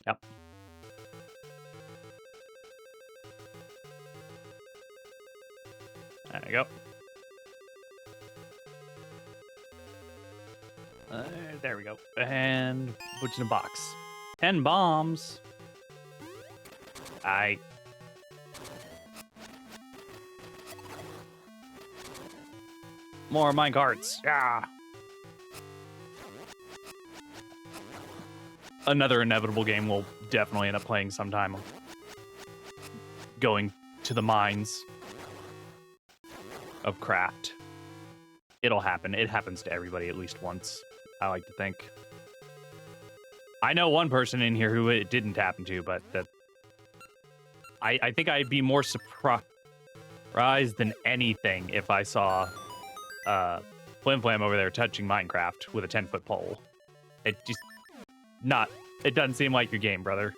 Speaker 1: Yep. There you go. There we go. And what's in a box? 10 bombs. More mine carts. Yeah. Another inevitable game we'll definitely end up playing sometime. Going to the mines of craft. It'll happen. It happens to everybody at least once, I like to think. I know one person in here who it didn't happen to, but that I think I'd be more surprised than anything if I saw Flim Flam over there touching Minecraft with a 10-foot pole. It doesn't seem like your game, brother.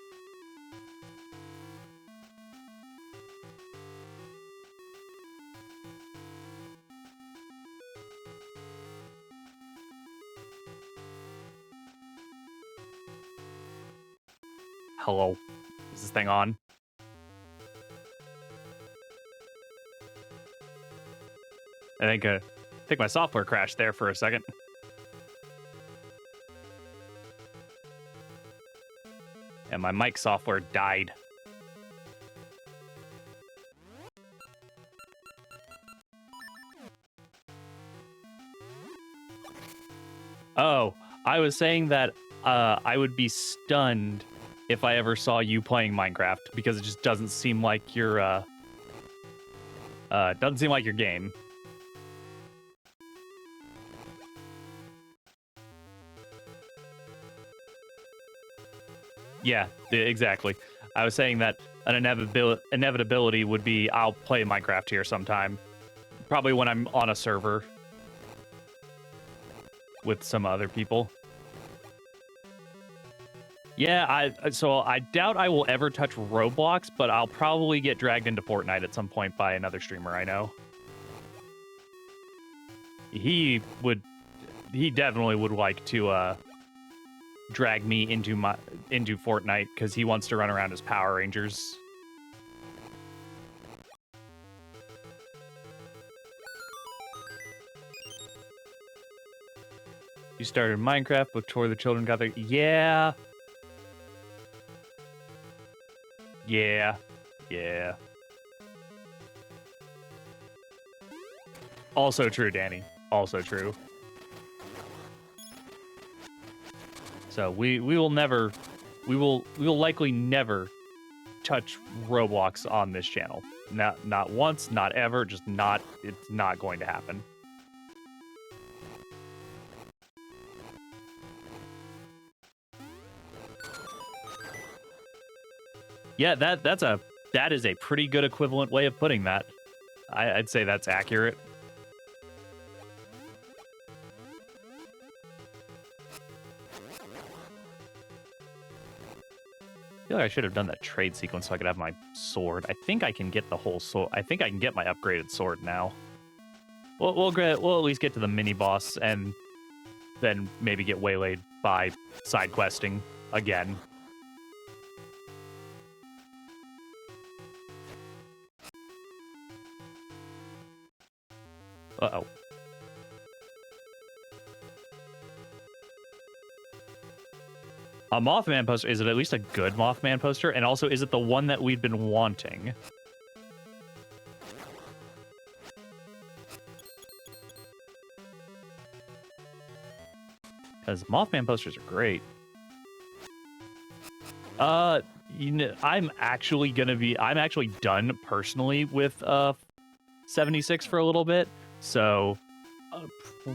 Speaker 1: Hello. Is this thing on? I think my software crashed there for a second. And my mic software died. Oh, I was saying that I would be stunned if I ever saw you playing Minecraft because it just doesn't seem like your game. Yeah, exactly. I was saying that an inevitability would be I'll play Minecraft here sometime. Probably when I'm on a server with some other people. Yeah, so I doubt I will ever touch Roblox, but I'll probably get dragged into Fortnite at some point by another streamer I know. He definitely would like to drag me into Fortnite because he wants to run around as Power Rangers. You started Minecraft before the children got there. Yeah. Also true, Danny. Also true. So we will likely never touch Roblox on this channel. Not once, not ever, just not. It's not going to happen. Yeah, that is a pretty good equivalent way of putting that. I'd say that's accurate. I feel like I should have done that trade sequence so I could have my sword. I think I can get the whole sword. I think I can get my upgraded sword now. We'll at least get to the mini boss, and then maybe get waylaid by side questing again. Uh-oh. A Mothman poster. Is it at least a good Mothman poster? And also, is it the one that we've been wanting? Because Mothman posters are great. I'm actually done personally with 76 for a little bit. So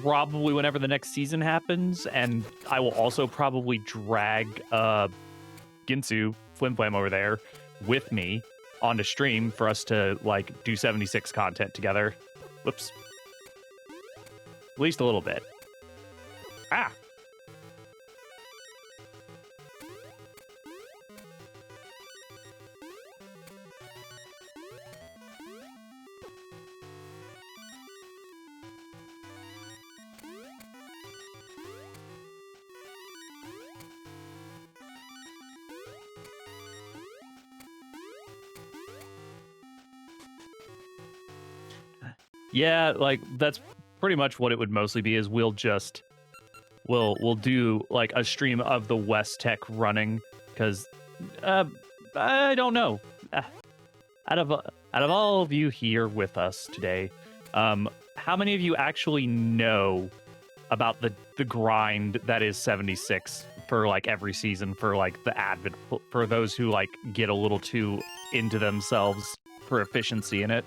Speaker 1: probably whenever the next season happens, and I will also probably drag Ginsu Flim over there with me onto stream for us to like do 76 content together. Whoops. At least a little bit. Ah. Yeah, like that's pretty much what it would mostly be. Is we'll do like a stream of the West Tech running because I don't know. Out of all of you here with us today, how many of you actually know about the grind that is 76 for like every season for like the avid for those who like get a little too into themselves for efficiency in it?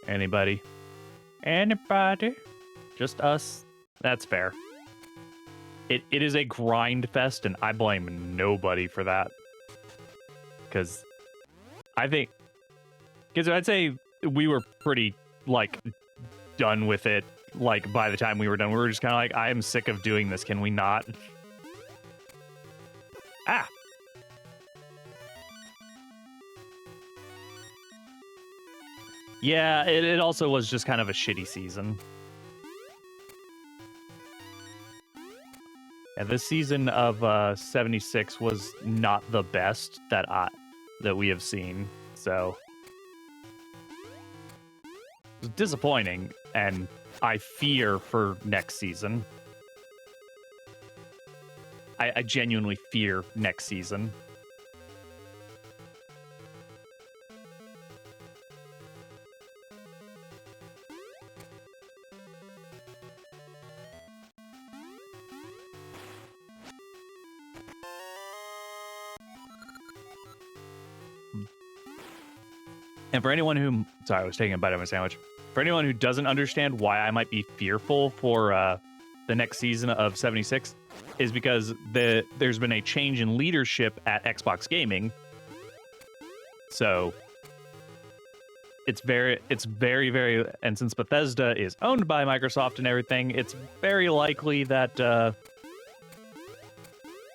Speaker 1: Anybody? Anybody? Just us? That's fair. It is a grind fest, and I blame nobody for that. Because I'd say we were pretty, like, done with it, like, by the time we were done. We were just kind of like, I am sick of doing this. Can we not? Ah! Yeah, it also was just kind of a shitty season. Yeah, this season of 76 was not the best that we have seen. So it was disappointing, and I fear for next season. I genuinely fear next season. And for anyone who, sorry, I was taking a bite of my sandwich. For anyone who doesn't understand why I might be fearful for the next season of 76, is because there's been a change in leadership at Xbox Gaming. So it's very, and since Bethesda is owned by Microsoft and everything, it's very likely that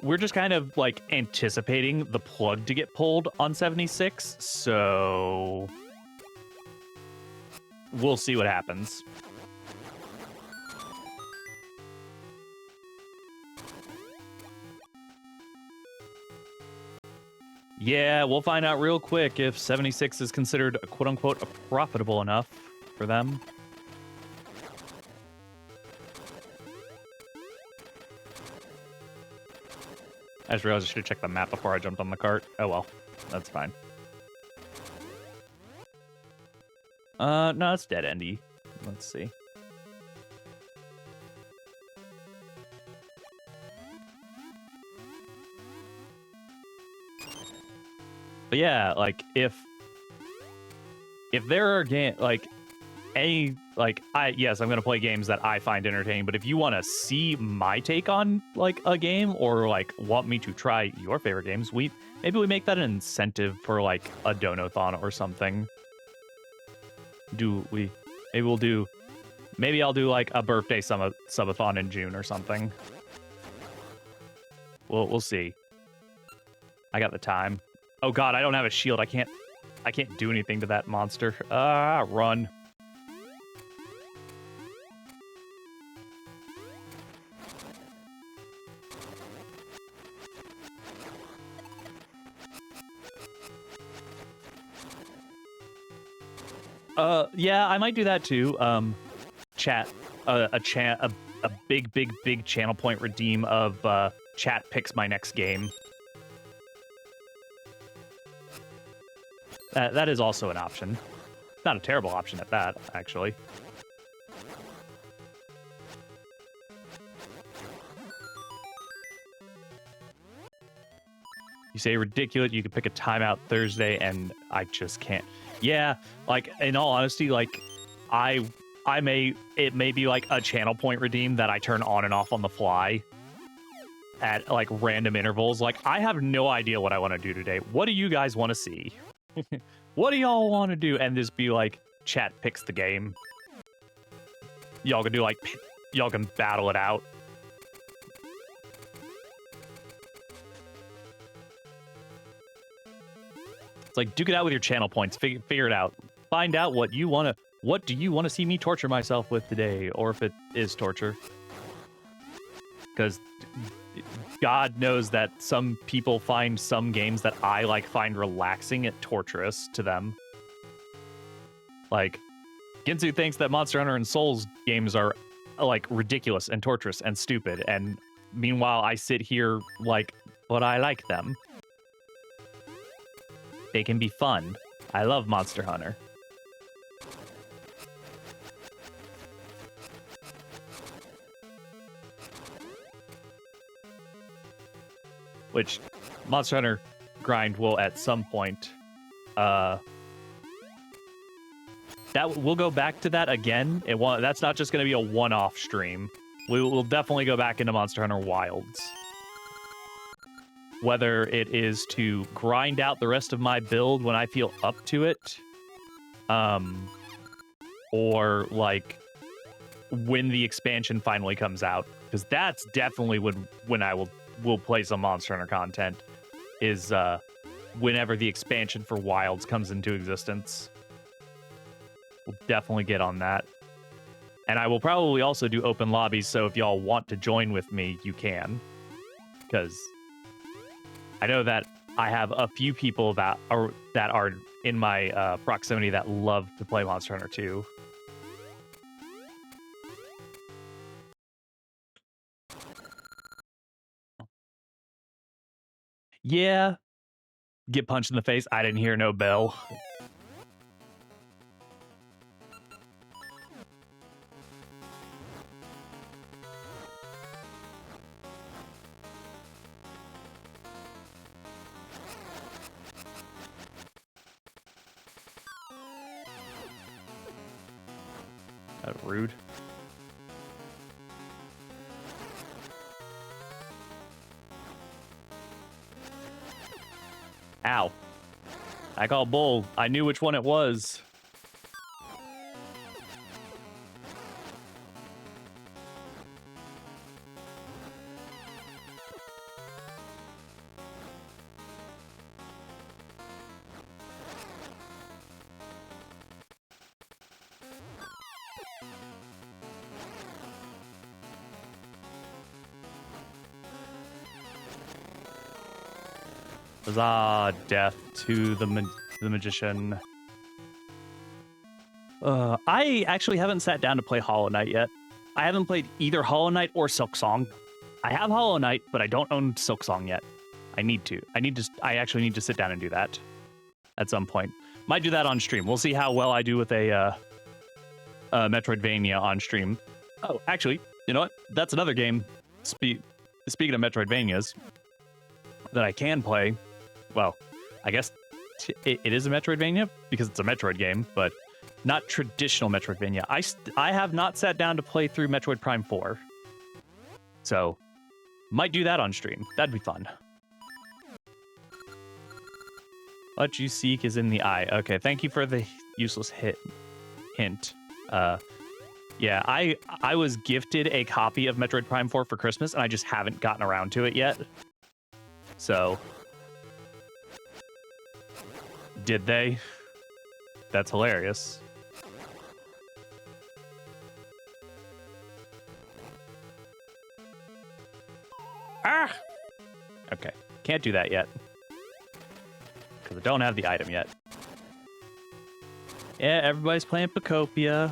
Speaker 1: we're just kind of like anticipating the plug to get pulled on 76. So we'll see what happens. Yeah, we'll find out real quick if 76 is considered quote-unquote profitable enough for them. I just realized I should have checked the map before I jumped on the cart. Oh well, that's fine. No, it's dead endy. Let's see. But yeah, like if there are I'm gonna play games that I find entertaining, but if you want to see my take on like a game or like want me to try your favorite games, maybe we make that an incentive for like a donathon or something. Maybe I'll do like a birthday subathon in June or something. We'll see. I got the time. Oh god, I don't have a shield. I can't.
Speaker 4: I can't do anything to that monster. Run. Yeah, I might do that too. Chat, a big channel point redeem of chat picks my next game. That is also an option. Not a terrible option at that, actually. You say ridiculous, you could pick a timeout Thursday, and I just can't. Yeah, like, in all honesty, like, it may be like a channel point redeem that I turn on and off on the fly at like random intervals. Like, I have no idea what I want to do today. What do you guys want to see? What do y'all want to do? And just be like, chat picks the game. Y'all can do like, y'all can battle it out. It's like, duke it out with your channel points. Figure it out. Find out what you want to. What do you want to see me torture myself with today, or if it is torture? Because God knows that some people find some games that I like find relaxing and torturous to them. Like, Ginsu thinks that Monster Hunter and Souls games are like ridiculous and torturous and stupid, and meanwhile I sit here like, but I like them. They can be fun. I love Monster Hunter. Which Monster Hunter grind will at some point that we'll go back to that again. That's not just going to be a one-off stream. We'll definitely go back into Monster Hunter Wilds. Whether it is to grind out the rest of my build when I feel up to it, or like when the expansion finally comes out, because that's definitely when I will play some Monster Hunter content, is whenever the expansion for Wilds comes into existence. We'll definitely get on that. And I will probably also do open lobbies, so if y'all want to join with me, you can. Because I know that I have a few people that are in my proximity that love to play Monster Hunter 2. Yeah. Get punched in the face. I didn't hear no bell. Rude. Ow. I call bull. I knew which one it was. Huzzah, death to the magician. I actually haven't sat down to play Hollow Knight yet. I haven't played either Hollow Knight or Silksong. I have Hollow Knight, but I don't own Silksong yet. I need to. I actually need to sit down and do that at some point. Might do that on stream. We'll see how well I do with a Metroidvania on stream. Oh, actually, you know what? That's another game. Speaking of Metroidvanias that I can play. Well, I guess it is a Metroidvania because it's a Metroid game, but not traditional Metroidvania. I have not sat down to play through Metroid Prime 4. So, might do that on stream. That'd be fun. What you seek is in the eye. Okay, thank you for the useless hint. Yeah, I was gifted a copy of Metroid Prime 4 for Christmas, and I just haven't gotten around to it yet. So,
Speaker 1: Did they? That's hilarious. Ah! Okay, can't do that yet. Because I don't have the item yet. Yeah, everybody's playing Pacopia.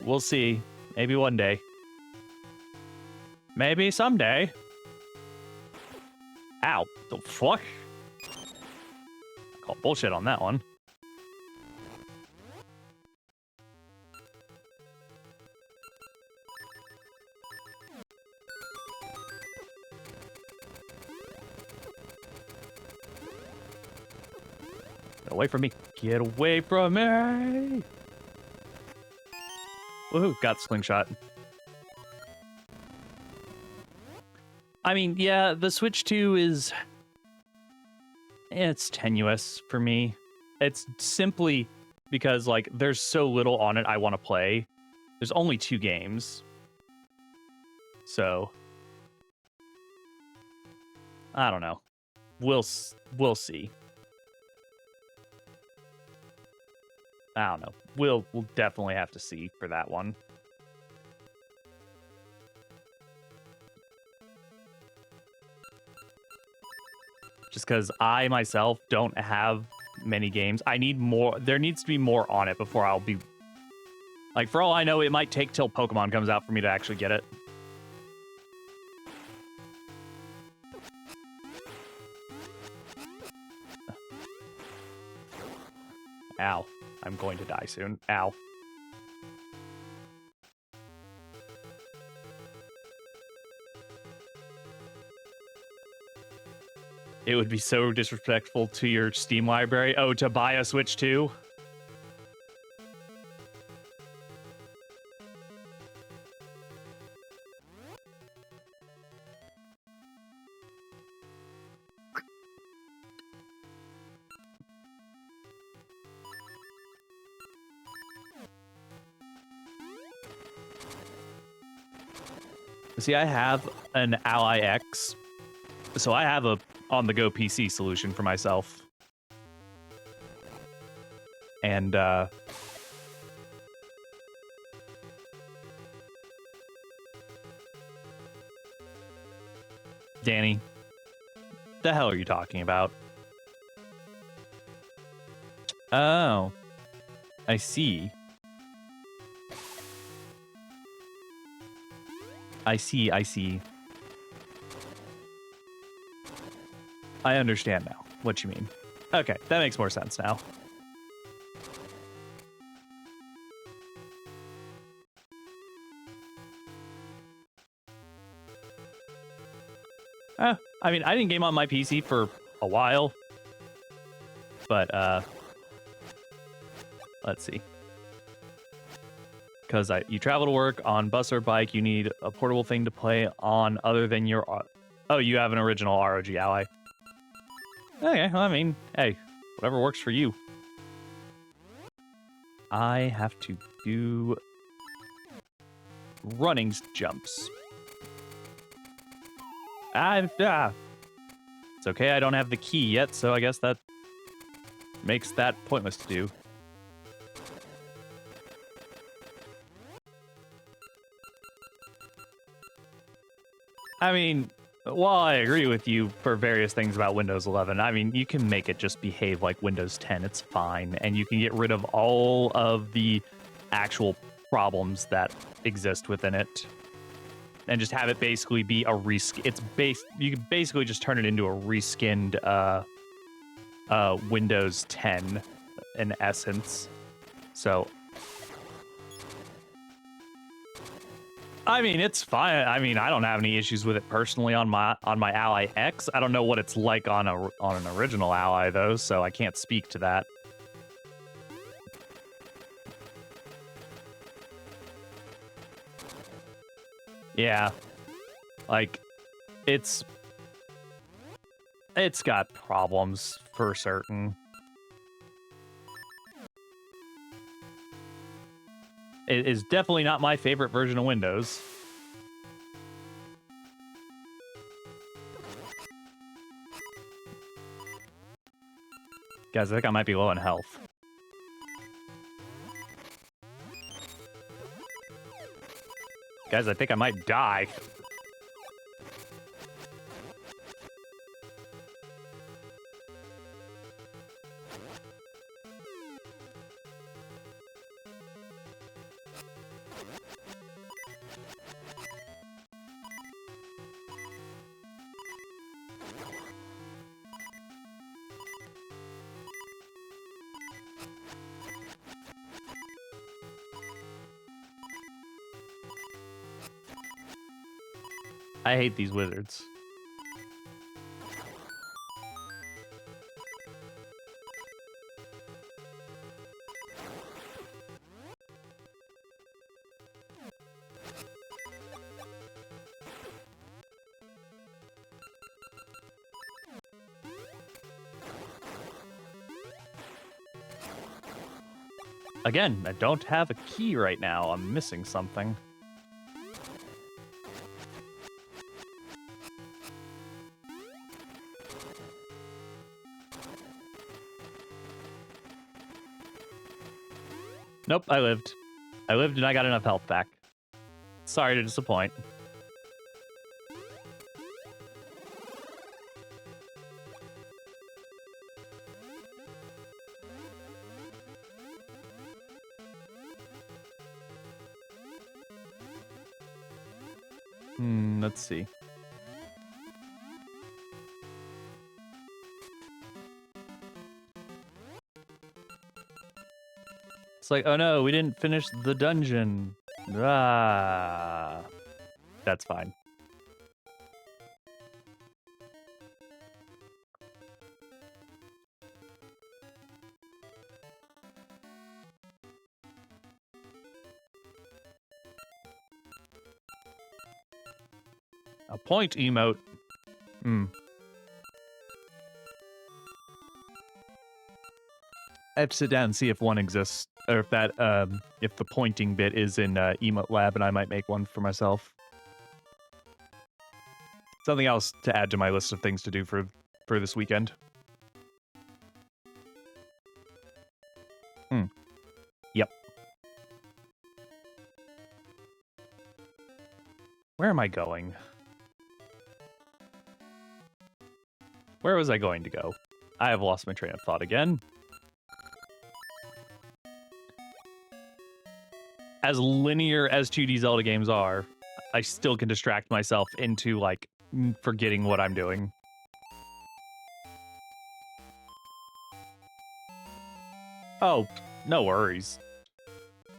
Speaker 1: We'll see. Maybe one day. Maybe someday. Ow, the fuck? Call bullshit on that one. Get away from me. Get away from me. Woohoo, got the slingshot. I mean, yeah, the Switch 2 is... It's tenuous for me. It's simply because, like, there's so little on it I want to play. There's only 2 games. So... I don't know. We'll see. I don't know. We'll definitely have to see for that one. Just because I myself don't have many games. I need more. There needs to be more on it before I'll be... Like, for all I know, it might take till Pokemon comes out for me to actually get it. Ow. I'm going to die soon. Ow. It would be so disrespectful to your Steam library. Oh, to buy a Switch 2? See, I have an Ally X, so I have a on-the-go PC solution for myself. And, Danny, the hell are you talking about? Oh, I see. I see. I understand now what you mean. Okay, that makes more sense now. I mean, I didn't game on my PC for a while. But, let's see. Because you travel to work on bus or bike, you need a portable thing to play on other than your... Oh, you have an original ROG Ally. Okay, well, I mean, hey, whatever works for you. I have to do running jumps. It's okay, I don't have the key yet, so I guess that makes that pointless to do. I mean, while I agree with you for various things about Windows 11, I mean, you can make it just behave like Windows 10. It's fine. And you can get rid of all of the actual problems that exist within it. And just have it basically be a you can basically just turn it into a reskinned Windows 10 in essence. So I mean, it's fine. I mean, I don't have any issues with it personally on my Ally X. I don't know what it's like on an original Ally though, so I can't speak to that. Yeah. Like it's got problems for certain. It is definitely not my favorite version of Windows.
Speaker 4: Guys, I think I might be low on health. Guys, I think I might die. I hate these wizards. Again, I don't have a key right now. I'm missing something. Nope, I lived. I lived and I got enough health back. Sorry to disappoint. Let's see. It's like, oh no, we didn't finish the dungeon. Ah, that's fine. A point emote. I have to sit down and see if one exists, or if that, if the pointing bit is in emote lab, and I might make one for myself. Something else to add to my list of things to do for this weekend. Yep. Where am I going? Where was I going to go? I have lost my train of thought again. As linear as 2D Zelda games are, I still can distract myself into, like, forgetting what I'm doing. Oh, no worries.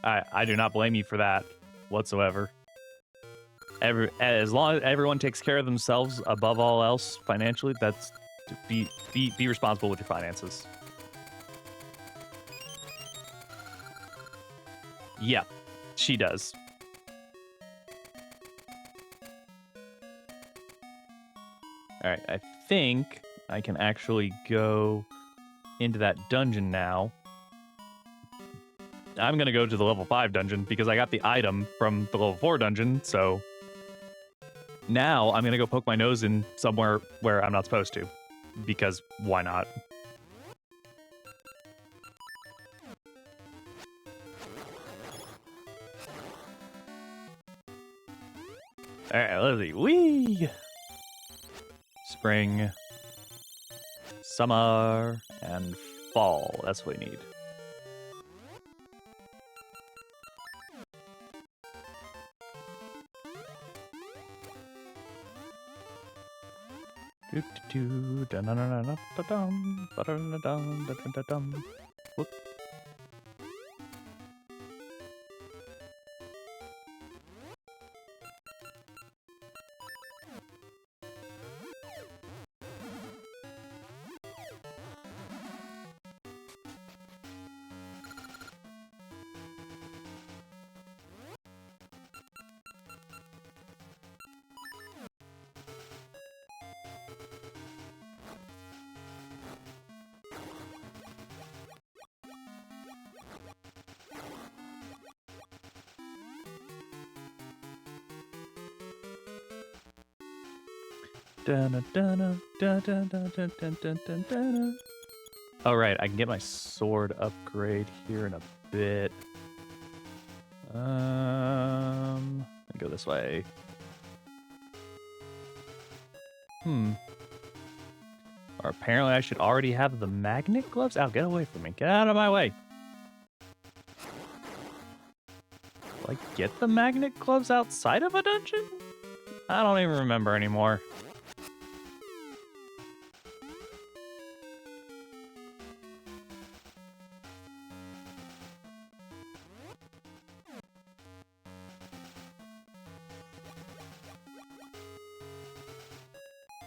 Speaker 4: I do not blame you for that whatsoever. As long as everyone takes care of themselves above all else financially, that's be responsible with your finances. Yep, she does. All right, I think I can actually go into that dungeon now. I'm going to go to the level 5 dungeon because I got the item from the level 4 dungeon, so now I'm going to go poke my nose in somewhere where I'm not supposed to, because why not? All right, let's see. Whee! Spring, summer, and fall. That's what we need. Whoop. All right, I can get my sword upgrade here in a bit. Go this way. Or apparently I should already have the magnet gloves. Ow, get away from me. Get out of my way. Do I get the magnet gloves outside of a dungeon? I don't even remember anymore.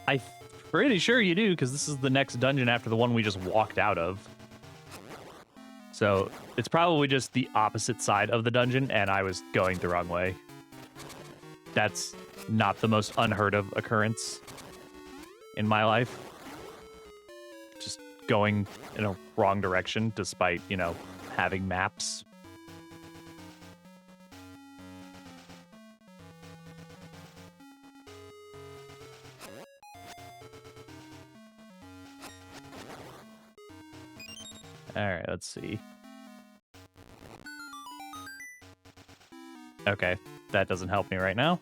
Speaker 4: I'm pretty sure you do, because this is the next dungeon after the one we just walked out of. So it's probably just the opposite side of the dungeon, and I was going the wrong way. That's not the most unheard of occurrence in my life. Just going in a wrong direction, despite, you know, having maps. All right, let's see. Okay, that doesn't help me right now.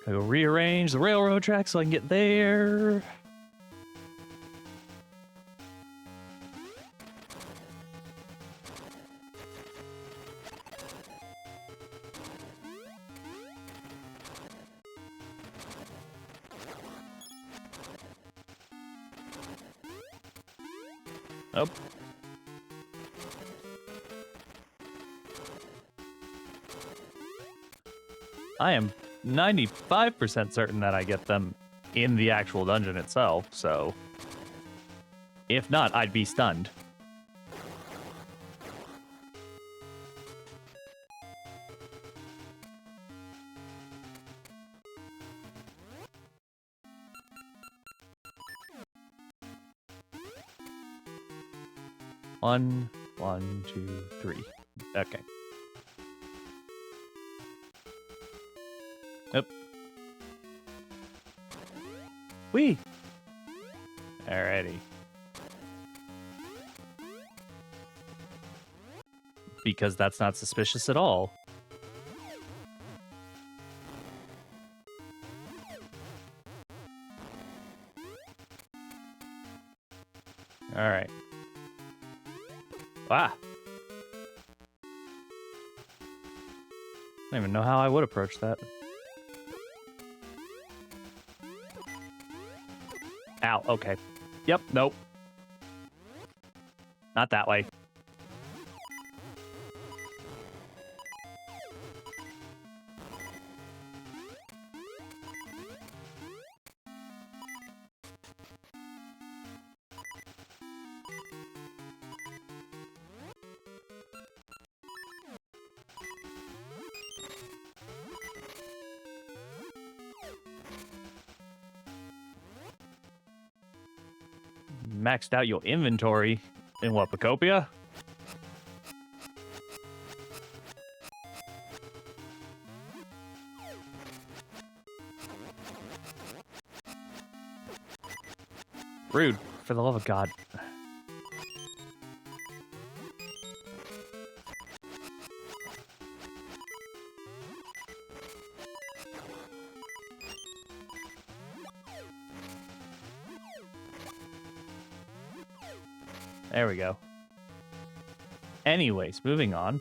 Speaker 4: I go rearrange the railroad track so I can get there. Oh. I am 95% certain that I get them in the actual dungeon itself, so if not, I'd be stunned. One, two, three. Okay. Yep. Whee! Alrighty. Because that's not suspicious at all. Alright. Wow. I don't even know how I would approach that. Ow, okay. Yep, nope. Not that way. Maxed out your inventory in what, Pacopia? Rude, for the love of God. There we go. Anyways, moving on.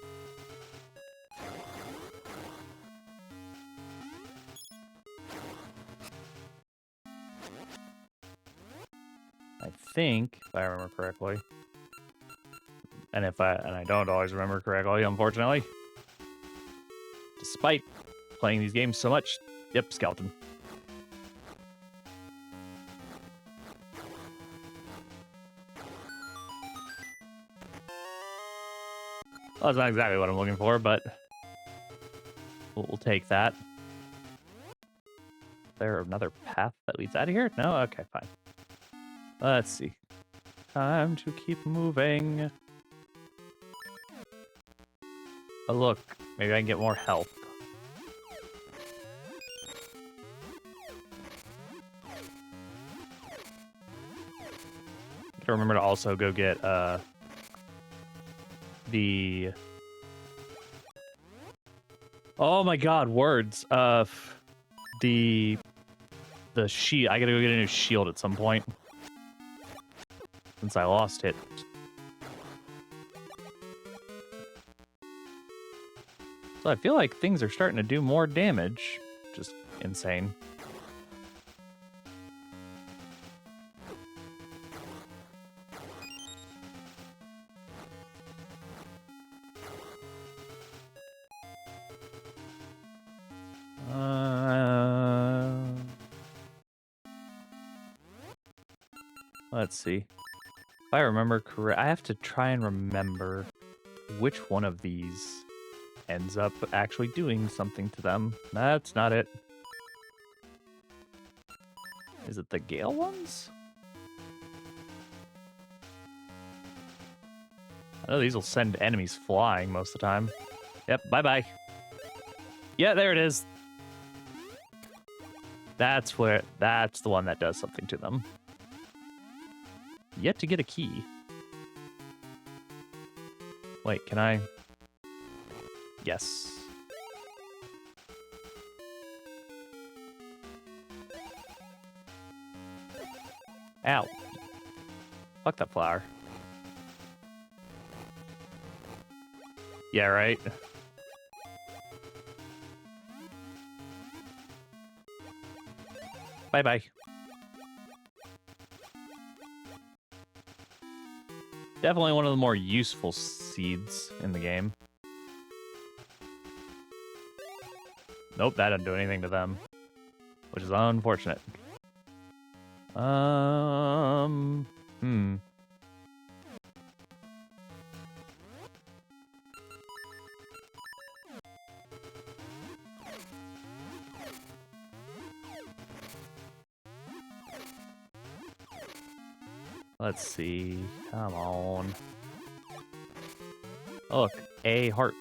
Speaker 4: I think, if I remember correctly, and I don't always remember correctly, unfortunately, despite playing these games so much. Yep, skeleton. Well, that's not exactly what I'm looking for, but we'll take that. Is there another path that leads out of here? No? Okay, fine. Let's see. Time to keep moving. Oh, look. Maybe I can get more health. to remember to also go get the. Oh my God, words. The shield. I gotta go get a new shield at some point since I lost it. So I feel like things are starting to do more damage. Just insane. Let's see. If I remember correct, I have to try and remember which one of these ends up actually doing something to them. That's not it. Is it the Gale ones? I know these will send enemies flying most of the time. Yep, bye-bye. Yeah, there it is. That's the one that does something to them. Yet to get a key. Wait, can I? Yes. Ow. Fuck that flower. Yeah, right. Bye-bye. Definitely one of the more useful seeds in the game. Nope, that didn't do anything to them, which is unfortunate. Let's see. Come on. Oh, look, a heart.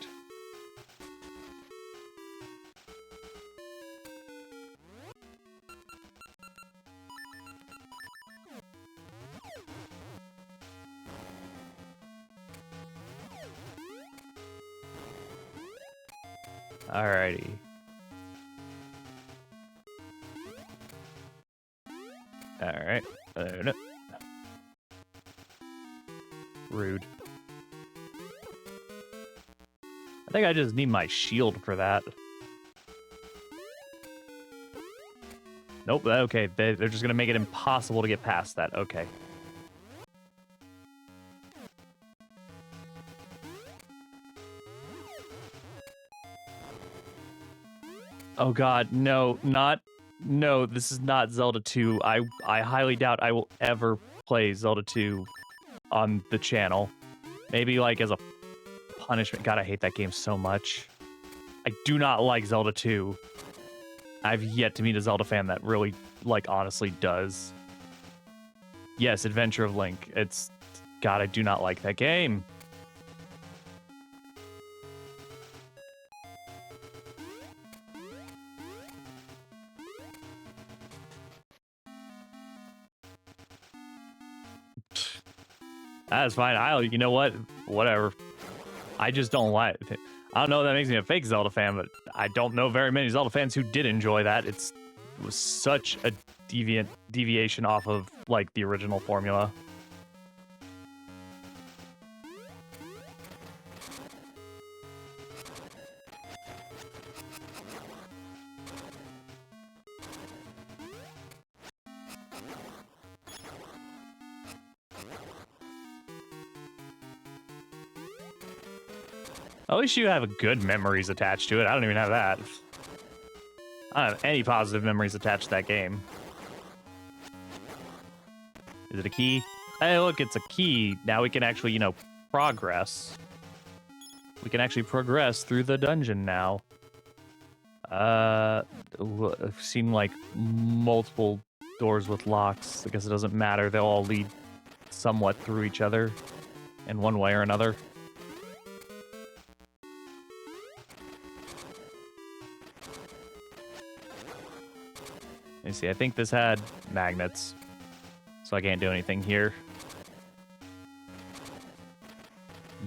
Speaker 4: Alrighty. Alright. No. Rude. I think I just need my shield for that. Nope, okay. They're just gonna make it impossible to get past that. Okay. Oh god, no, this is not Zelda 2. I highly doubt I will ever play Zelda 2 on the channel. Maybe like as a punishment. God, I hate that game so much. I do not like Zelda 2. I've yet to meet a Zelda fan that really, like, honestly does. Yes, Adventure of Link. It's... God, I do not like that game. That's fine. You know what? Whatever. I just don't like it. I don't know if that makes me a fake Zelda fan, but I don't know very many Zelda fans who did enjoy that. It was such a deviation off of, like, the original formula. At least you have good memories attached to it. I don't even have that. I don't have any positive memories attached to that game. Is it a key? Hey, look, it's a key. Now we can actually, progress. We can actually progress through the dungeon now. I've seen, like, multiple doors with locks. I guess it doesn't matter. They'll all lead somewhat through each other in one way or another. Let me see, I think this had magnets, so I can't do anything here.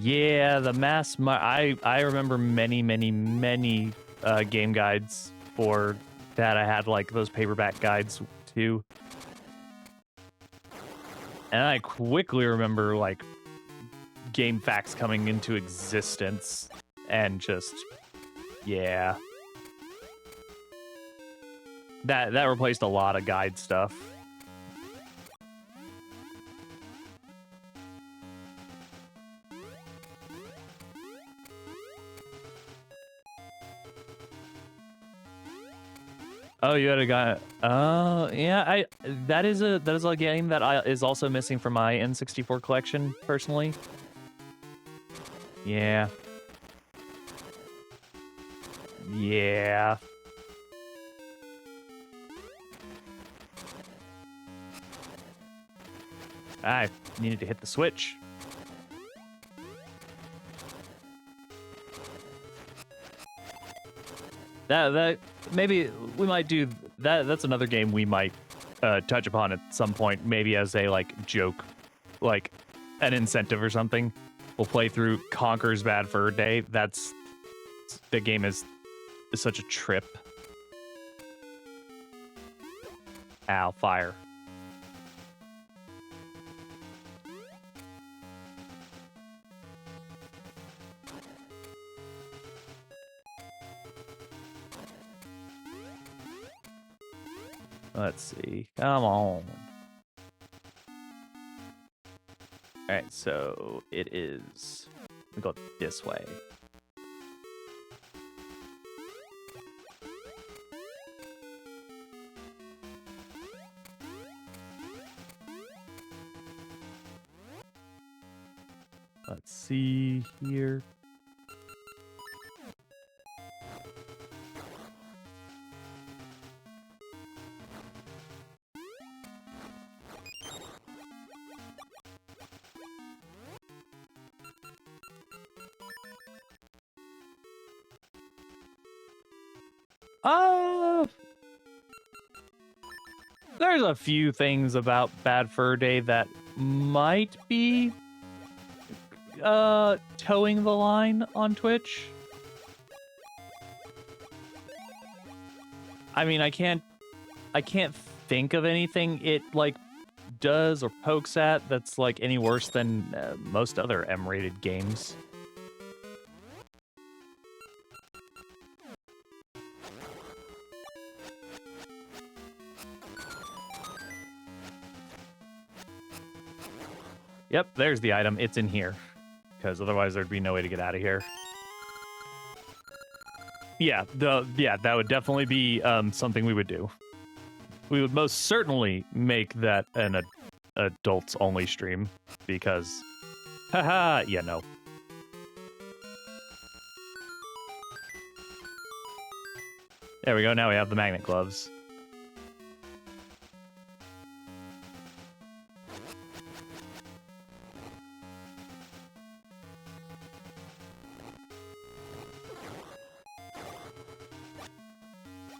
Speaker 4: Yeah, the I remember many game guides for that. I had like those paperback guides too. And I quickly remember like game facts coming into existence and just yeah. That replaced a lot of guide stuff. Oh, you had a guy. Yeah. That is a game that is also missing from my N64 collection personally. Yeah. Yeah. I needed to hit the switch. That maybe we might do that. That's another game we might touch upon at some point, maybe as a like joke, like an incentive or something. We'll play through Conker's Bad Fur Day. The game is such a trip. Ow, fire. Let's see. Come on. All right, so it is. We go this way. Let's see here. There's a few things about Bad Fur Day that might be towing the line on Twitch. I mean, I can't think of anything it like does or pokes at that's like any worse than most other M-rated games. Yep, there's the item. It's in here. Because otherwise there'd be no way to get out of here. Yeah, that would definitely be something we would do. We would most certainly make that an adults only stream because haha, yeah, no. There we go. Now we have the magnet gloves.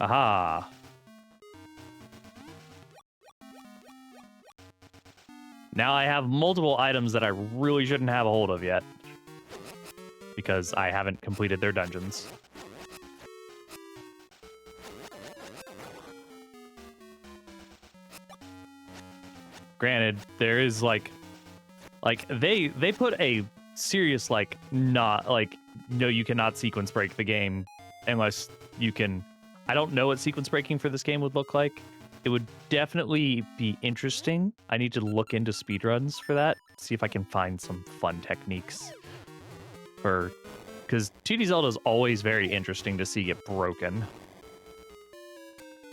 Speaker 4: Aha. Now I have multiple items that I really shouldn't have a hold of yet. Because I haven't completed their dungeons. Granted, there is like they put a serious like not like no, you cannot sequence break the game unless you can. I don't know what sequence breaking for this game would look like. It would definitely be interesting. I need to look into speedruns for that, see if I can find some fun techniques for, because 2D Zelda is always very interesting to see get broken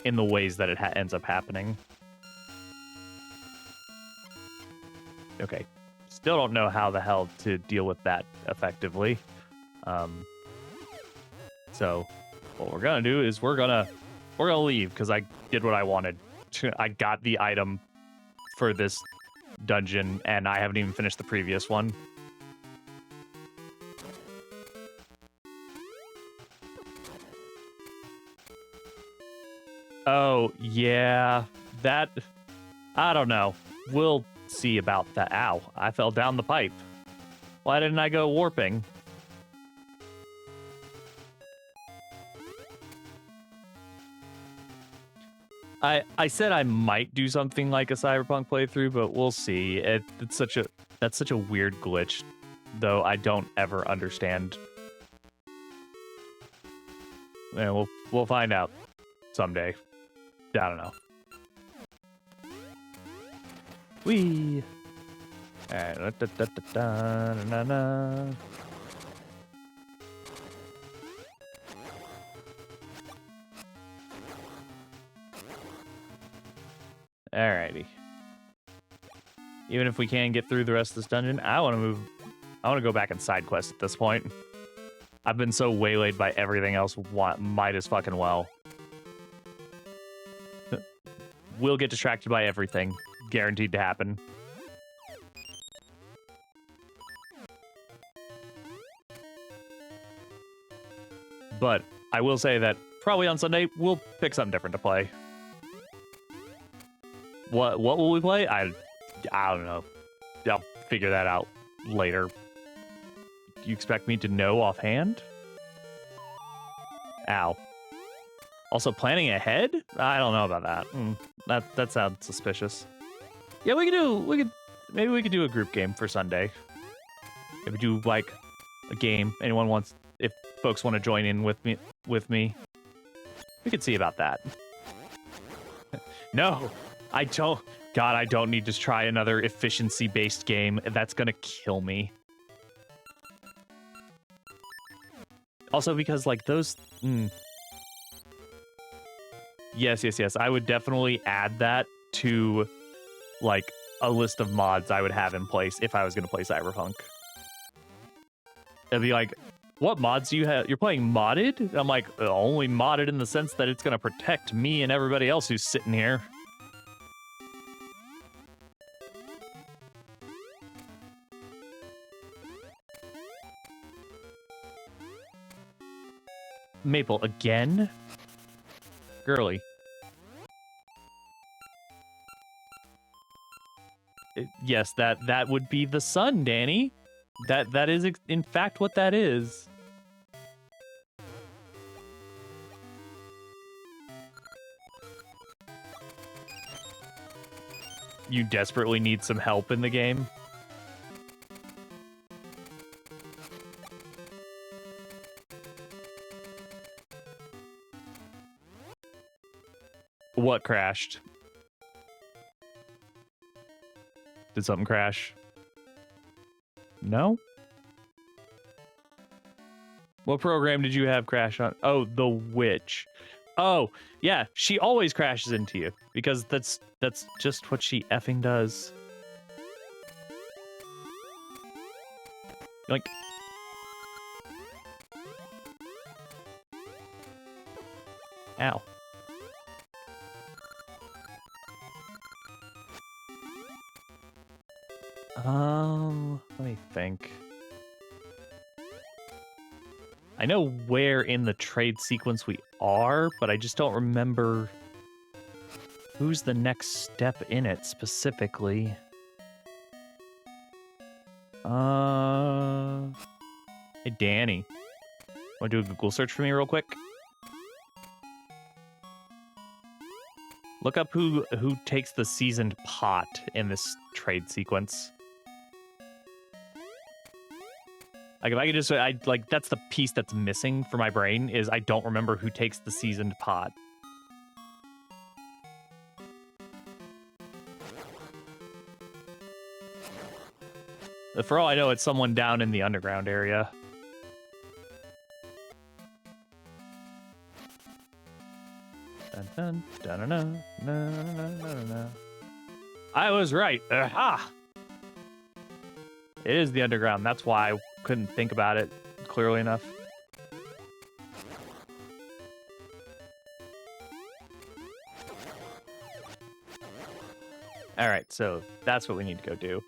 Speaker 4: in the ways that it ends up happening. Okay, still don't know how the hell to deal with that effectively. So what we're gonna do is we're gonna leave because I did what I wanted. I got the item for this dungeon and I haven't even finished the previous one. Oh yeah, that I don't know. We'll see about that. Ow, I fell down the pipe. Why didn't I go warping? I said I might do something like a Cyberpunk playthrough, but we'll see. That's such a weird glitch, though I don't ever understand. Yeah, we'll find out someday. I don't know. Wee. All right. Alrighty. Even if we can get through the rest of this dungeon, I want to go back and side quest at this point. I've been so waylaid by everything else, might as fucking well. We'll get distracted by everything. Guaranteed to happen. But I will say that probably on Sunday, we'll pick something different to play. What will we play? I don't know. I'll figure that out later. Do you expect me to know offhand? Ow. Also, planning ahead? I don't know about that. That sounds suspicious. Yeah, maybe we could do a group game for Sunday. Maybe do like a game. If folks want to join in with me, we could see about that. No, I don't. God, I don't need to try another efficiency-based game. That's gonna kill me. Also, because like those. Yes. I would definitely add that to like a list of mods I would have in place if I was going to play Cyberpunk. It'd be like, what mods do you have? You're playing modded? I'm like, only modded in the sense that it's going to protect me and everybody else who's sitting here. Maple, again? Girly. Yes, that would be the sun, Danny. That is in fact what that is. You desperately need some help in the game. What crashed? Did something crash? No? What program did you have crash on? Oh, the witch. Oh, yeah, she always crashes into you because that's just what she effing does. Like, ow. Let me think. I know where in the trade sequence we are, but I just don't remember who's the next step in it specifically. Hey, Danny. Want to do a Google search for me real quick? Look up who takes the seasoned pot in this trade sequence. Like, if I could just, that's the piece that's missing for my brain, is I don't remember who takes the seasoned pot. For all I know, it's someone down in the underground area. Dun, dun, dun, dun, dun, dun, dun, dun, dun. I was right. Aha! It is the underground. That's why I couldn't think about it clearly enough. All right, so that's what we need to go do.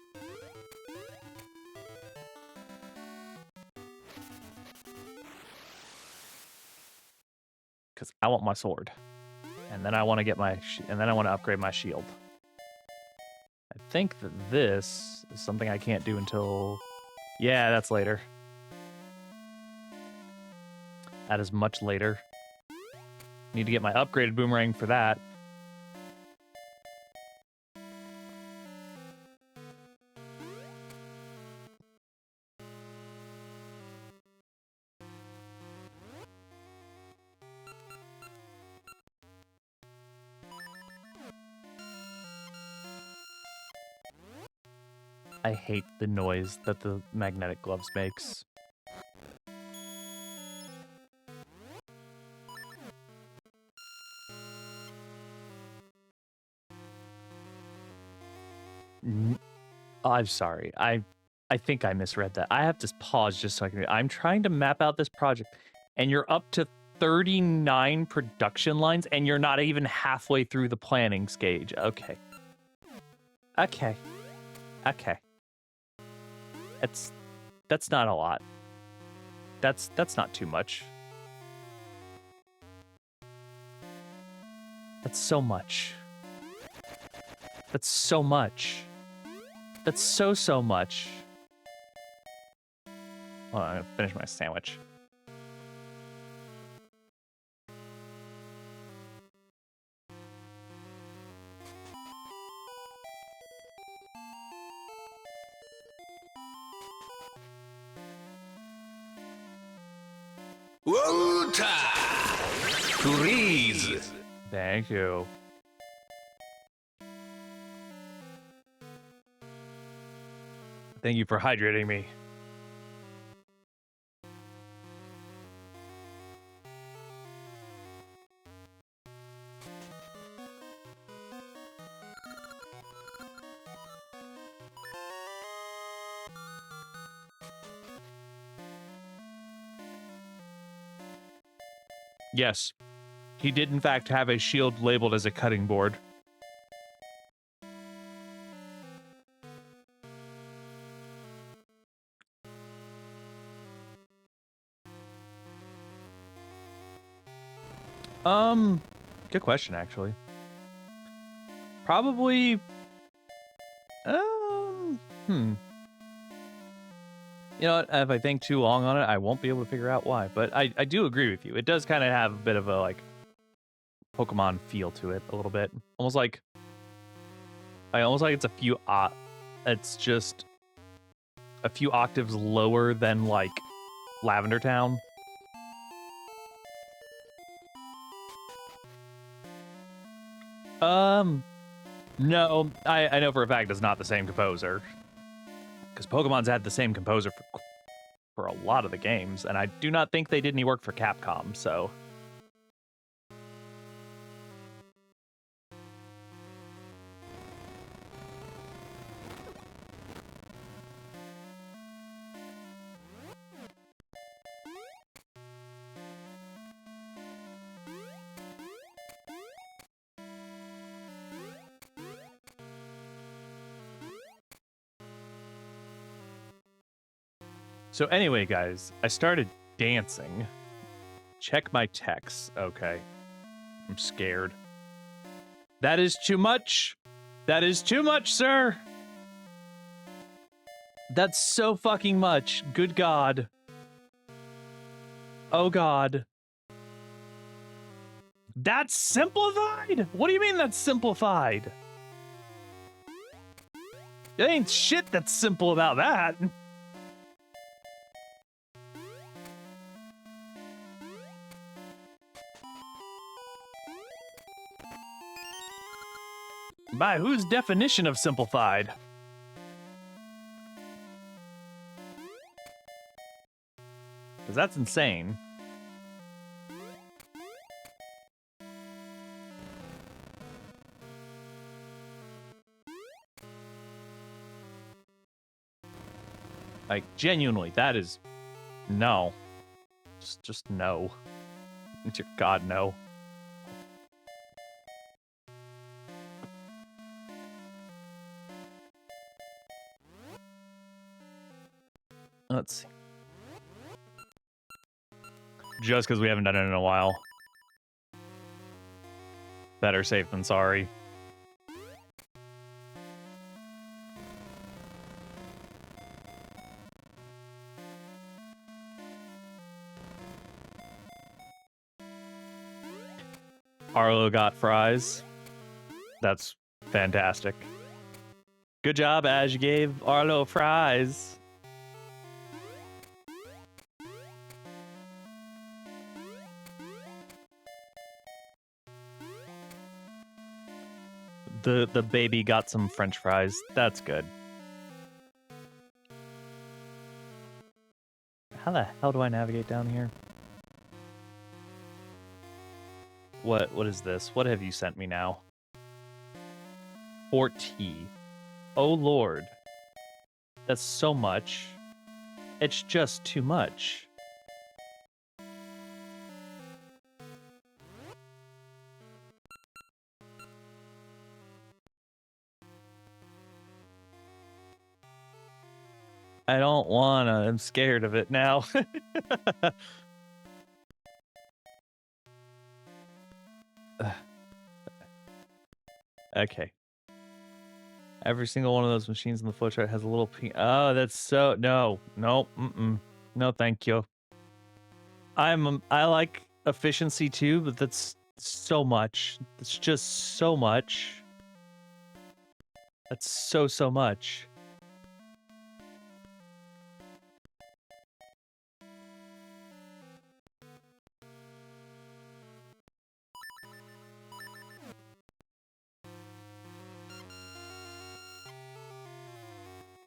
Speaker 4: Because I want my sword. And then I want to get and then I want to upgrade my shield. I think that this is something I can't do until Yeah, that's later. That is much later. Need to get my upgraded boomerang for that. I hate the noise that the magnetic gloves makes. I'm sorry. I think I misread that. I have to pause just so I can. I'm trying to map out this project, and you're up to 39 production lines, and you're not even halfway through the planning stage. Okay. Okay. Okay. That's not a lot. That's not too much. That's so much. That's so much. That's so much. Hold on, I'm gonna finish my sandwich.
Speaker 2: Water! Freeze!
Speaker 4: Thank you. Thank you for hydrating me. Yes, he did in fact have a shield labeled as a cutting board. Good question, actually. Probably, You know what, if I think too long on it, I won't be able to figure out why, but I do agree with you. It does kind of have a bit of a, like, Pokemon feel to it, a little bit. Almost like it's it's just a few octaves lower than, like, Lavender Town. No, I know for a fact it's not the same composer. Because Pokemon's had the same composer for a lot of the games, and I do not think they did any work for Capcom, so. So anyway, guys, I started dancing. Check my texts. Okay. I'm scared. That is too much. That is too much, sir. That's so fucking much. Good God. Oh God. That's simplified? What do you mean that's simplified? There ain't shit that's simple about that. By whose definition of simplified? Because that's insane. Like, genuinely, that is... No. Just no. Dear God, no. Let's see. Just because we haven't done it in a while. Better safe than sorry. Arlo got fries. That's fantastic. Good job, As. You gave Arlo fries. The baby got some French fries. That's good. How the hell do I navigate down here? What is this? What have you sent me now? Fort T. Oh Lord. That's so much. It's just too much. I don't wanna. I'm scared of it now. Okay. Every single one of those machines in the flowchart has a little pink. Oh, that's so no, no, thank you. I like efficiency too, but that's so much. It's just so much. That's so much.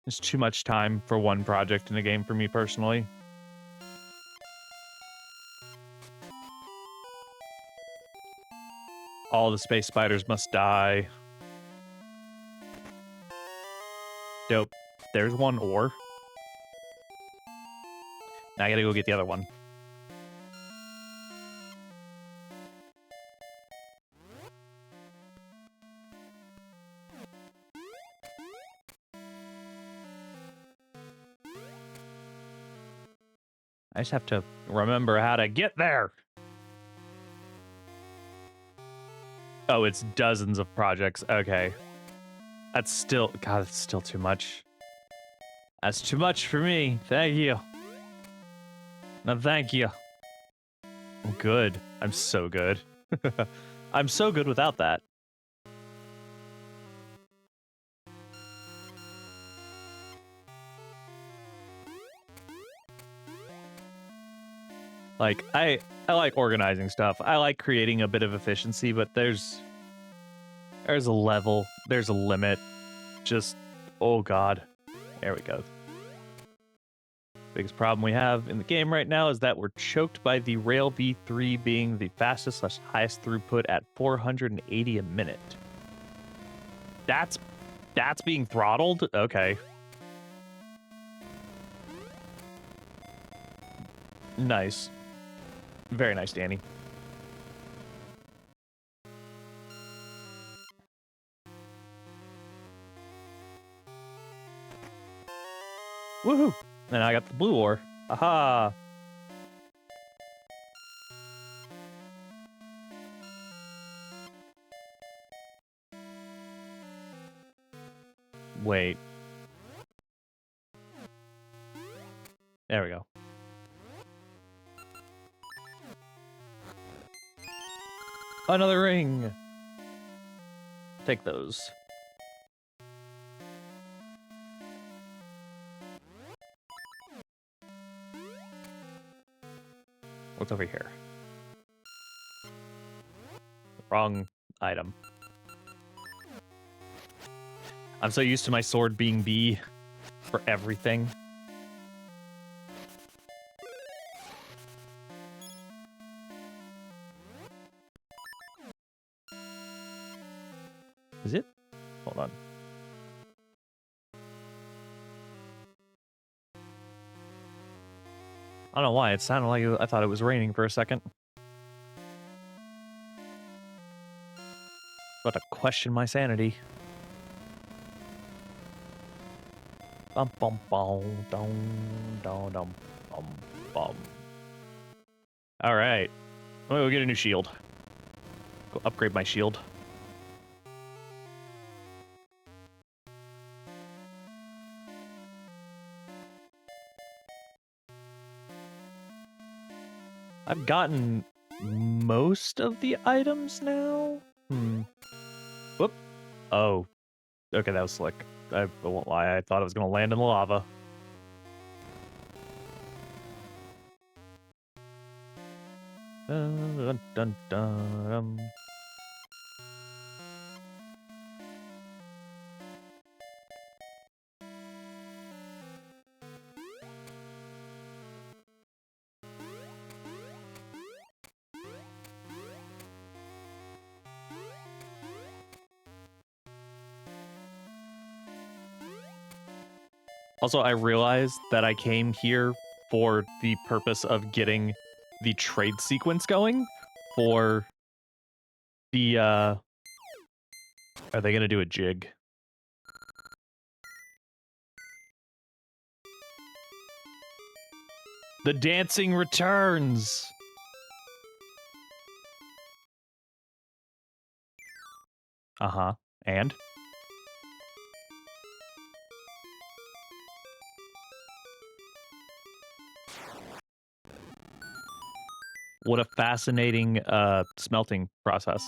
Speaker 4: It's too much time for one project in a game for me personally. All the space spiders must die. Dope. There's one ore. Now I gotta go get the other one. I just have to remember how to get there. Oh, it's dozens of projects. Okay. That's still... God, that's still too much. That's too much for me. Thank you. No, thank you. I'm good. I'm so good. I'm so good without that. Like, I like organizing stuff. I like creating a bit of efficiency, but there's a level, there's a limit. Just, oh god. There we go. Biggest problem we have in the game right now is that we're choked by the Rail V3 being the fastest / highest throughput at 480 a minute. That's being throttled? Okay. Nice. Very nice, Danny. Woohoo! And I got the blue ore. Aha! Wait. There we go. Another ring! Take those. What's over here? Wrong item. I'm so used to my sword being B for everything. Is it? Hold on. I don't know why, it sounded like I thought it was raining for a second. About to question my sanity. Bum bum bum dum dum dum bum bum. Alright. I'm gonna go get a new shield. Go upgrade my shield. I've gotten most of the items now. Whoop. Oh. Okay, that was slick. I won't lie. I thought it was going to land in the lava. Dun, dun, dun. Also, I realized that I came here for the purpose of getting the trade sequence going for the, are they going to do a jig? The dancing returns! Uh-huh. And? What a fascinating smelting process.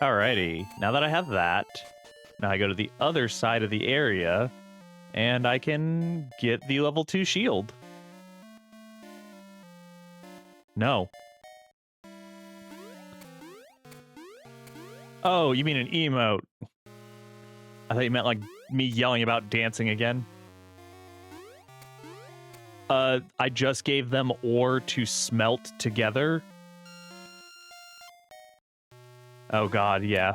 Speaker 4: Alrighty, now that I have that, now I go to the other side of the area, and I can get the level 2 shield. No. Oh, you mean an emote. I thought you meant like me yelling about dancing again. I just gave them ore to smelt together. Oh god, yeah.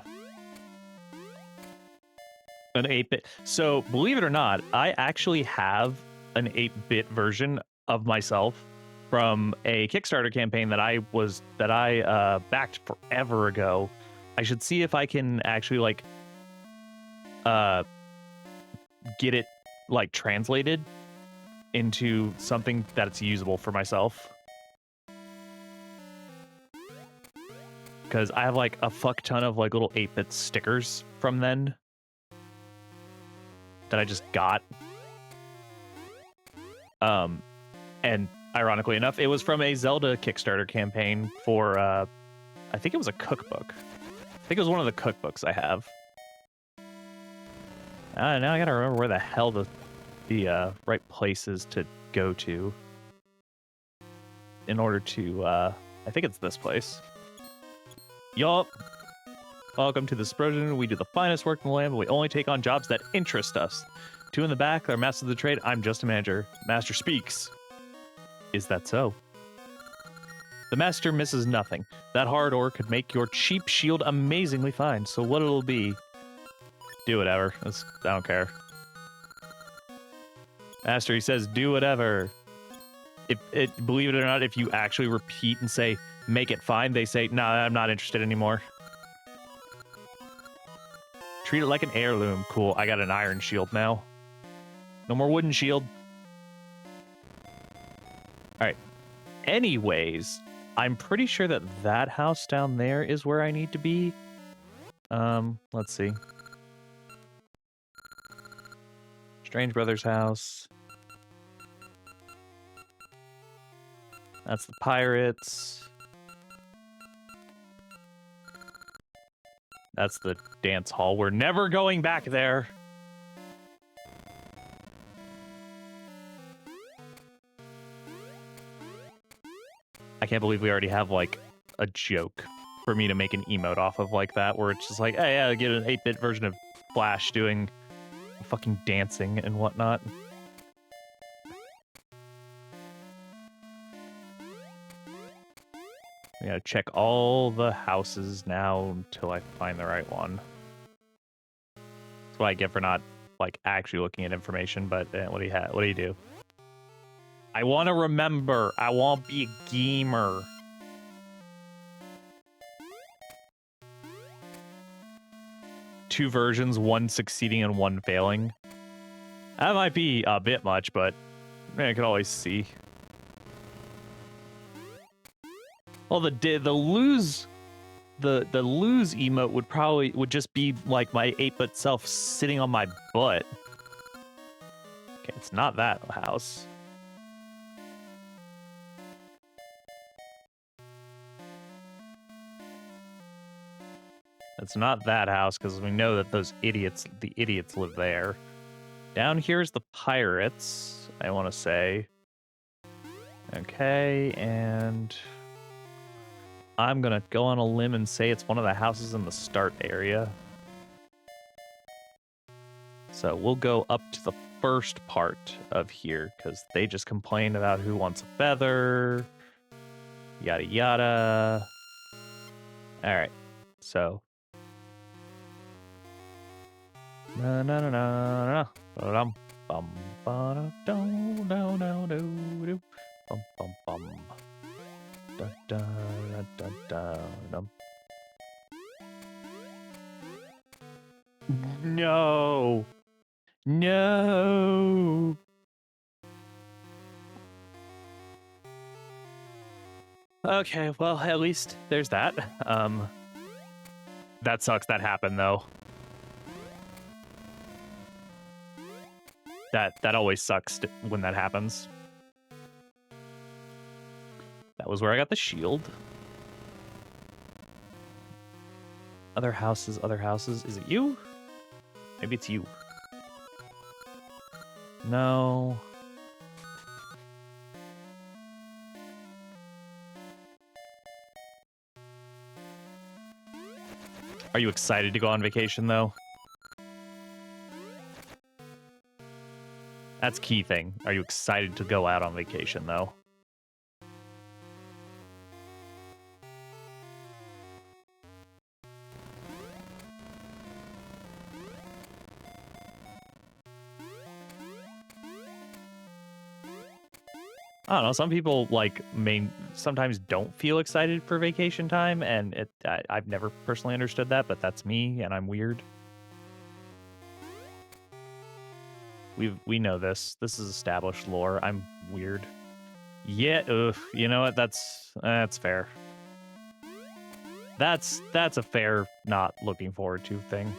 Speaker 4: An 8-bit. So, believe it or not, I actually have an 8-bit version of myself from a Kickstarter campaign that I backed forever ago. I should see if I can actually like get it like translated into something that's usable for myself. Because I have like a fuck ton of like little 8-bit stickers from then that I just got. And ironically enough, it was from a Zelda Kickstarter campaign for I think it was a cookbook. I think it was one of the cookbooks I have. Now I gotta remember where the hell the right places to go to in order to I think it's this place. Yup. Welcome to the Sprogen. We do the finest work in the land, but we only take on jobs that interest us. 2 in the back are masters of the trade. I'm just a manager. Master speaks. Is that so? The master misses nothing. That hard ore could make your cheap shield amazingly fine. So what it'll be, do whatever. I don't care. Master, he says, do whatever. Believe it or not, if you actually repeat and say, make it fine, they say, no, I'm not interested anymore. Treat it like an heirloom. Cool, I got an iron shield now. No more wooden shield. Alright. Anyways, I'm pretty sure that that house down there is where I need to be. Let's see. Strange Brothers' house. That's the pirates. That's the dance hall. We're never going back there. I can't believe we already have, like, a joke for me to make an emote off of like that, where it's just like, hey, yeah, get an 8-bit version of Flash doing fucking dancing and whatnot. I gotta check all the houses now until I find the right one. That's what I get for not, like, actually looking at information, but what do you do? I want to remember. I want to be a gamer. Two versions, one succeeding and one failing. That might be a bit much, but I can always see. Well, the lose emote would just be like my 8-bit self sitting on my butt. Okay, it's not that house. It's not that house because we know that the idiots live there. Down here's the pirates, I want to say. Okay, and I'm going to go on a limb and say it's one of the houses in the start area. So we'll go up to the first part of here because they just complained about who wants a feather, yada yada. All right, so. Na na na na na. Bum bum ba da do do do do do. Bum bum bum. Da da da da da dum. No. No. Okay, well, at least there's that. That sucks that happened though. That always sucks when that happens. That was where I got the shield. Other houses, other houses. Is it you? Maybe it's you. No. Are you excited to go on vacation, though? That's key thing. Are you excited to go out on vacation, though? I don't know. Some people sometimes don't feel excited for vacation time, and I've never personally understood that, but that's me, and I'm weird. We know this. This is established lore. I'm weird. Yeah. You know what? That's fair. That's a fair not looking forward to thing.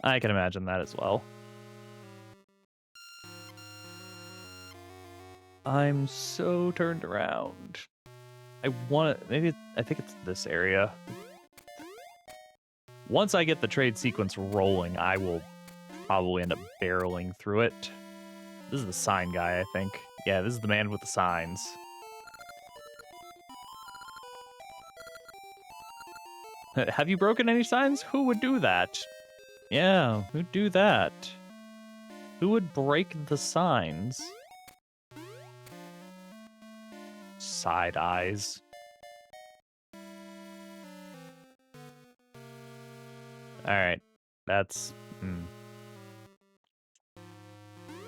Speaker 4: I can imagine that as well. I'm so turned around. I think it's this area. Once I get the trade sequence rolling, I will probably end up barreling through it. This is the sign guy, I think. Yeah, this is the man with the signs. Have you broken any signs? Who would do that? Yeah, who'd do that? Who would break the signs? Side eyes. All right, that's.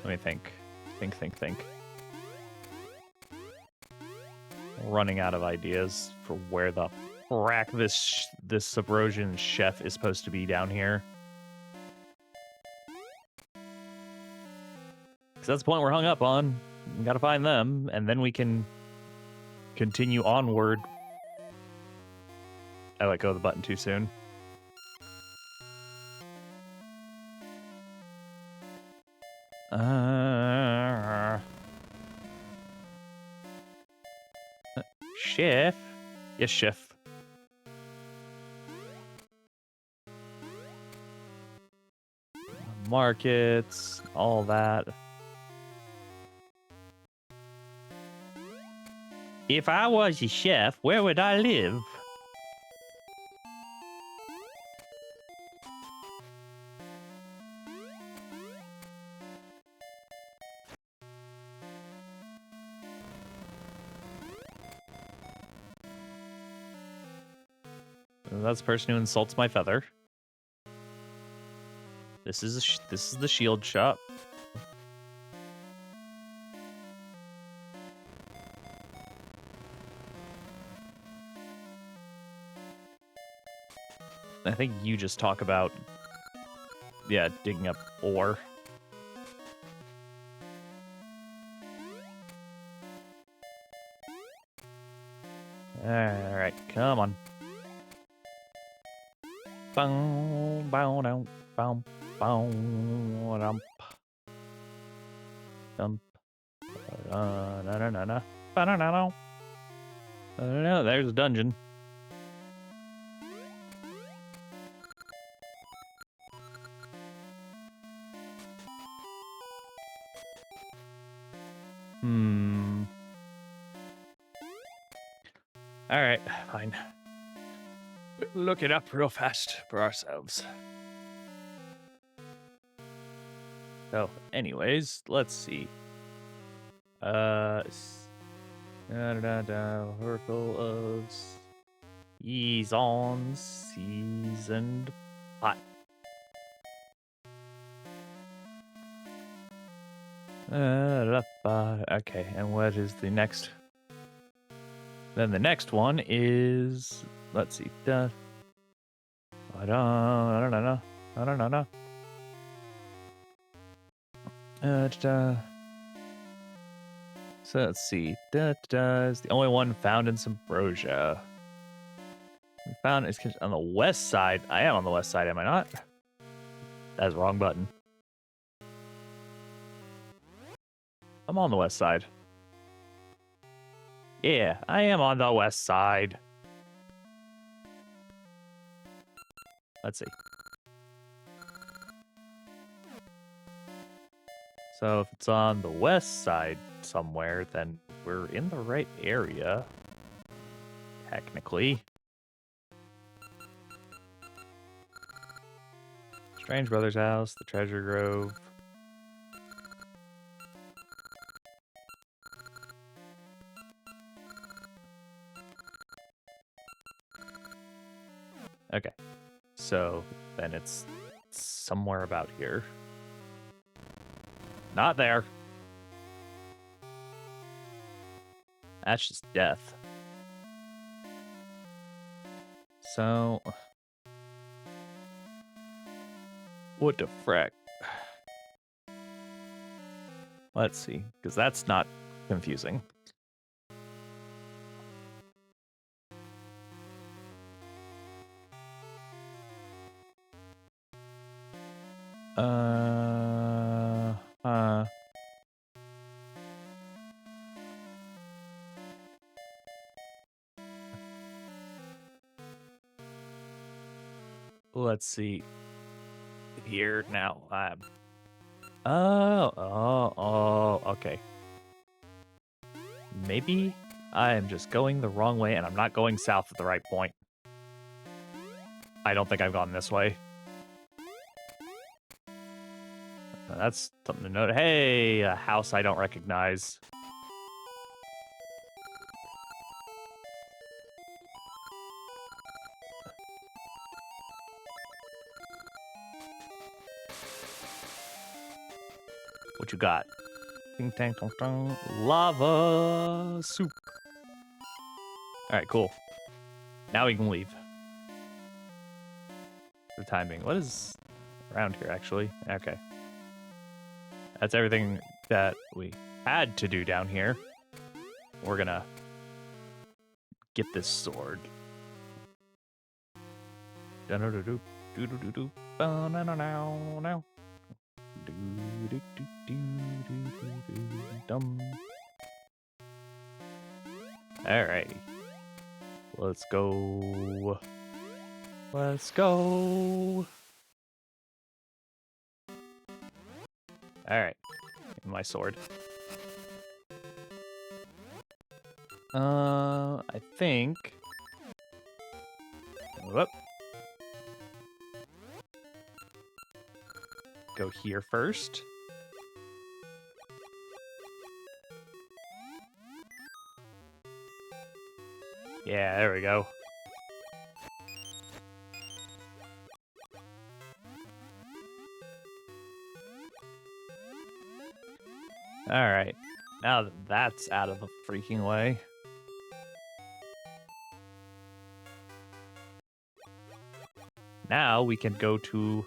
Speaker 4: Let me think. Think. Running out of ideas for where the frack this Subrosion chef is supposed to be down here. Because that's the point we're hung up on. We gotta find them, and then we can continue onward. I let go of the button too soon. Chef? Yes, chef. Markets, all that. If I was a chef, where would I live? That's the person who insults my feather. This is the shield shop. I think you just talk about, yeah, digging up ore. All right, come on. Bow, bow, down, bow, bow, dum, dum, na, na, na, na, ba-da-na-na. There's a dungeon. All right, fine. Look it up real fast for ourselves. So, anyways, let's see. Oracle of Season seasoned pot. Okay, and what is the next? Then the next one is, let's see. I don't know. So let's see. Is the only one found in Symbrosia. We found it's on the west side. I am on the west side, am I not? That's the wrong button. I'm on the west side. Yeah, I am on the west side. Let's see. So if it's on the west side somewhere, then we're in the right area. Technically. Strange Brothers' house, the treasure grove. Okay. So then it's somewhere about here. Not there. That's just death. So what the frack? Let's see, because that's not confusing. Let's see here now. Okay. Maybe I am just going the wrong way and I'm not going south at the right point. I don't think I've gone this way. That's something to note. Hey, a house I don't recognize. What you got? Ding, dang, dong, dong. Lava soup. All right, cool. Now we can leave. The timing. What is around here, actually? Okay. That's everything that we had to do down here. We're gonna get this sword. Alrighty. Let's go. Let's go. Alright. My sword. I think. Whoop. Go here first. Yeah, there we go. Alright. Now that that's out of the freaking way. Now we can go to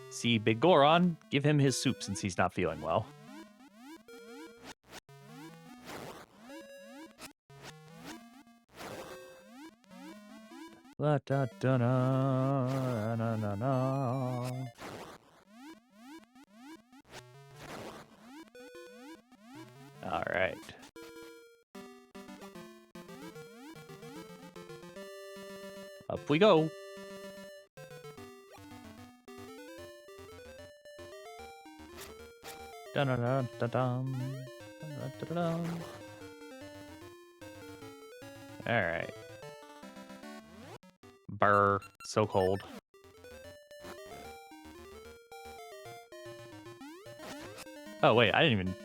Speaker 4: see Big Goron, give him his soup since he's not feeling well. La da da na na na na. All right. Up we go. Dun dun dun dun dun. Dun, dun, dun, dun. All right. Brr, so cold. Oh wait, I didn't even.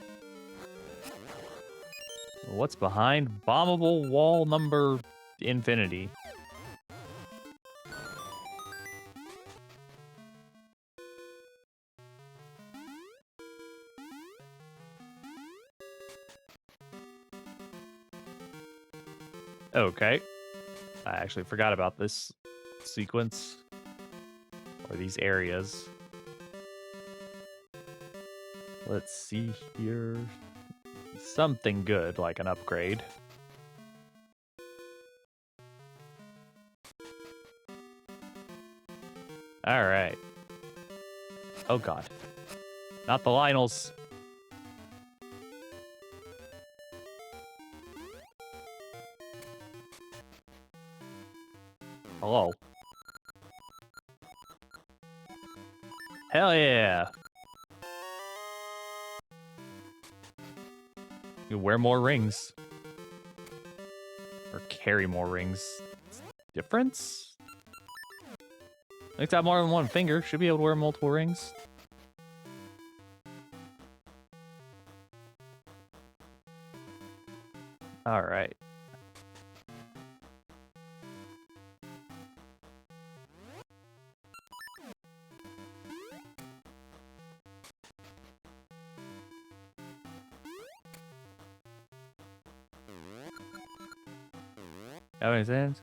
Speaker 4: What's behind bombable wall number infinity? Okay. I actually forgot about this sequence or these areas. Let's see here. Something good, like an upgrade. All right. Oh god. Not the Lionels. Hello. Hell yeah. You wear more rings. Or carry more rings. Difference? At least I have more than one finger. Should be able to wear multiple rings. All right. That makes sense.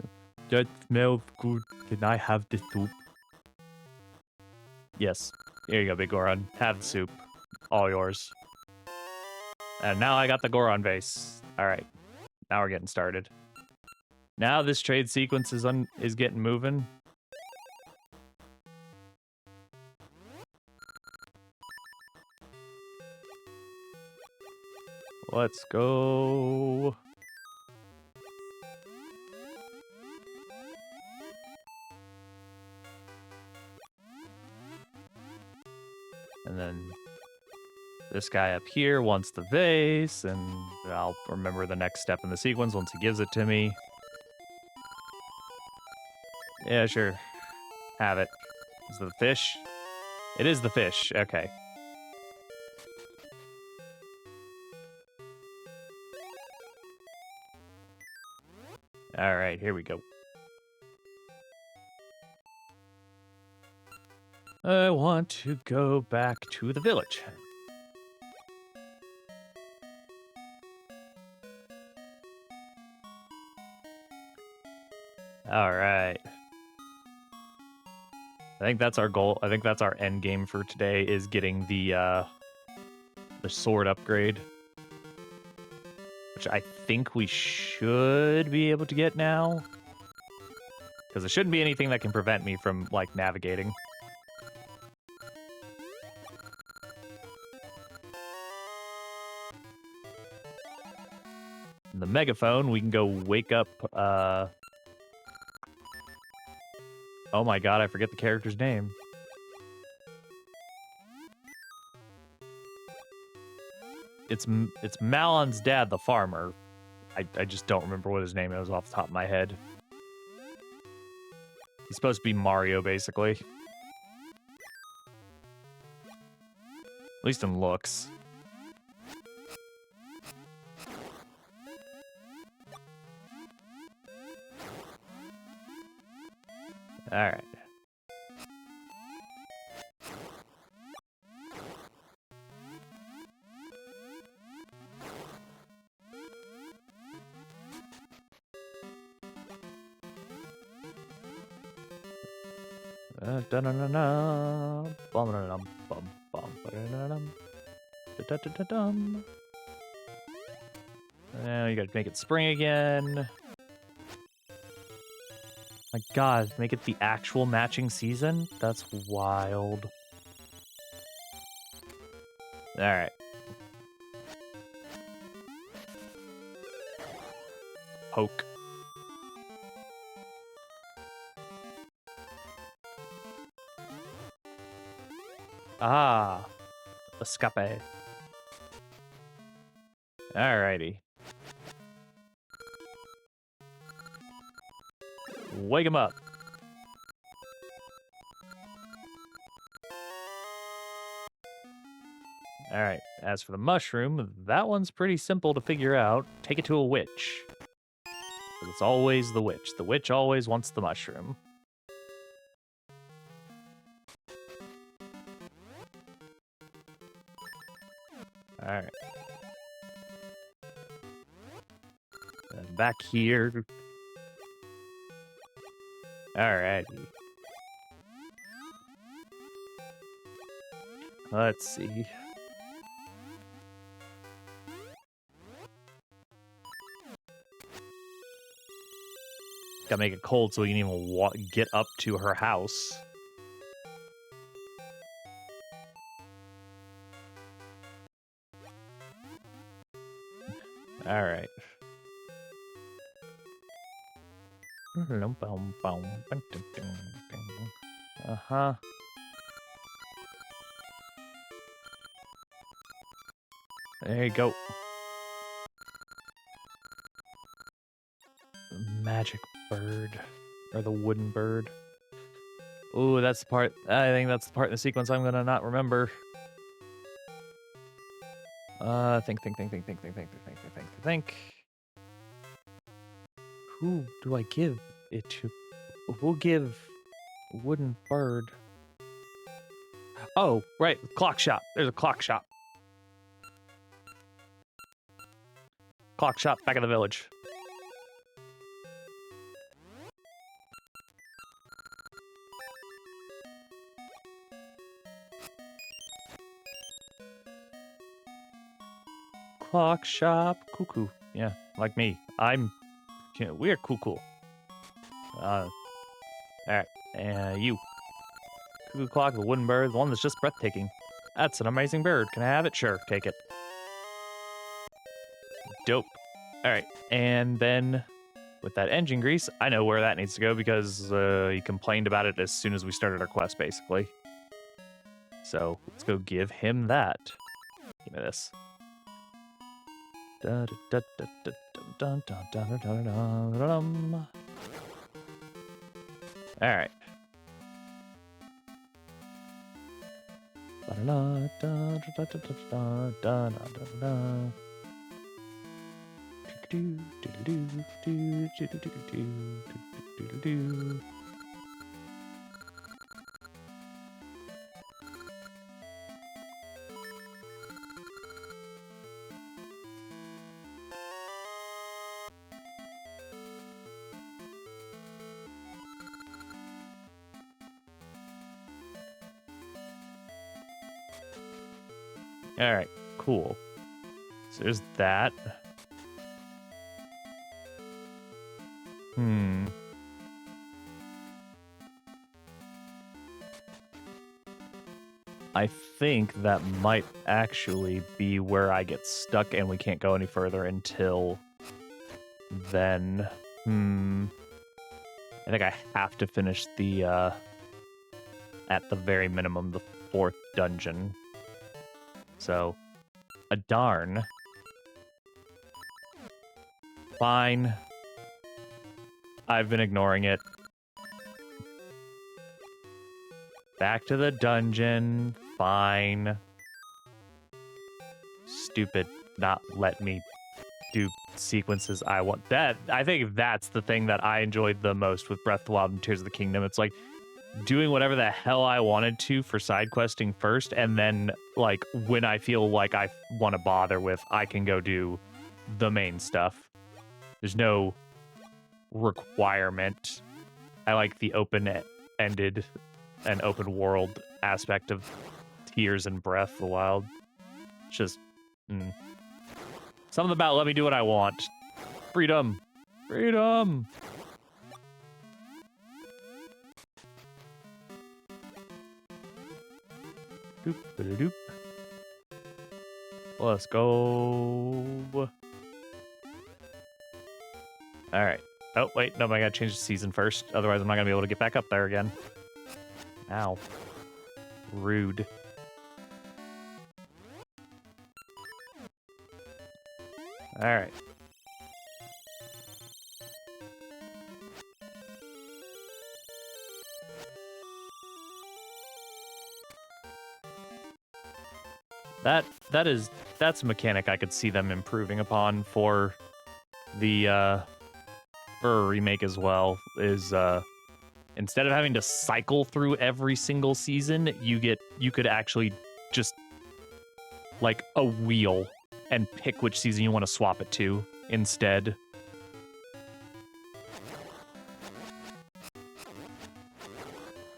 Speaker 4: That smells good. Can I have the soup? Yes. Here you go, Big Goron. Have the soup. All yours. And now I got the Goron base. All right. Now we're getting started. Now this trade sequence is getting moving. Let's go. And then this guy up here wants the vase, and I'll remember the next step in the sequence once he gives it to me. Yeah, sure. Have it. Is it the fish? It is the fish. Okay. All right, here we go. I want to go back to the village. All right. I think that's our goal. I think that's our end game for today is getting the sword upgrade, which I think we should be able to get now. Because there shouldn't be anything that can prevent me from, like, navigating. The megaphone, we can go wake up, oh my god, I forget the character's name. It's Malon's dad, the farmer. I just don't remember what his name is off the top of my head. He's supposed to be Mario, basically. At least in looks. All right. Now you gotta make it spring again. My God, make it the actual matching season? That's wild. All right. Poke. Ah, escape. Alrighty. Wake him up. Alright, as for the mushroom, that one's pretty simple to figure out. Take it to a witch. 'Cause it's always the witch. The witch always wants the mushroom. Alright. And back here. Alrighty. Let's see. Gotta make it cold so we can even get up to her house. All right. Uh-huh. There you go. Magic bird. Or the wooden bird. Ooh, that's the part. I think that's the part in the sequence I'm gonna not remember. Think. Who do I give it to? Who'll give wooden bird? Oh, right, clock shop. There's a clock shop. Clock shop back in the village. Clock shop, cuckoo. Yeah, like me. We're cuckoo. All right, and you. Cuckoo clock, the wooden bird, the one that's just breathtaking. That's an amazing bird. Can I have it? Sure, take it. Dope. All right, and then with that engine grease, I know where that needs to go because he complained about it as soon as we started our quest, basically. So let's go give him that. Give me this. All right. All right, cool. So there's that. I think that might actually be where I get stuck and we can't go any further until then. I think I have to finish the, at the very minimum, the 4th dungeon. So, a darn. Fine. I've been ignoring it. Back to the dungeon. Fine. Stupid not let me do sequences I want. I think that's the thing that I enjoyed the most with Breath of the Wild and Tears of the Kingdom. It's like doing whatever the hell I wanted to for side questing first, and then like when I feel like I want to bother with, I can go do the main stuff. There's no requirement. I like the open-ended and open world aspect of Tears and Breath of the Wild. It's just something about let me do what I want. Freedom. Doop, ba-da-doop. Let's go. All right. Oh, wait. No, I got to change the season first. Otherwise, I'm not going to be able to get back up there again. Ow. Rude. All right. That's a mechanic I could see them improving upon for the for a remake as well, is instead of having to cycle through every single season, you could actually just like a wheel and pick which season you want to swap it to instead.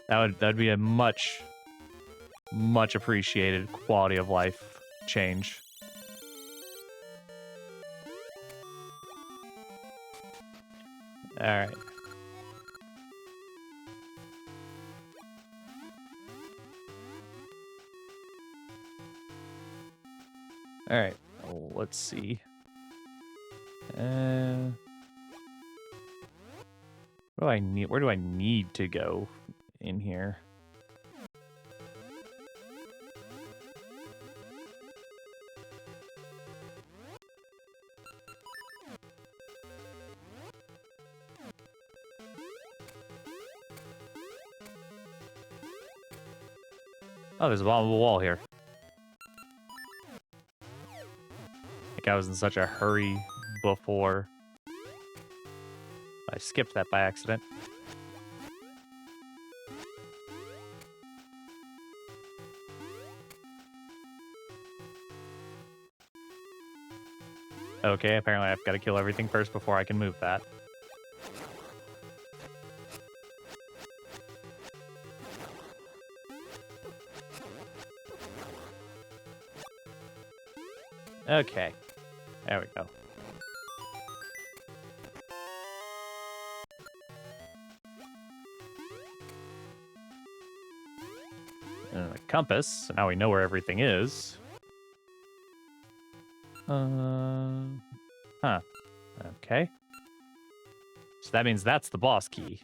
Speaker 4: That'd be a much appreciated quality of life change. All right. All right. Oh, let's see. What do I need? Where do I need to go in here? Oh, there's a bombable wall here. Like I was in such a hurry before. I skipped that by accident. Okay, apparently I've got to kill everything first before I can move that. Okay, there we go. And a compass, so now we know where everything is. Huh. Okay. So that means that's the boss key.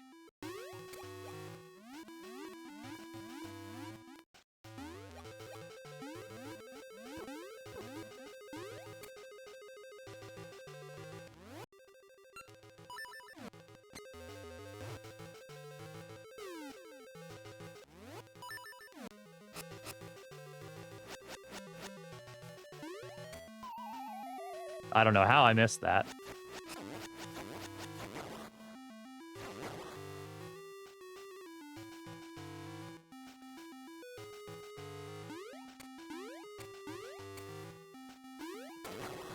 Speaker 4: I don't know how I missed that.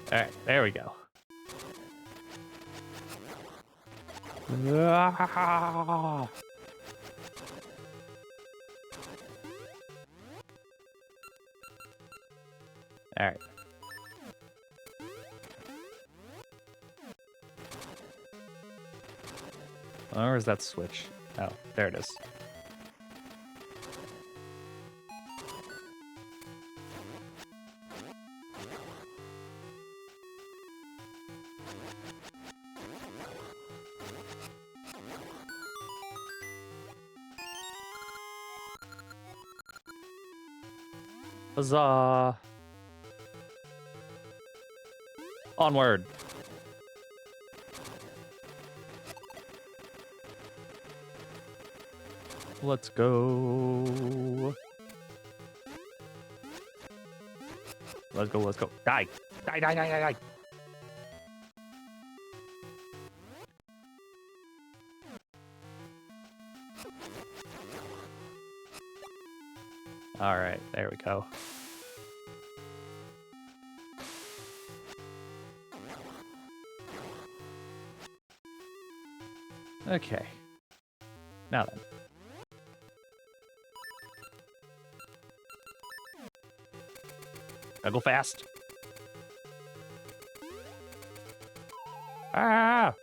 Speaker 4: All right, there we go. All right. Where is that switch? Oh, there it is. Huzzah! Onward! Let's go. Let's go, let's go. Die! Die, die, die, die, die! All right, there we go. Okay. Now then. Gotta go fast. Ah!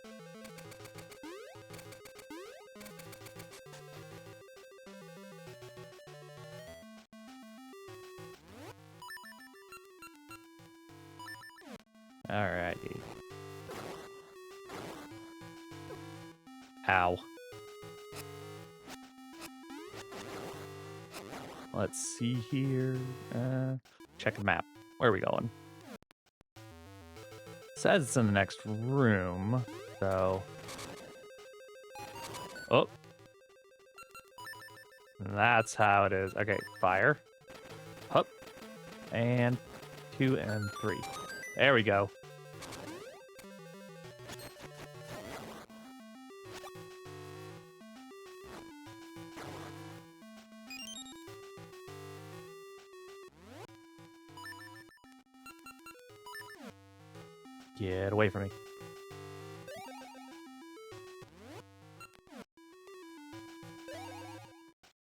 Speaker 4: Alrighty. Ow. Let's see here. Check the map. Where are we going? Says it's in the next room, so. Oh. That's how it is. Okay, fire. Up. And 2 and 3. There we go. Get away from me.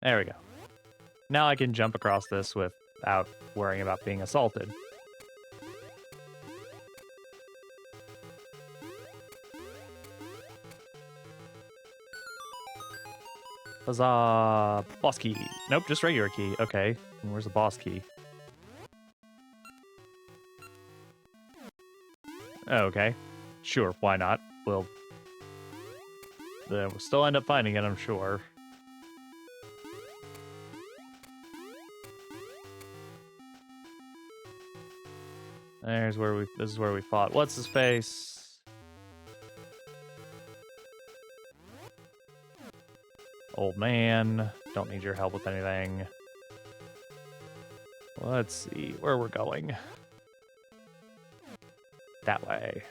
Speaker 4: There we go. Now I can jump across this without worrying about being assaulted. Huzzah! Boss key. Nope, just regular key. Okay. Where's the boss key? Okay. Sure, why not? We'll still end up finding it, I'm sure. This is where we fought. What's his face? Old man. Don't need your help with anything. Let's see where we're going. That way.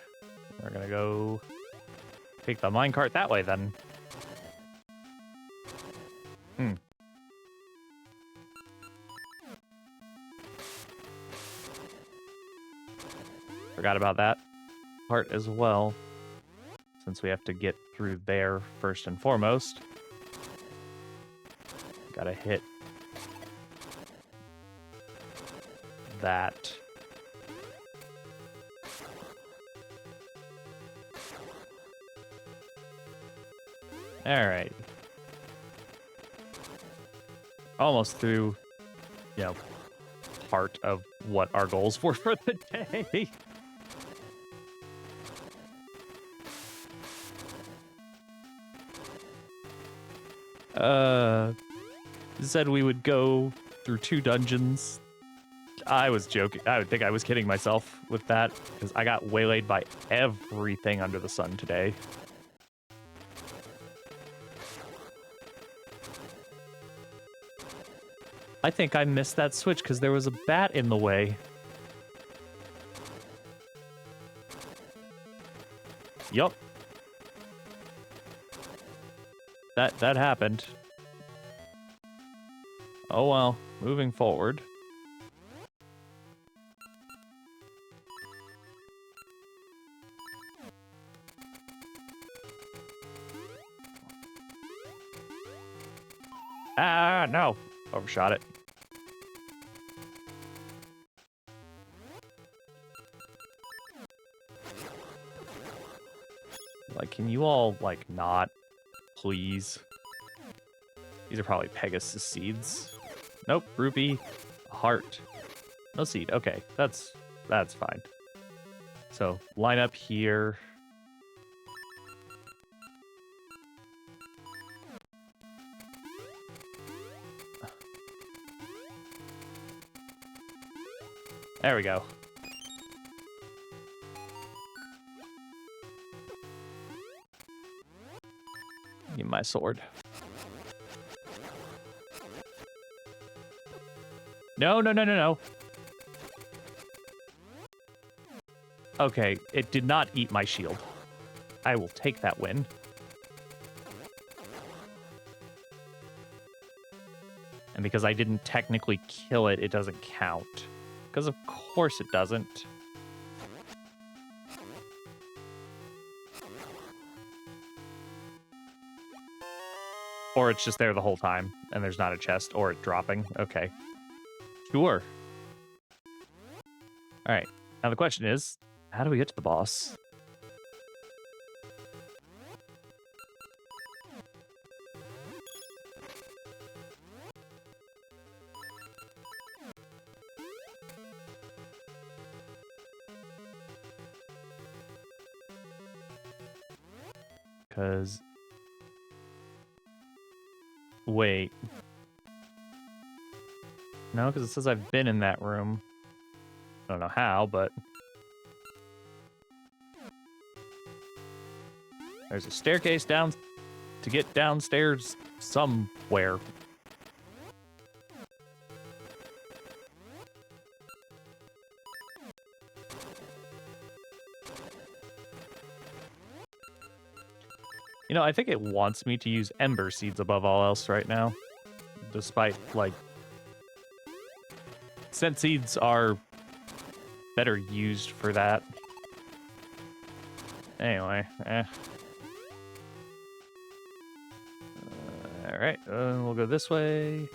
Speaker 4: We're gonna go take the minecart that way then. Forgot about that part as well, since we have to get through there first and foremost. Gotta hit that. Alright. Almost through, part of what our goals were for the day. Said we would go through 2 dungeons. I was joking. I would think I was kidding myself with that, because I got waylaid by everything under the sun today. I think I missed that switch because there was a bat in the way. Yup. That happened. Oh well, moving forward. Ah, no. Overshot it. Like, can you all, like, not? Please. These are probably Pegasus seeds. Nope, rupee, heart. No seed. Okay, that's fine. So, line up here. There we go. Give me my sword. No, no, no, no, no. Okay, it did not eat my shield. I will take that win. And because I didn't technically kill it, it doesn't count. Because of course it doesn't. Or it's just there the whole time, and there's not a chest, or it dropping. Okay. Sure. Alright. Now the question is, how do we get to the boss? Because... Wait. No, because it says I've been in that room. I don't know how, but... There's a staircase down to get downstairs somewhere. You know, I think it wants me to use Ember Seeds above all else right now. Despite, like... Scent Seeds are better used for that. Anyway, Alright, we'll go this way.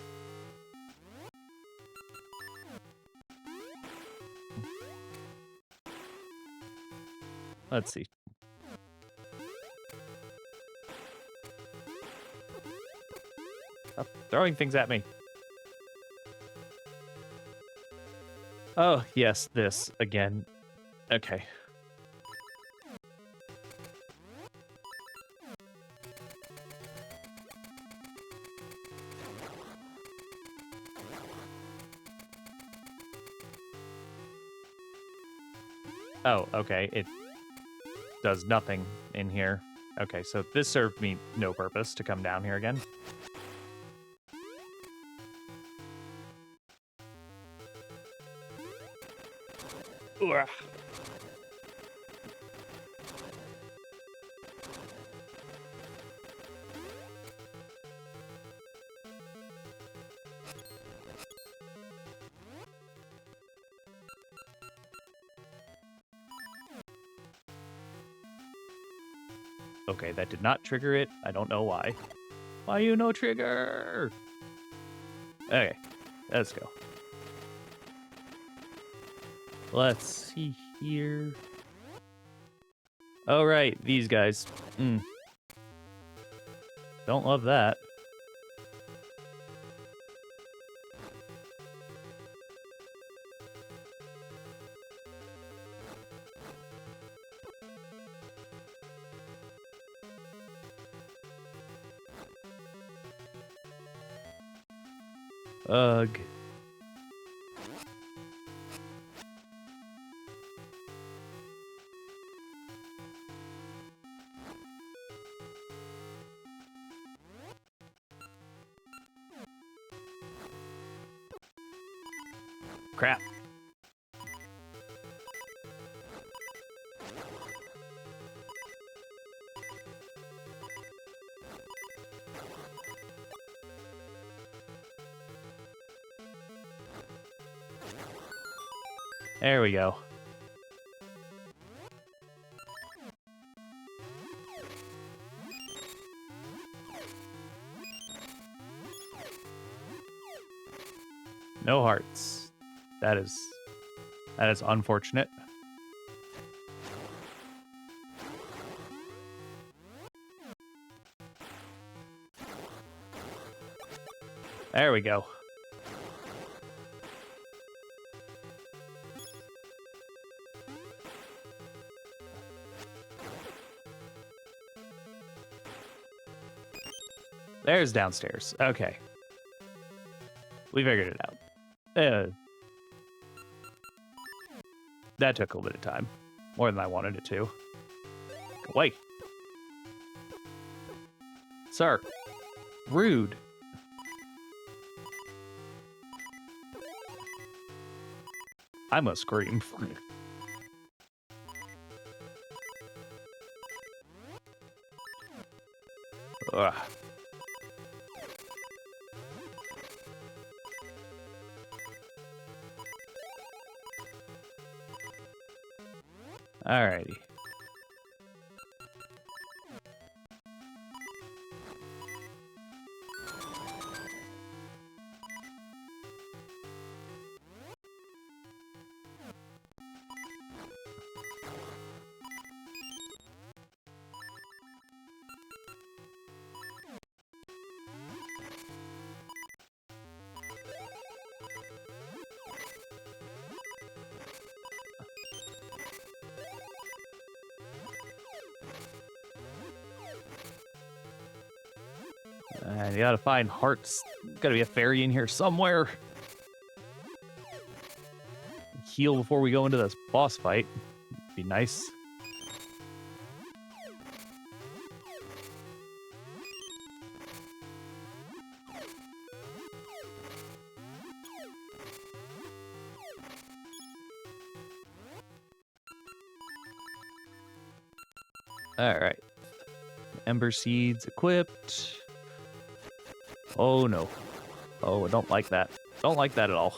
Speaker 4: Let's see. Stop throwing things at me. Oh, yes, this again. Okay. Oh, okay. It does nothing in here. Okay, so this served me no purpose to come down here again. Ugh. Okay, that did not trigger it. I don't know why. Why you no trigger? Okay, let's go. Let's see here. Oh, right, these guys. Don't love that. Ugh. Crap. There we go. No hearts. That is unfortunate. There we go. There's downstairs. Okay. We figured it out. That took a little bit of time. More than I wanted it to. Go away. Sir. Rude. I must scream. Ugh. Alrighty. You gotta find hearts. Gotta be a fairy in here somewhere. Heal before we go into this boss fight. Be nice. All right. Ember seeds equipped. Oh no. Oh, I don't like that. Don't like that at all.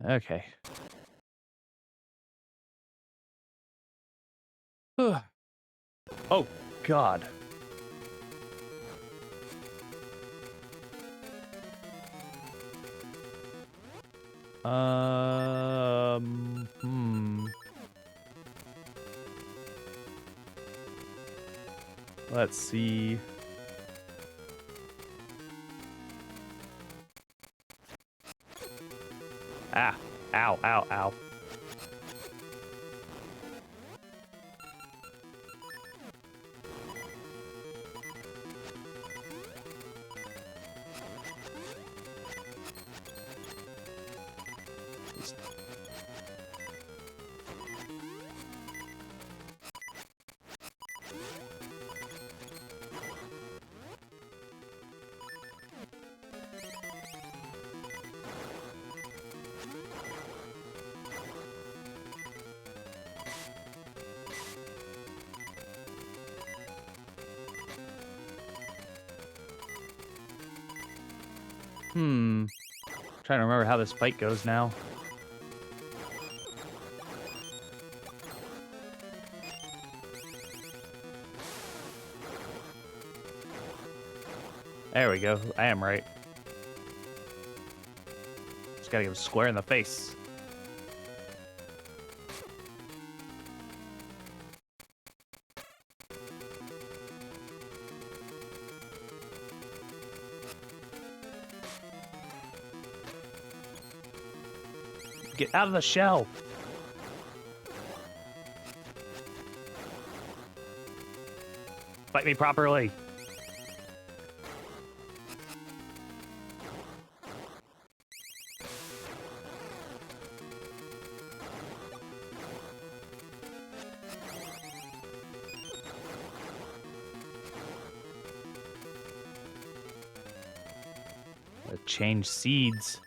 Speaker 4: Okay. Oh God. Hmm. Let's see. Ah. Ow, ow, ow. Trying to remember how this fight goes now. There we go. I am right. Just gotta give him square in the face. Get out of the shell. Fight me properly. Change seeds.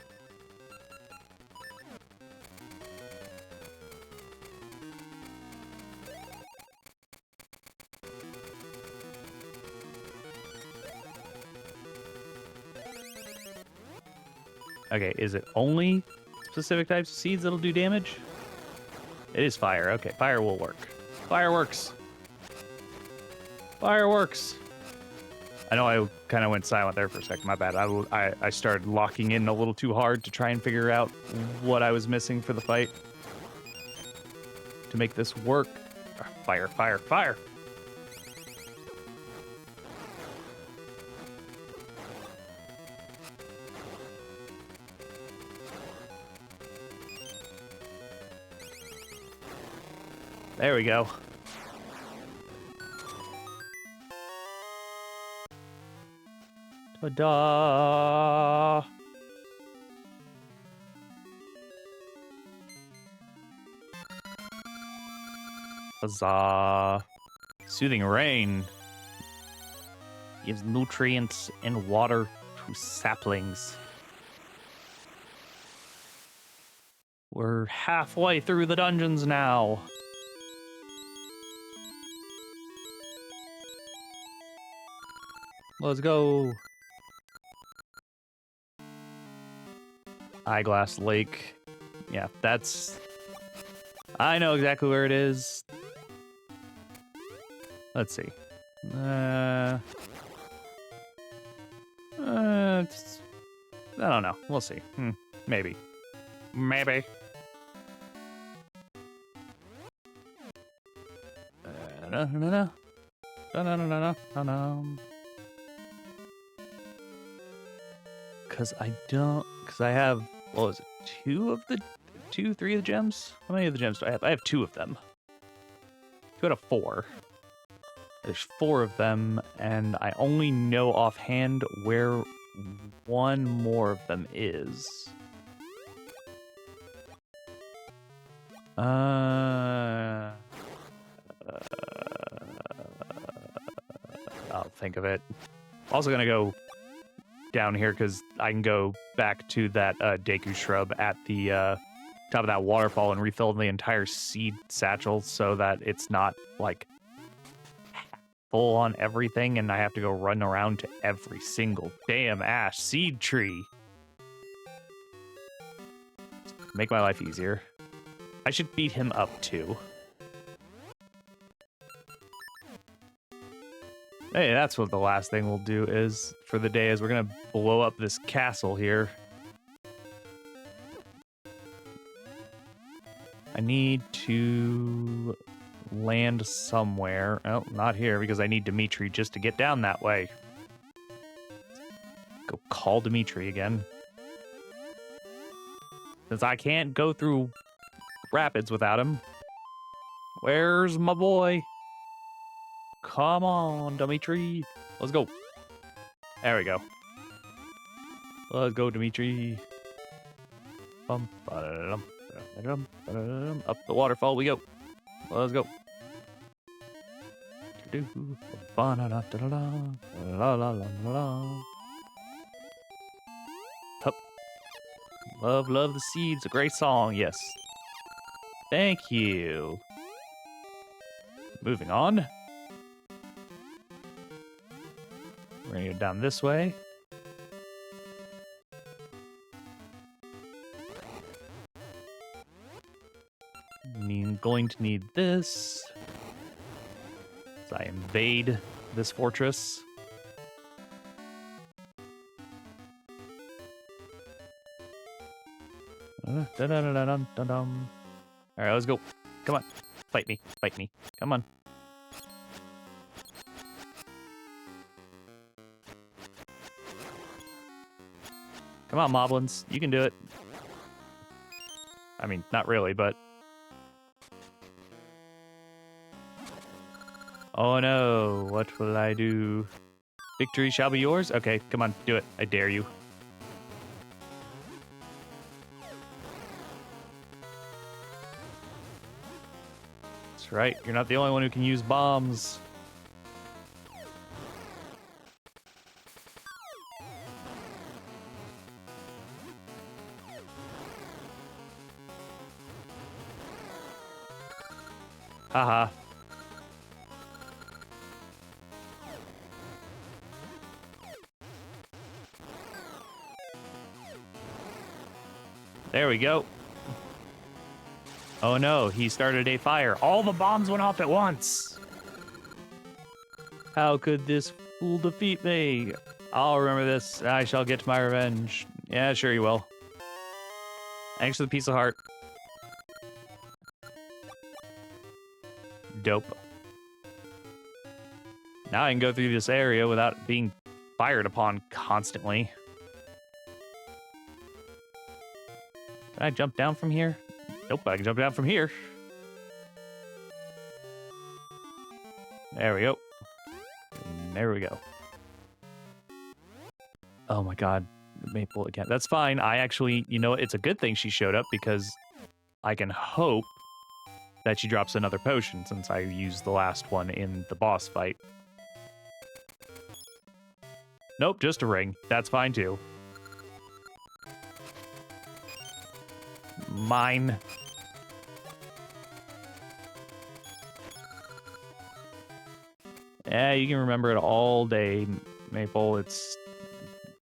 Speaker 4: Okay, is it only specific types of seeds that'll do damage? It is fire. Okay, fire will work. Fireworks. Fireworks. I know I kind of went silent there for a second. My bad. I started locking in a little too hard to try and figure out what I was missing for the fight to make this work. Fire, fire, fire. There we go. Ta-da! Huzzah! Soothing rain gives nutrients and water to saplings. We're halfway through the dungeons now. Let's go. Eyeglass Lake. Yeah, that's... I know exactly where it is. Let's see. I don't know. We'll see. Maybe. Maybe. Because I have, what was it, three of the gems? How many of the gems do I have? I have two of them. 2 out of 4.
Speaker 1: There's 4 of them, and I only know offhand where one more of them is. I'll think of it. Also gonna go down here because I can go back to that Deku shrub at the top of that waterfall and refill the entire seed satchel so that it's not like full on everything and I have to go run around to every single damn ash seed tree. Make my life easier. I should beat him up too. Hey, that's what the last thing we'll do is for the day is we're gonna blow up this castle here. I need to land somewhere. Oh, not here because I need Dimitri just to get down that way. Go call Dimitri again. Since I can't go through rapids without him. Where's my boy? Come on, Dimitri. Let's go. There we go. Let's go, Dimitri. Bum, ba-da-dum, ba-da-dum, ba-da-dum. Up the waterfall we go. Let's go. Hup. Love, love the seeds. A great song. Yes. Thank you. Moving on. We're gonna go down this way. I'm going to need this as I invade this fortress. Dun-dun-dun-dun-dun-dun. All right, let's go. Come on. Fight me. Fight me. Come on. Come on, Moblins. You can do it. I mean, not really, but... Oh no, what will I do? Victory shall be yours? Okay, come on, do it. I dare you. That's right, you're not the only one who can use bombs. Haha. There we go. Oh no, he started a fire. All the bombs went off at once. How could this fool defeat me? I'll remember this. I shall get my revenge. Yeah, sure you will. Thanks for the piece of heart. Dope. Now I can go through this area without being fired upon constantly. Can I jump down from here? Nope, I can jump down from here. There we go. And there we go. Oh my god, Maple again. That's fine. I actually, you know, it's a good thing she showed up because I can hope that she drops another potion since I used the last one in the boss fight. Nope, just a ring. That's fine too. Mine. Yeah, you can remember it all day, Maple. It's...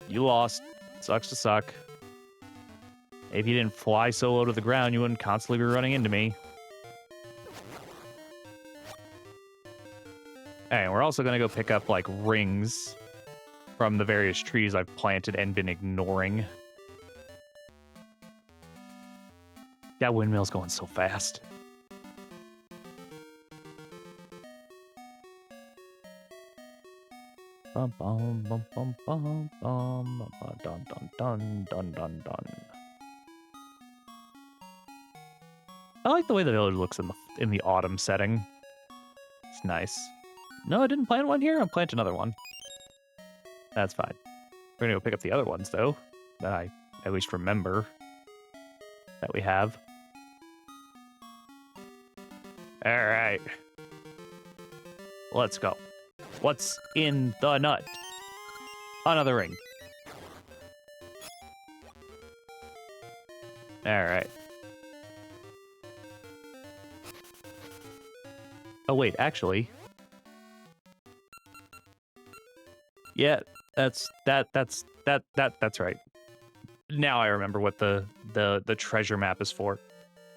Speaker 1: You lost. Sucks to suck. If you didn't fly so low to the ground, you wouldn't constantly be running into me. And we're also going to go pick up, like, rings from the various trees I've planted and been ignoring. That windmill's going so fast. Bum bum bum bum bum bum dun dun dun dun dun dun. I like the way the village looks in the autumn setting. It's nice.
Speaker 4: No, I didn't plant one here. I'll plant another one. That's fine. We're gonna go pick up the other ones, though, that I at least remember that we have. All right. Let's go. What's in the nut? Another ring. All right. Oh, wait, actually. Yeah, that's right. Now I remember what the treasure map is for.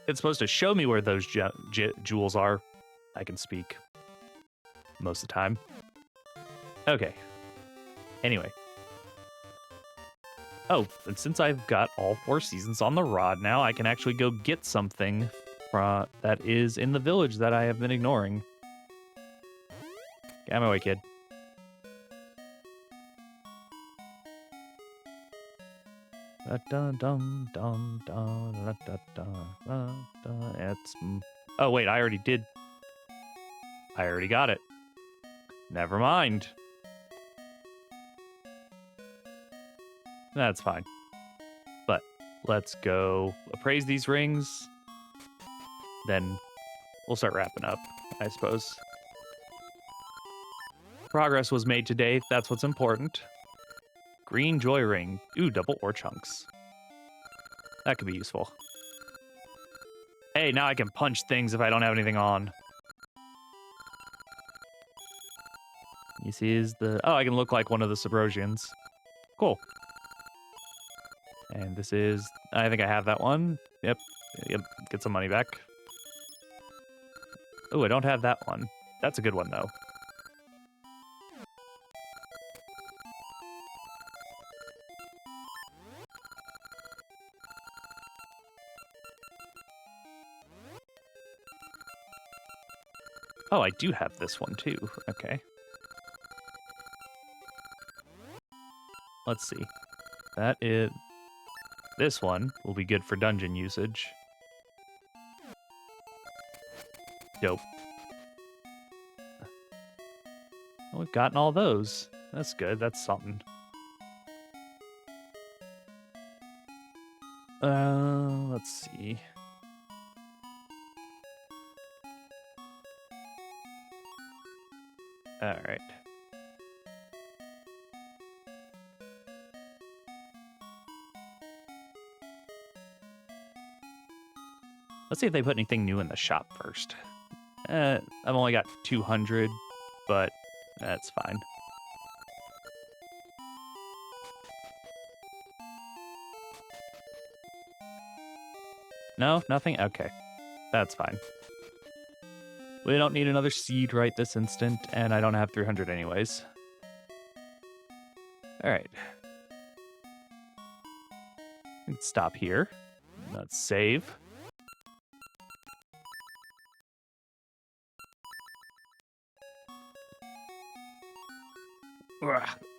Speaker 4: It's supposed to show me where those jewels are. I can speak most of the time. Okay. Anyway. Oh, and since I've got all 4 seasons on the rod now, I can actually go get something that is in the village that I have been ignoring. Get out of my way, kid. It's... Oh, wait, I already did. I already got it. Never mind. That's fine. But let's go appraise these rings. Then we'll start wrapping up, I suppose. Progress was made today. That's what's important. Green joy ring. Ooh, double ore chunks. That could be useful. Hey, now I can punch things if I don't have anything on. This is the... Oh, I can look like one of the Subrosians. Cool. And this is... I think I have that one. Yep. Get some money back. Oh, I don't have that one. That's a good one, though. Oh, I do have this one, too. Okay. Let's see. That is... This one will be good for dungeon usage. Dope. Well, we've gotten all those. That's good. That's something. Let's see. All right. Let's see if they put anything new in the shop first. I've only got 200, but that's fine. No, nothing? Okay. That's fine. We don't need another seed right this instant, and I don't have 300 anyways. All right. Let's stop here. Let's save.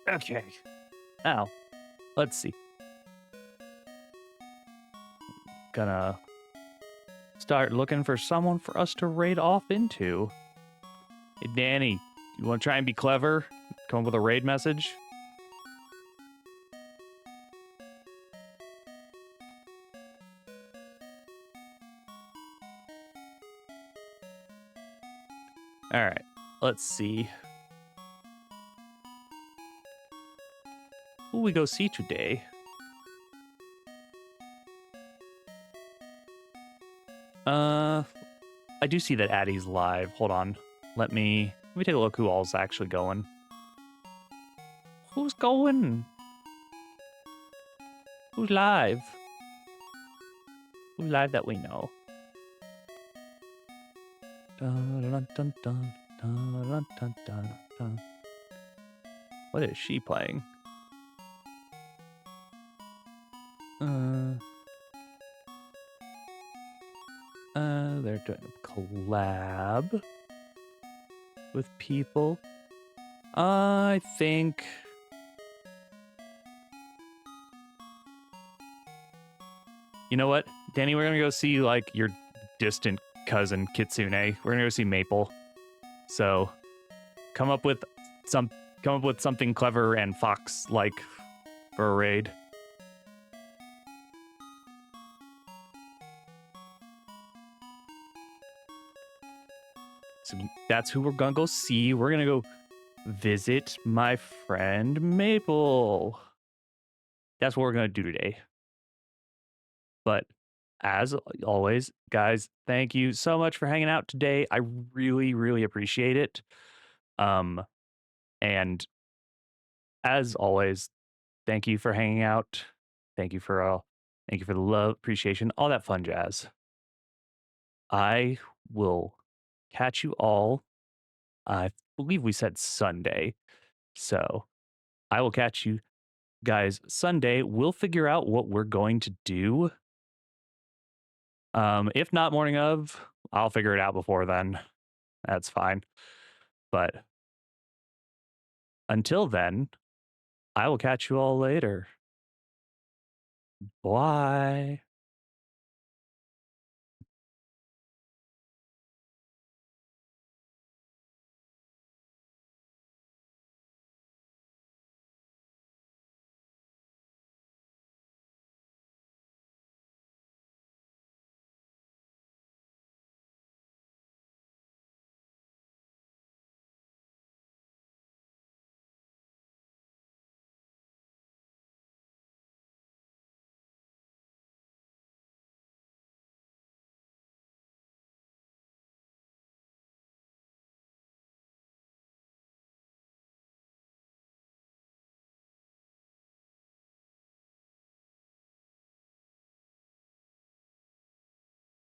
Speaker 4: Okay. Now, let's see. Gonna start looking for someone for us to raid off into. Hey, Danny, you want to try and be clever? Come up with a raid message? All right, let's see. Who we go see today? I do see that Addie's live. Hold on. Let me take a look who all's actually going. Who's going? Who's live? Who's live that we know? Dun, dun, dun, dun, dun, dun, dun, dun. What is she playing? They're doing a collab with people. I think... You know what? Danny, we're gonna go see, like, your distant cousin, Kitsune. We're gonna go see Maple. So,
Speaker 1: come up with some come up with something clever and fox like for a raid. So that's who we're gonna go see. We're gonna go visit my friend Maple. That's what we're gonna do today. But as always, guys, thank you so much for hanging out today. I really, really appreciate it. Um, and as always, thank you for hanging out. Thank you for all. Thank you for the love, appreciation, all that fun jazz. I will catch you all. I believe we said Sunday, so I will catch you guys Sunday. We'll figure out what we're going to do. If not morning of, I'll figure it out before then. That's fine. But until then, I will catch you all later. Bye.